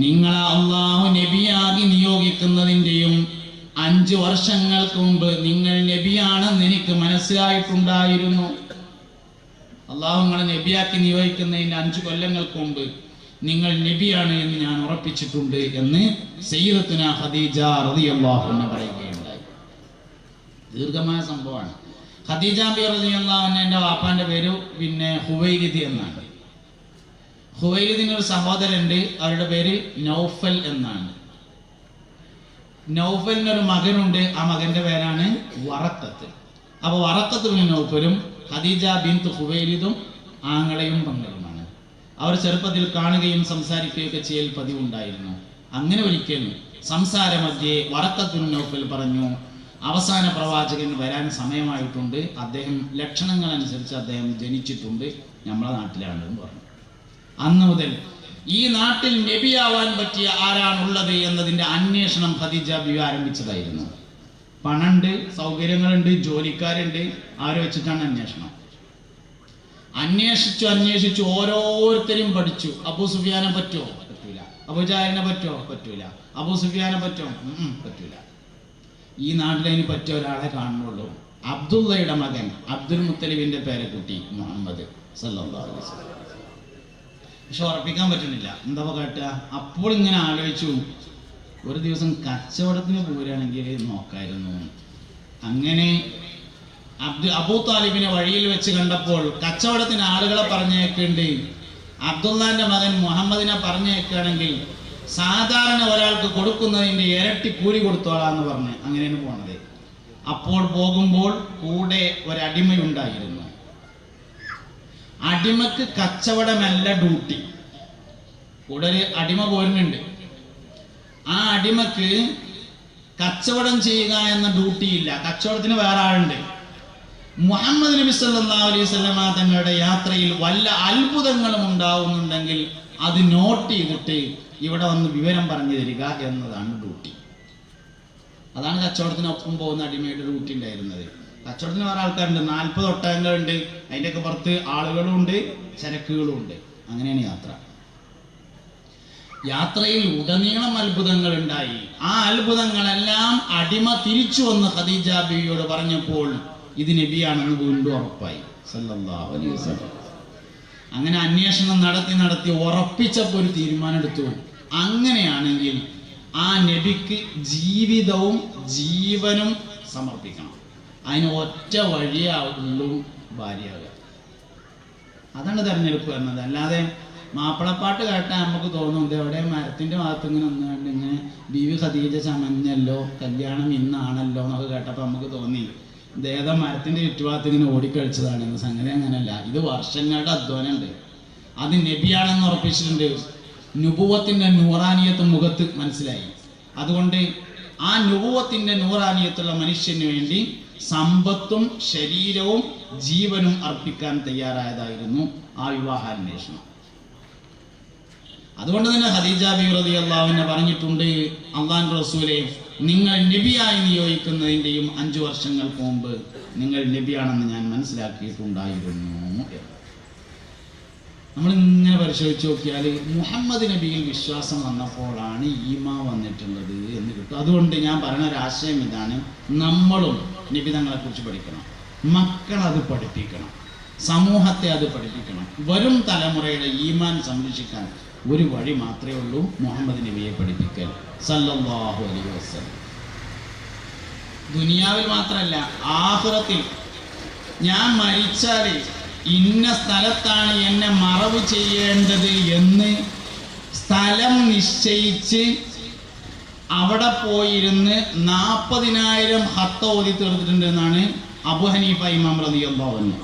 നിങ്ങളെ അള്ളാഹു നബിയാക്കി നിയോഗിക്കുന്നതിൻ്റെയും 5 വർഷങ്ങൾക്ക് മുമ്പ് നിങ്ങൾ നബിയാണെന്ന് എനിക്ക് മനസ്സിലായിട്ടുണ്ടായിരുന്നു. അള്ളാഹു നിങ്ങളെ നബിയാക്കി നിയോഗിക്കുന്നതിൻ്റെ 5 കൊല്ലങ്ങൾക്ക് മുമ്പ് നിങ്ങൾ നബിയാണ് എന്ന് ഞാൻ ഉറപ്പിച്ചിട്ടുണ്ട് എന്ന് സയ്യിദത്തുന ഖദീജ റളിയല്ലാഹു അൻഹ പറയുകയുണ്ടായി. ദീർഘമായ സംഭവമാണ്. ഖദീജ ബീവി റളിയല്ലാഹു അൻഹയുടെ വാപ്പാന്റെ പേര് ഹുവൈലിദ് എന്നാണ്. ഹുവൈലിദിന് ഒരു സഹോദരനുണ്ട്, അവരുടെ പേര് നൗഫൽ എന്നാണ്. നൗഫലിനൊരു മകനുണ്ട്, ആ മകന്റെ പേരാണ് വറക്കത്ത്. അപ്പോൾ വറക്കത്ത് ബിൻ നൗഫലും ഖദീജ ബിൻത് ഹുവൈലിദും ആങ്ങളെയും പങ്കളുമാണ്. അവർ ചെറുപ്പത്തിൽ കാണുകയും സംസാരിക്കുകയൊക്കെ ചെയ്യൽ പതിവുണ്ടായിരുന്നു. അങ്ങനെ ഒരിക്കൽ സംസാരമധ്യേ വറക്കത്ത് ബിൻ നൗഫൽ പറഞ്ഞു, അവസാന പ്രവാചകൻ വരാൻ സമയമായിട്ടുണ്ട്, അദ്ദേഹം ലക്ഷണങ്ങൾ അനുസരിച്ച് അദ്ദേഹം ജനിച്ചിട്ടുണ്ട്, നമ്മളെ നാട്ടിലാണെന്ന് പറഞ്ഞു. അന്ന് മുതൽ ഈ നാട്ടിൽ നബിയാവാൻ പറ്റിയ ആരാണുള്ളത് എന്നതിൻ്റെ അന്വേഷണം ഖദീജ ബീവി ആരംഭിച്ചതായിരുന്നു. പണമുണ്ട്, സൗകര്യങ്ങളുണ്ട്, ജോലിക്കാരുണ്ട്, അവരെ വെച്ചിട്ടാണ് അന്വേഷണം. അന്വേഷിച്ചു ഓരോരുത്തരും പഠിച്ചു. അബൂ സുഫിയാനെ പറ്റോ? പറ്റൂല. അബൂജഹലിനെ പറ്റോ? പറ്റൂല. അബൂ സുഫിയാനെ പറ്റോ? പറ്റൂല. ഈ നാട്ടിൽ അതിന് പറ്റിയ ഒരാളെ കാണുന്നുള്ളൂ, അബ്ദുള്ളയുടെ മകൻ അബ്ദുൽ മുത്തലിബിന്റെ പേരക്കുട്ടി മുഹമ്മദ് സല്ലല്ലാഹു അലൈഹി വസല്ലം. പക്ഷെ ഉറപ്പിക്കാൻ പറ്റുന്നില്ല. എന്താ കാട്ടുക? അപ്പോൾ ഇങ്ങനെ ആലോചിച്ചു, ഒരു ദിവസം കച്ചവടത്തിന് പോരുകയാണെങ്കിൽ നോക്കായിരുന്നു. അങ്ങനെ അബൂ താലിബിനെ വഴിയിൽ വെച്ച് കണ്ടപ്പോൾ കച്ചവടത്തിന് ആളുകളെ പറഞ്ഞേക്കുന്നുണ്ട്, അബ്ദുള്ളാന്റെ മകൻ മുഹമ്മദിനെ പറഞ്ഞേക്കുകയാണെങ്കിൽ സാധാരണ ഒരാൾക്ക് കൊടുക്കുന്നതിൻ്റെ ഇരട്ടി കൂലി കൊടുത്തോളാന്ന് പറഞ്ഞ് അങ്ങനെയാണ് പോണത്. അപ്പോൾ പോകുമ്പോൾ കൂടെ ഒരടിമയുണ്ടായിരുന്നു. അടിമക്ക് കച്ചവടമല്ല ഡ്യൂട്ടി. കൂടെ ഒരു അടിമ പോരുന്നുണ്ട്. ആ അടിമക്ക് കച്ചവടം ചെയ്യുക എന്ന ഡ്യൂട്ടി ഇല്ല, കച്ചവടത്തിന് വേറെ ആളുണ്ട്. മുഹമ്മദ് നബി സല്ലല്ലാഹു അലൈഹി വസല്ലമ തങ്ങളുടെ യാത്രയിൽ വല്ല അത്ഭുതങ്ങളും ഉണ്ടാവുന്നുണ്ടെങ്കിൽ അത് നോട്ട് ചെയ്തിട്ട് ഇവിടെ വന്ന് വിവരം പറഞ്ഞു തരിക എന്നതാണ് ഡ്യൂട്ടി. അതാണ് കച്ചവടത്തിനൊപ്പം പോകുന്ന അടിമയുടെ ഡ്യൂട്ടി ഉണ്ടായിരുന്നത്. കച്ചവടത്തിന് വേറെ ആൾക്കാരുണ്ട്, 40 ഒട്ടകങ്ങളുണ്ട്, അതിൻ്റെയൊക്കെ പുറത്ത് ആളുകളും ഉണ്ട്, ചരക്കുകളും ഉണ്ട്. അങ്ങനെയാണ് യാത്ര. യാത്രയിൽ ഉടനീളം അത്ഭുതങ്ങൾ ഉണ്ടായി. ആ അത്ഭുതങ്ങളെല്ലാം അടിമ തിരിച്ചു വന്ന് ഖദീജ ബീവിയോട് പറഞ്ഞപ്പോൾ ഇത് നബിയാണെന്ന് വീണ്ടും ഉറപ്പായി സല്ലല്ലാഹു അലൈഹി വസല്ലം. അങ്ങനെ അന്വേഷണം നടത്തി ഉറപ്പിച്ചപ്പോൾ ഒരു തീരുമാനം എടുത്തു, അങ്ങനെയാണെങ്കിൽ ആ നബിക്ക് ജീവിതവും ജീവനും സമർപ്പിക്കണം. അതിന് ഒറ്റ വഴിയേ ഉള്ളൂ, ഭാര്യയാകുക. അതാണ് തെരഞ്ഞെടുപ്പ് എന്നത്. അല്ലാതെ മാപ്പിളപ്പാട്ട് കേട്ടാൽ നമുക്ക് തോന്നും എവിടെ മരത്തിൻ്റെ ഭാഗത്ത് ഇങ്ങനെ ഒന്നുകൊണ്ട് ഇങ്ങനെ ബീവി ഖദീജ ചമഞ്ഞല്ലോ, കല്യാണം ഇന്നാണല്ലോ എന്നൊക്കെ കേട്ടപ്പോൾ നമുക്ക് തോന്നി ദേഹം മരത്തിൻ്റെ ചുറ്റുഭാഗത്ത് ഇങ്ങനെ ഓടിക്കഴിച്ചതാണെന്ന്. സംഗതി അങ്ങനെയല്ല, ഇത് വർഷങ്ങളുടെ അധ്വാനമുണ്ട്. അത് നബിയാണെന്ന് ഉറപ്പിച്ചിട്ടുണ്ട്. നുബുവത്തിൻ്റെ നൂറാനിയത്ത് മുഖത്ത് മനസ്സിലായി. അതുകൊണ്ട് ആ നുബുവത്തിൻ്റെ നൂറാനിയത്തുള്ള മനുഷ്യന് വേണ്ടി സമ്പത്തും ശരീരവും ജീവനും അർപ്പിക്കാൻ തയ്യാറായതായിരുന്നു ആ വിവാഹാന്വേഷണം. അതുകൊണ്ട് തന്നെ ഖദീജ ബീവി റളിയല്ലാഹു അൻഹ പറഞ്ഞിട്ടുണ്ട്, അല്ലാഹുവിൻ്റെ റസൂലേ, നിങ്ങൾ നബിയായി നിയോഗിക്കുന്നതിൻ്റെയും 5 വർഷങ്ങൾക്ക് മുമ്പ് നിങ്ങൾ നബിയാണെന്ന് ഞാൻ മനസ്സിലാക്കിയിട്ടുണ്ടായിരുന്നു. നമ്മളിങ്ങനെ പരിശോധിച്ച് നോക്കിയാൽ മുഹമ്മദ് നബിയിൽ വിശ്വാസം വന്നപ്പോഴാണ് ഈമാൻ വന്നിട്ടുള്ളത് എന്ന് കിട്ടും. അതുകൊണ്ട് ഞാൻ പറയുന്ന ഒരു ആശയം ഇതാണ്, നമ്മളും നബി തങ്ങളെക്കുറിച്ച് പഠിക്കണം, മക്കളത് പഠിപ്പിക്കണം, സമൂഹത്തെ അത് പഠിപ്പിക്കണം. വരും തലമുറയുടെ ഈമാൻ സംരക്ഷിക്കാൻ ഒരു വഴി മാത്രമേ ഉള്ളൂ, മുഹമ്മദ് നബിയെ പഠിപ്പിക്കൽ സല്ലല്ലാഹു അലൈഹി വസല്ലം. ദുനിയാവിൽ മാത്രമല്ല, ആഖിറത്തിൽ ഞാൻ മരിച്ചാൽ ഇന്ന സ്ഥലത്താണ് എന്നെ മറവ് ചെയ്യേണ്ടത് എന്ന് സ്ഥലം നിശ്ചയിച്ച് അവിടെ പോയിരുന്ന് 40,000 ഹത്ത് ഓതി തീർത്തിട്ടുണ്ട് എന്നാണ് അബൂ ഹനീഫ ഇമാം റളിയല്ലാഹു അൻഹു.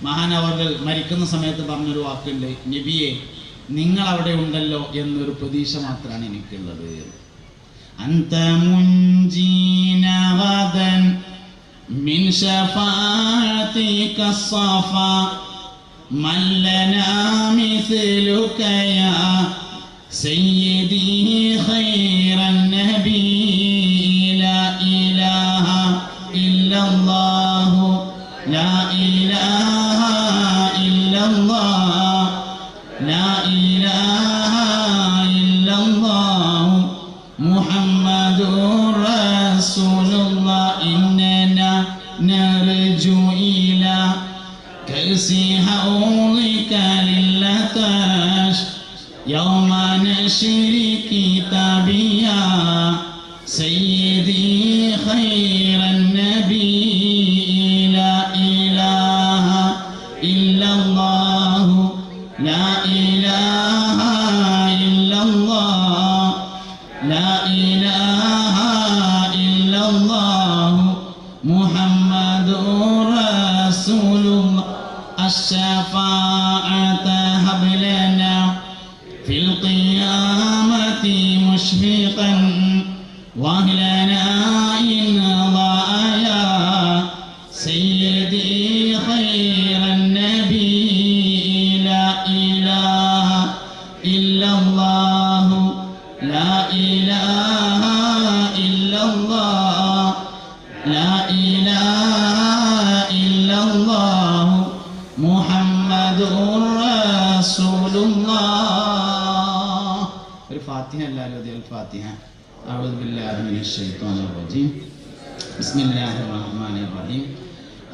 മഹാനവർകൾ മരിക്കുന്ന സമയത്ത് പറഞ്ഞൊരു വാക്കുണ്ട്, നബിയെ നിങ്ങൾ അവിടെ ഉണ്ടല്ലോ എന്നൊരു പ്രതീക്ഷ മാത്രമാണ് എനിക്കുള്ളത്. അന്ത മുൻജീന ഗദൻ من شفاعتك الصفا من لنا مثلك يا سيدي خير النبي لا إله إلا الله لا إله إلا الله لا إله إلا الله محمد رسول الله إننا نرجو إلى كأس حوضك للعطش يوم نشر كتابيا سيدي خير النبي لا إله إلا الله لا إله إلا الله لا إله إلا الله محمد رسول الله الشفاعة هب لنا في القيامة مشفقا واهلنا إن ضايا سيدي خير النبي لا إله إلا الله لا إله إلا الله لا إله إلا الله محمد رسول الله. الفاتحة الفاتحة. أعوذ بالله من الشيطان الرجيم. بسم الله الرحمن الرحيم.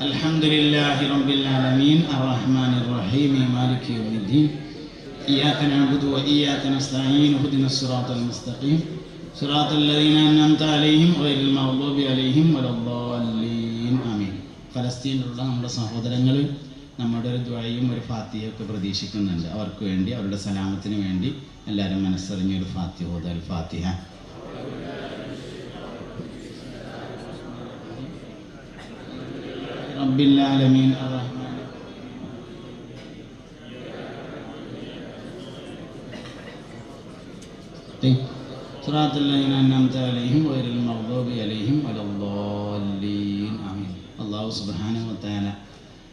الحمد لله رب العالمين الرحمن الرحيم مالك يوم الدين إياك نعبد وإياك نستعين اهدنا الصراط المستقيم صراط الذين أنعمت عليهم غير المغضوب عليهم ولا الضالين آمين. ഫലസ്തീനിലുള്ള നമ്മുടെ സഹോദരങ്ങൾ നമ്മുടെ ഒരു ദുആയും ഒരു ഫാത്തിഹയൊക്കെ പ്രതീക്ഷിക്കുന്നുണ്ട്. അവർക്ക് വേണ്ടി അവരുടെ സലാമത്തിന് വേണ്ടി എല്ലാവരും മനസ്സറിഞ്ഞ ഒരു ഫാത്തിഹ ഓതുക. അൽ ഫാത്തിഹ. റബ്ബിൽ ആലമീൻ അർറഹ്മാൻ സിറാത്തൽ ലദീന അൻഅംത അലൈഹിം ഗൈറിൽ മഗ്ദൂബി അലൈഹിം വലദ്ദാല്ലീൻ ആമീൻ. അല്ലാഹു സുബ്ഹാനഹു വ തആല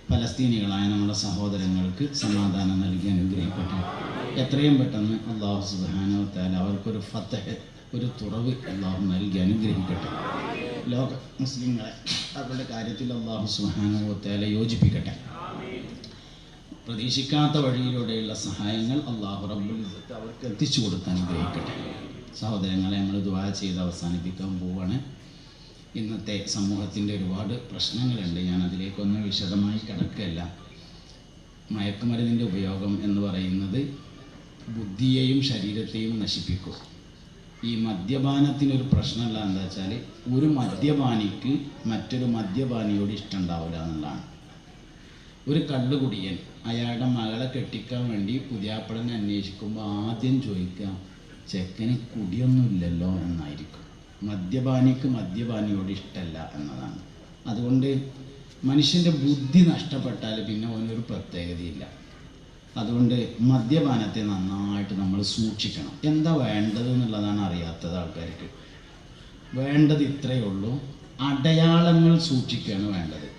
ഫലസ്തീനികളായ നമ്മുടെ സഹോദരങ്ങൾക്ക് സമാധാനം നൽകി അനുഗ്രഹിക്കട്ടെ. എത്രയും പെട്ടെന്ന് അല്ലാഹു സുബ്ഹാനഹു വ തആല അവർക്കൊരു ഫതഹ്, ഒരു തുറവ് അല്ലാഹു നൽകി അനുഗ്രഹിക്കട്ടെ. ലോക മുസ്ലിങ്ങളെ അവരുടെ കാര്യത്തിൽ അല്ലാഹു സുബ്ഹാനഹു വ തആല യോജിപ്പിക്കട്ടെ. പ്രതീക്ഷിക്കാത്ത വഴിയിലൂടെയുള്ള സഹായങ്ങൾ അല്ലാഹു റബ്ബുൽ ഇസ്സത്ത് അവർക്ക് എത്തിച്ചു കൊടുക്കാൻ അനുഗ്രഹിക്കട്ടെ. സഹോദരങ്ങളെ, നമ്മൾ ദുആ ചെയ്ത് അവസാനിപ്പിക്കാൻ പോവുകയാണ്. ഇന്നത്തെ സമൂഹത്തിൻ്റെ ഒരുപാട് പ്രശ്നങ്ങളുണ്ട്. ഞാൻ അതിലേക്കൊന്നും വിശദമായി കിടക്കുകയല്ല. മയക്കുമരുന്നിൻ്റെ ഉപയോഗം എന്ന് പറയുന്നത് ബുദ്ധിയെയും ശരീരത്തെയും നശിപ്പിക്കും. ഈ മദ്യപാനത്തിനൊരു പ്രശ്നമുള്ള എന്താ വെച്ചാൽ, ഒരു മദ്യപാനിക്ക് മറ്റൊരു മദ്യപാനിയോട് ഇഷ്ടം ഉണ്ടാവില്ല എന്നുള്ളതാണ്. ഒരു കള്ളുകുടിയൻ അയാളുടെ മകളെ കെട്ടിക്കാൻ വേണ്ടി പുതിയാപ്പളനെ അന്വേഷിക്കുമ്പോൾ ആദ്യം ചോദിക്കുക, ചെക്കന് കുടിയൊന്നുമില്ലല്ലോ എന്നായിരിക്കും. മദ്യപാനിക്ക് മദ്യപാനിയോട് ഇഷ്ടമല്ല എന്നതാണ്. അതുകൊണ്ട് മനുഷ്യൻ്റെ ബുദ്ധി നഷ്ടപ്പെട്ടാൽ പിന്നെ അവനൊരു പ്രത്യേകതയില്ല. അതുകൊണ്ട് മദ്യപാനത്തെ നന്നായിട്ട് നമ്മൾ സൂക്ഷിക്കണം. എന്താ വേണ്ടത് എന്നുള്ളതാണ് അറിയാത്തത് ആൾക്കാർക്ക്. വേണ്ടത് ഇത്രയേ ഉള്ളൂ, അടയാളങ്ങൾ സൂക്ഷിക്കുകയാണ് വേണ്ടത്.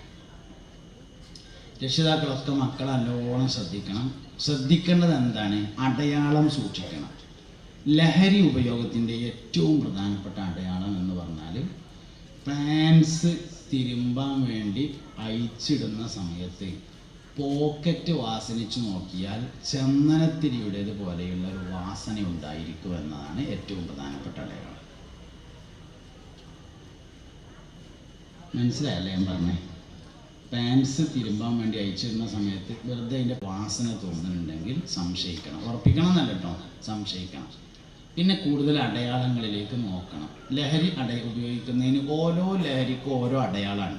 രക്ഷിതാക്കളൊക്കെ മക്കളെ നല്ലോണം ശ്രദ്ധിക്കണം. ശ്രദ്ധിക്കേണ്ടത് എന്താണ്? അടയാളം സൂക്ഷിക്കണം. ലഹരി ഉപയോഗത്തിൻ്റെ ഏറ്റവും പ്രധാനപ്പെട്ട അടയാളം എന്ന് പറഞ്ഞാൽ, പാൻസ് തിരുമ്പാൻ വേണ്ടി അയച്ചിടുന്ന സമയത്ത് പോക്കറ്റ് വാസനിച്ച് നോക്കിയാൽ ചന്ദനത്തിരിയുടേത് പോലെയുള്ള ഒരു വാസന ഉണ്ടായിരിക്കും എന്നതാണ് ഏറ്റവും പ്രധാനപ്പെട്ട അടയാളം. മനസ്സിലായല്ലേ ഞാൻ പറഞ്ഞേ? പാൻസ് തിരുമ്പാൻ വേണ്ടി അയച്ചിടുന്ന സമയത്ത് വെറുതെ അതിൻ്റെ വാസന തോന്നുന്നുണ്ടെങ്കിൽ സംശയിക്കണം. ഉറപ്പിക്കണം എന്നല്ല കേട്ടോ, സംശയിക്കണം. പിന്നെ കൂടുതൽ അടയാളങ്ങളിലേക്ക് നോക്കണം. ലഹരി ഉപയോഗിക്കുന്നതിന് ഓരോ ലഹരിക്കും ഓരോ അടയാളമാണ്.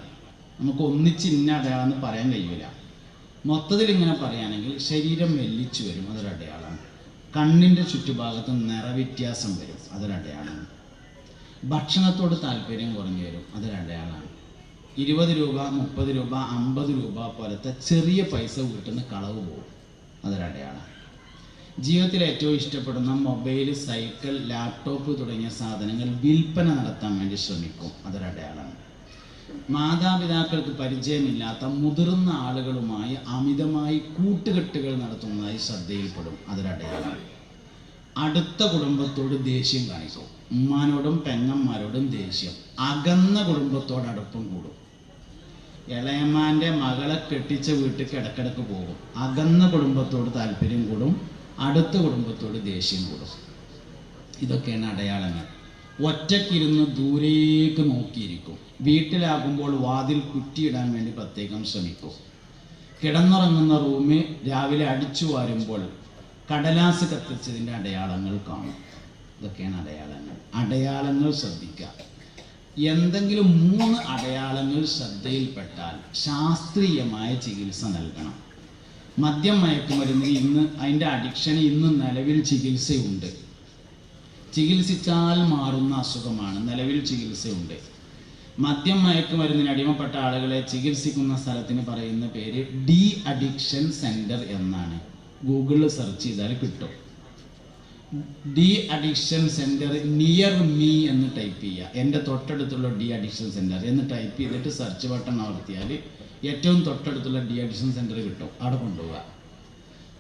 നമുക്ക് ഒന്നിച്ച് ഇന്ന അടയാളം എന്ന് പറയാൻ കഴിയില്ല. മൊത്തത്തിൽ ഇങ്ങനെ പറയുകയാണെങ്കിൽ ശരീരം വെല്ലിച്ചു വരും, അതൊരു അടയാളമാണ്. കണ്ണിൻ്റെ ചുറ്റുഭാഗത്ത് നിറവ്യത്യാസം വരും, അതൊരു അടയാളമാണ്. ഭക്ഷണത്തോട് താല്പര്യം കുറഞ്ഞു വരും, അതൊരു അടയാളമാണ്. 20 രൂപ 30 രൂപ 50 രൂപ പോലത്തെ ചെറിയ പൈസ വീട്ടിൽ നിന്ന് കളവ് പോകും, അതൊരടയാളമാണ്. ജീവിതത്തിൽ ഏറ്റവും ഇഷ്ടപ്പെടുന്ന മൊബൈൽ, സൈക്കിൾ, ലാപ്ടോപ്പ് തുടങ്ങിയ സാധനങ്ങൾ വിൽപ്പന നടത്താൻ വേണ്ടി ശ്രമിക്കും, അതൊരടയാളമാണ്. മാതാപിതാക്കൾക്ക് പരിചയമില്ലാത്ത മുതിർന്ന ആളുകളുമായി അമിതമായി കൂട്ടുകെട്ടുകൾ നടത്തുന്നതായി ശ്രദ്ധയിൽപ്പെടും. അതൊരടയാളം. അടുത്ത കുടുംബത്തോട് ദേഷ്യം കാണിക്കും. ഉമ്മാനോടും പെങ്ങന്മാരോടും ദേഷ്യം. അകന്ന കുടുംബത്തോട് അടുപ്പം കൂടും. ഇളയമ്മാൻ്റെ മകളെ കെട്ടിച്ച വീട്ടിൽ ഇടക്കിടക്ക് പോകും. അകന്ന കുടുംബത്തോട് താല്പര്യം കൂടും. അടുത്ത കുടുംബത്തോട് ദേഷ്യം കൂടും. ഇതൊക്കെയാണ് അടയാളങ്ങൾ. ഒറ്റയ്ക്കിരുന്ന് ദൂരേക്ക് നോക്കിയിരിക്കും. വീട്ടിലാകുമ്പോൾ വാതിൽ കുറ്റിയിടാൻ വേണ്ടി പ്രത്യേകം ശ്രമിക്കും. കിടന്നുറങ്ങുന്ന റൂമിൽ രാവിലെ അടിച്ചു വാരുമ്പോൾ കടലാസ് കത്തിച്ചതിൻ്റെ അടയാളങ്ങൾ കാണും. ഇതൊക്കെയാണ് അടയാളങ്ങൾ. അടയാളങ്ങൾ ശ്രദ്ധിക്കുക. എന്തെങ്കിലും 3 അടയാളങ്ങൾ ശ്രദ്ധയിൽപ്പെട്ടാൽ ശാസ്ത്രീയമായ ചികിത്സ നൽകണം. മദ്യം മയക്കുമരുന്ന് ഇന്ന് അതിൻ്റെ അഡിക്ഷന് ഇന്ന് നിലവിൽ ചികിത്സയുണ്ട്. ചികിത്സിച്ചാൽ മാറുന്ന അസുഖമാണ്. നിലവിൽ ചികിത്സയുണ്ട്. മദ്യം മയക്കുമരുന്നിന് അടിമപ്പെട്ട ആളുകളെ ചികിത്സിക്കുന്ന സ്ഥലത്തിന് പറയുന്ന പേര് ഡി അഡിക്ഷൻ സെൻറ്റർ എന്നാണ്. ഗൂഗിളിൽ സെർച്ച് ചെയ്താൽ കിട്ടും. De addiction centre near me എന്ന് ടൈപ്പ് ചെയ്യുക. എൻ്റെ തൊട്ടടുത്തുള്ള ഡി അഡിക്ഷൻ സെൻറ്റർ എന്ന് ടൈപ്പ് ചെയ്തിട്ട് സെർച്ച് ബട്ടൺ അമർത്തിയാൽ ഏറ്റവും തൊട്ടടുത്തുള്ള ഡി അഡിക്ഷൻ സെൻറ്റർ കിട്ടും. അവിടെ കൊണ്ടുപോവുക.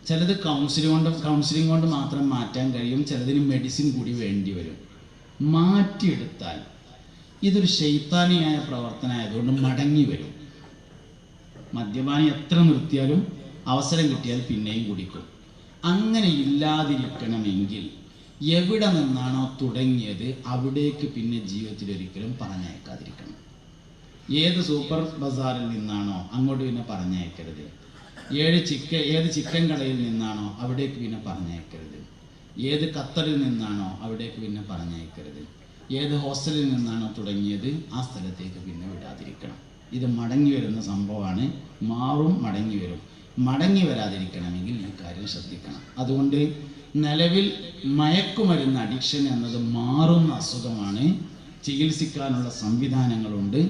ചിലത് കൗൺസിലിംഗ് കൊണ്ട് മാത്രം മാറ്റാൻ കഴിയും. ചിലതിന് മെഡിസിൻ കൂടി വേണ്ടി വരും. മാറ്റിയെടുത്താൽ ഇതൊരു ശൈത്താനിയായ പ്രവർത്തനമായതുകൊണ്ട് മടങ്ങി വരും. മദ്യപാനി എത്ര നിർത്തിയാലും അവസരം കിട്ടിയാൽ പിന്നെയും കുടിക്കും. അങ്ങനെ ഇല്ലാതിരിക്കണമെങ്കിൽ എവിടെ നിന്നാണോ തുടങ്ങിയത് അവിടേക്ക് പിന്നെ ജീവിതത്തിൽ ഒരിക്കലും പറഞ്ഞയക്കാതിരിക്കണം. ഏത് സൂപ്പർ ബസാറിൽ നിന്നാണോ അങ്ങോട്ട് പിന്നെ പറഞ്ഞയക്കരുത്. ഏത് ചിക്കൻ കടയിൽ നിന്നാണോ അവിടേക്ക് പിന്നെ പറഞ്ഞയക്കരുത്. ഏത് ഖത്തറിൽ നിന്നാണോ അവിടേക്ക് പിന്നെ പറഞ്ഞയക്കരുത്. ഏത് ഹോസ്റ്റലിൽ നിന്നാണോ തുടങ്ങിയത് ആ സ്ഥലത്തേക്ക് പിന്നെ വിടാതിരിക്കണം. ഇത് മടങ്ങി വരുന്ന സംഭവമാണ്. മാറും, മടങ്ങി വരും. മടങ്ങി വരാതിരിക്കണമെങ്കിൽ ഈ കാര്യം ശ്രദ്ധിക്കണം. അതുകൊണ്ട് നിലവിൽ മയക്കുമരുന്ന് അഡിക്ഷൻ എന്നത് മാറുന്ന അസുഖമാണ്. ചികിത്സിക്കാനുള്ള സംവിധാനങ്ങളുണ്ട്.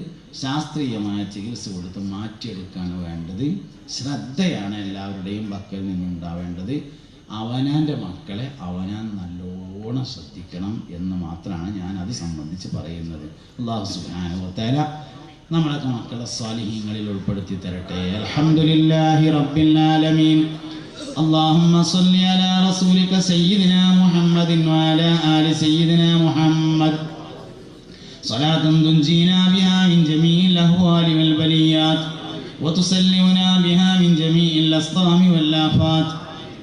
ശാസ്ത്രീയമായ ചികിത്സ കൊടുത്ത് മാറ്റിയെടുക്കാണ് വേണ്ടത്. ശ്രദ്ധയാണ് എല്ലാവരുടെയും പക്കൽ നിന്നുണ്ടാവേണ്ടത്. അവനാൻ്റെ മക്കളെ അവനാൻ നല്ലോണം ശ്രദ്ധിക്കണം എന്ന് മാത്രമാണ് ഞാൻ അത് സംബന്ധിച്ച് പറയുന്നത്. അല്ലാഹു സുബ്ഹാനഹു വ തആല നമ്മളൊക്കെ മക്കളെ സ്വാലിഹീങ്ങളിൽ ഉൾപ്പെടുത്തി തരട്ടെ. അൽഹംദുലില്ലാഹി റബ്ബിൽ ആലമീൻ. اللهم صل على رسولك سيدنا محمد وعلى آل سيدنا محمد صلاة تنجينا بها من جميع الأهوال والبليات وتسلمنا بها من جميع الأسقام والآفات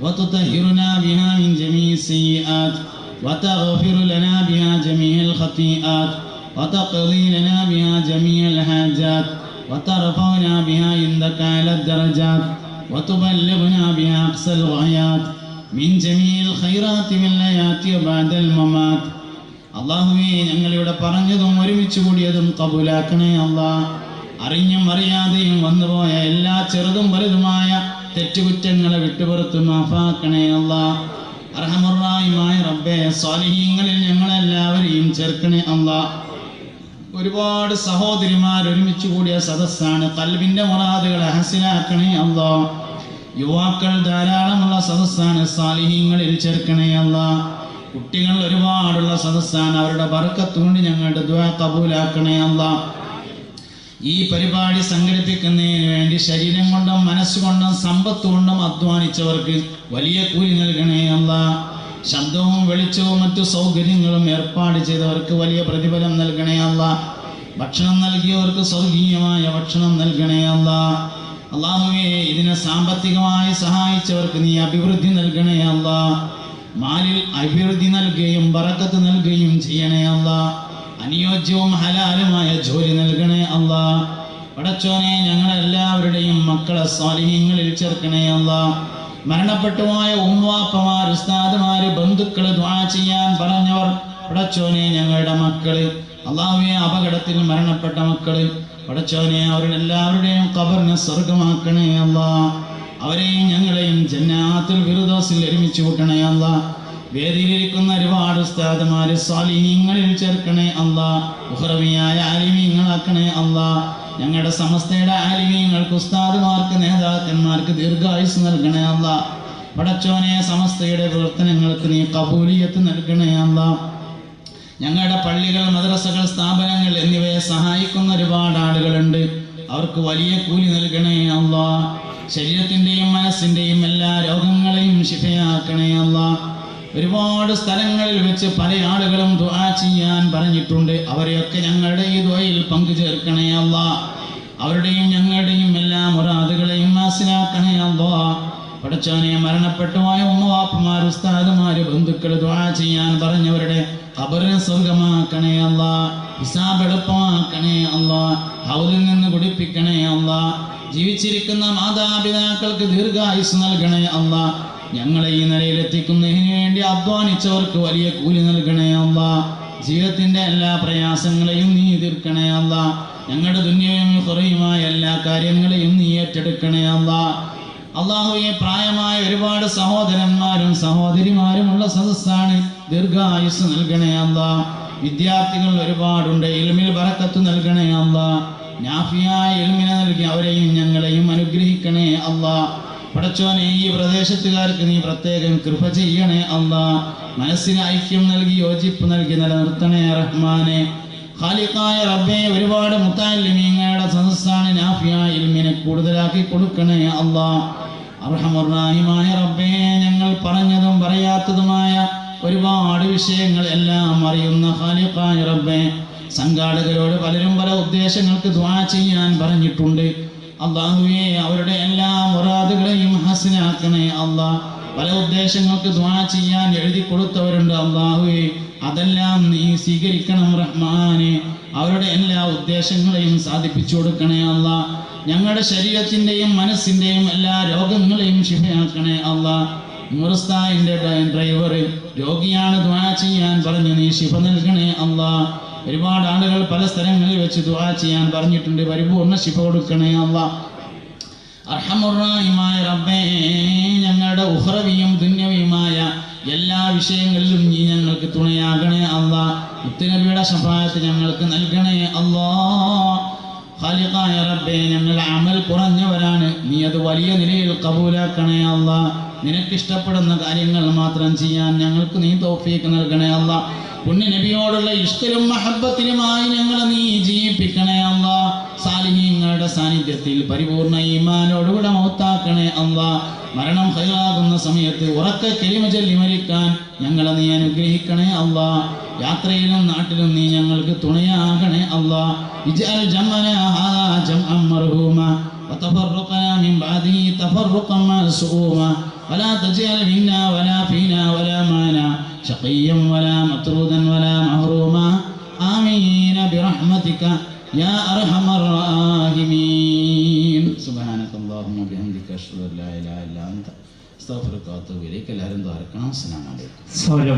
وتطهرنا بها من جميع السيئات وتغفر لنا بها جميع الخطيئات وتقضي لنا بها جميع الحاجات وترفعنا بها عندك على الدرجات وتبلغنا بها أقصى الغايات من جميع الخيرات والآيات وبعد الممات. അള്ളാഹുവേ, ഞങ്ങളിവിടെ പറഞ്ഞതും ഒരുമിച്ച് കൂടിയതും കബൂലാക്കണേ അല്ലാഹ്. അറിഞ്ഞും അറിയാതെയും വന്നുപോയ എല്ലാ ചെറുതും വലുതുമായ തെറ്റുകുറ്റങ്ങളെ വിട്ടുപുറത്ത് മാഫാക്കണേ അല്ലാഹ്. അർഹമുർ-റഹീമായ റബ്ബേ, സ്വാലിഹീങ്ങളിൽ ഞങ്ങളെല്ലാവരെയും ചേർക്കണേ അല്ലാഹ്. ഒരുപാട് സഹോദരിമാർ ഒരുമിച്ച് കൂടിയ സദസ്സാണ്. ഖൽബിന്റെ മുറാദുകളെ ഹസിലാക്കണേ അല്ലാഹ്. യുവാക്കൾ ധാരാളമുള്ള സദസ്സാണ്. സാലിഹീങ്ങളിൽ ചേർക്കണേ അല്ലാഹ്. കുട്ടികൾ ഒരുപാടുള്ള സദസ്സാണ്. അവരുടെ ബർക്കത്ത് കൊണ്ട് ഞങ്ങളുടെ ദുആ കബൂലാക്കണേ അല്ലാഹ്. ഈ പരിപാടി സംഘടിപ്പിക്കുന്നതിന് വേണ്ടി ശരീരം കൊണ്ടും മനസ്സുകൊണ്ടും സമ്പത്ത് കൊണ്ടും അധ്വാനിച്ചവർക്ക് വലിയ കൂലി നൽകണേ അല്ലാഹ്. ശബ്ദവും വെളിച്ചവും മറ്റു സൗകര്യങ്ങളും ഏർപ്പാട് ചെയ്തവർക്ക് വലിയ പ്രതിഫലം നൽകണേ അല്ലാഹ്. ഭക്ഷണം നൽകിയവർക്ക് സ്വർഗീയമായ ഭക്ഷണം നൽകണേ അല്ലാഹ്. അല്ലാഹുവേ, ഇതിനെ സാമ്പത്തികമായി സഹായിച്ചവർക്ക് നീ അഭിവൃദ്ധി നൽകണേ അല്ലാഹ്. മാലിൽ അഭിവൃദ്ധി നൽകുകയും ബറക്കത്ത് നൽകുകയും ചെയ്യണേ അല്ലാഹ്. അനുയോജ്യവും ഹലാലുമായ ജോലി നൽകണേ അല്ലാഹ്. പടച്ചോനെ, ഞങ്ങളെല്ലാവരുടെയും മക്കളെ സ്വാലിഹീങ്ങളിൽ ചേർക്കണേ അല്ലാഹ്. മരണപ്പെട്ടുപോയ ഉമ്മാപ്പമാർ, ഉസ്താദുമാര്, ബന്ധുക്കള്, ദുആ ചെയ്യാൻ പറഞ്ഞവർ, പടച്ചോനെ ഞങ്ങളുടെ മക്കള്, അല്ലാഹുവേ, അപകടത്തിൽ മരണപ്പെട്ട മക്കള്, പടച്ചോനെ അവരുടെ എല്ലാവരുടെയും ഖബറിനെ സ്വർഗമാക്കണേ അല്ലാഹ്. അവരെയും ഞങ്ങളെയും ജന്നാത്തുൽ ഫിർദൗസിൽ ഒരുമിച്ച് കൂട്ടണേ അല്ലാഹ്. വേദിയിലിരിക്കുന്ന ഒരുപാട് ഉസ്താദുമാര് സ്വാലിഹീങ്ങളിൽ ചേർക്കണേ അല്ലാഹ്. ഉഖ്റവിയായ ആലിമീങ്ങളാക്കണേ അല്ലാഹ്. ഞങ്ങളുടെ സമസ്തയുടെ ആലിമീങ്ങൾക്ക്, ഉസ്താദുമാർക്ക്, നേതാക്കന്മാർക്ക് ദീർഘായുസ് നൽകണേ അല്ലാഹ്. പടച്ചോനെ, സമസ്തയുടെ പ്രവർത്തനങ്ങൾക്ക് നീ കബൂലിയത്ത് നൽകണേ അല്ലാഹ്. ഞങ്ങളുടെ പള്ളികൾ, മദ്രസകൾ, സ്ഥാപനങ്ങൾ എന്നിവയെ സഹായിക്കുന്ന ഒരുപാട് ആളുകളുണ്ട്. അവർക്ക് വലിയ കൂലി നൽകണേ അല്ലാ. ശരീരത്തിൻ്റെയും മനസ്സിൻ്റെയും എല്ലാ രോഗങ്ങളെയും ശിഫയാക്കണേ അല്ലാ. ഒരുപാട് സ്ഥലങ്ങളിൽ വെച്ച് പല ആളുകളും ദുആ ചെയ്യാൻ പറഞ്ഞിട്ടുണ്ട്. അവരെയൊക്കെ ഞങ്ങളുടെ ഈ ദുആയിൽ പങ്കുചേർക്കണേ അല്ലാ. അവരുടെയും ഞങ്ങളുടെയും എല്ലാ മുറാദുകളെയും മനസ്സിലാക്കണേ അല്ലാ. പടച്ചോനെ, മരണപ്പെട്ടുപോയ ഉമ്മവാപ്പമാർ, ഉസ്താദുമാർ, ബന്ധുക്കൾ ദുആ ചെയ്യാൻ പറഞ്ഞവരുടെ ഖബറിനെ സ്വർഗമാക്കണേ അല്ലാ. ഹിസാബ് എളുപ്പമാക്കണേ അല്ലാ. ഹൗദിൽ നിന്ന് കുടിപ്പിക്കണേ അല്ലാ. ജീവിച്ചിരിക്കുന്ന മാതാപിതാക്കൾക്ക് ദീർഘായുസ് നൽകണേ അല്ലാ. ഞങ്ങളെ ഈ നിലയിലെത്തിക്കുന്നതിന് വേണ്ടി അധ്വാനിച്ചവർക്ക് വലിയ കൂലി നൽകണേ അല്ലാ. ജീവിതത്തിൻ്റെ എല്ലാ പ്രയാസങ്ങളെയും നീ തീർക്കണേ അല്ലാ. ഞങ്ങളുടെ ദുനിയയും ഖുറയുമായ എല്ലാ കാര്യങ്ങളെയും നീ ഏറ്റെടുക്കണേ അല്ലാ. അല്ലാഹുവേ, പ്രായമായ ഒരുപാട് സഹോദരന്മാരും സഹോദരിമാരുമുള്ള സദസ്സാണ്. ദീർഘായുസ് നൽകണേ അല്ലാ. വിദ്യാർത്ഥികൾ ഒരുപാടുണ്ട്. ഇൽമിൽ ബറക്കത്ത് നൽകണേ അല്ലാ. നാഫിയായ ഇൽമിനെ നൽകി അവരെയും ഞങ്ങളെയും അനുഗ്രഹിക്കണേ അല്ലാ. പടച്ചോനെ, ഈ പ്രദേശത്തുകാർക്ക് നീ പ്രത്യേകം കൃപ ചെയ്യണേ അല്ലാ. മനസ്സിന് ഐക്യം നൽകി, യോജിപ്പ് നൽകി നിലനിർത്തണേ റഹ്മാനെ. ഖാലിഖായ റബ്ബേ, ഒരുപാട് മുത്തഅല്ലിമീങ്ങളുടെ സദസ്സാണ്. നാഫിയായ ഇൽമിനെ കൂടുതലാക്കി കൊടുക്കണേ അല്ലാ. അർഹമർ റഹീമായ റബ്ബേ, ഞങ്ങൾ പറഞ്ഞതും പറയാത്തതുമായ ഒരുപാട് വിഷയങ്ങൾ എല്ലാം അറിയുന്ന ഖാലിഖായ റബ്ബേ, സംഘാടകരോട് പലരും പല ഉദ്ദേശങ്ങൾക്ക് ദുആ ചെയ്യാൻ പറഞ്ഞിട്ടുണ്ട്. അല്ലാഹുവേ, അവരുടെ എല്ലാ മുറാദുകളെയും ഹസനാക്കണേ അല്ലാ. പല ഉദ്ദേശങ്ങൾക്ക് ദുആ ചെയ്യാൻ എഴുതി കൊടുത്തവരുണ്ട്. അല്ലാഹുവേ, അതെല്ലാം നീ സ്വീകരിക്കണം റഹ്മാനെ. അവരുടെ എല്ലാ ഉദ്ദേശങ്ങളെയും സാധിപ്പിച്ചു കൊടുക്കണേ അല്ലാ. ഞങ്ങളുടെ ശരീരത്തിൻ്റെയും മനസ്സിൻ്റെയും എല്ലാ രോഗങ്ങളെയും ശിഫയാക്കണേ അല്ലാ. മുർസ്തായിൻ്റെ ഡ്രൈവർ രോഗിയാണ്, ദുആ ചെയ്യാൻ പറഞ്ഞു, നീ ശിഫ നൽകണേ അല്ലാ. ഒരുപാട് ആളുകൾ പല സ്ഥലങ്ങളിൽ വെച്ച് ദുആ ചെയ്യാൻ പറഞ്ഞിട്ടുണ്ട്. പരിപൂർണ്ണ ശിഫ കൊടുക്കണേ അല്ലാ. അർഹമുർ റഹീമായ റബ്ബേ, ഞങ്ങളുടെ ഉഖ്റവിയും ദുന്യവിയുമായ എല്ലാ വിഷയങ്ങളിലും നീ ഞങ്ങൾക്ക് തുണയാകണേ അല്ലാ. മുത്തുനബിയുടെ ശഫാഅത്ത് ഞങ്ങൾക്ക് നൽകണേ അല്ലാ. ഖാലിഖായ റബ്ബേ, ഞങ്ങൾ അമൽ കുറഞ്ഞവരാണ്. നീ അത് വലിയ നിലയിൽ കബൂലാക്കണേ അല്ലാ. നിനക്കിഷ്ടപ്പെടുന്ന കാര്യങ്ങൾ മാത്രം ചെയ്യാൻ ഞങ്ങൾക്ക് നീ തൗഫീഖ് നൽകണേ അല്ലാ. പുണ്യ നബിയോടുള്ള ഇഷ്കലും മഹബത്തിലുമായി ഞങ്ങളെ നീ ജീവിപ്പിക്കണേ അല്ലാ. സാലിഹീങ്ങളുടെ സാന്നിധ്യത്തിൽ പരിപൂർണ ഈമാനോടുകൂടെ മൗത്താക്കണേ അല്ലാ. മരണം ഖൈറാകുന്ന സമയത്ത് ഉറക്ക കലിമ ചൊല്ലി മരിക്കാൻ ഞങ്ങളെ നീ അനുഗ്രഹിക്കണേ അല്ലാ. യാത്രയിലും നാട്ടിലും നീ ഞങ്ങൾക്ക് തുണയാകണേ അല്ലാ. ഇജ്അൽ ജംഅനാ ഹാദാ ജംഅൻ മർഹൂമാ വതഫറഖനാ മിൻ ബഅദിഹി തഫറഖൻ മഅ്സൂമാ വലാ തജ്അൽ മിന്നാ വലാ ഫീനാ വലാ മാനാ ശഖിയ്യൻ വലാ മത്റൂദൻ വലാ മഹ്റൂമാ ആമീൻ ബിറഹ്മതിക യാ അർഹമർ റഹീമീൻ. സുബ്ഹാനകല്ലാഹുമ്മ ബിഹംദിക അഷ്ഹദു അൻ ലാ ഇലാഹ ഇല്ലാ അൻത അസ്തഗ്ഫിറുക വ അത്തൂബു ഇലൈക. എല്ലാവരും ദുആ ചെയ്യണം. അസ്സലാമു അലൈക്കും.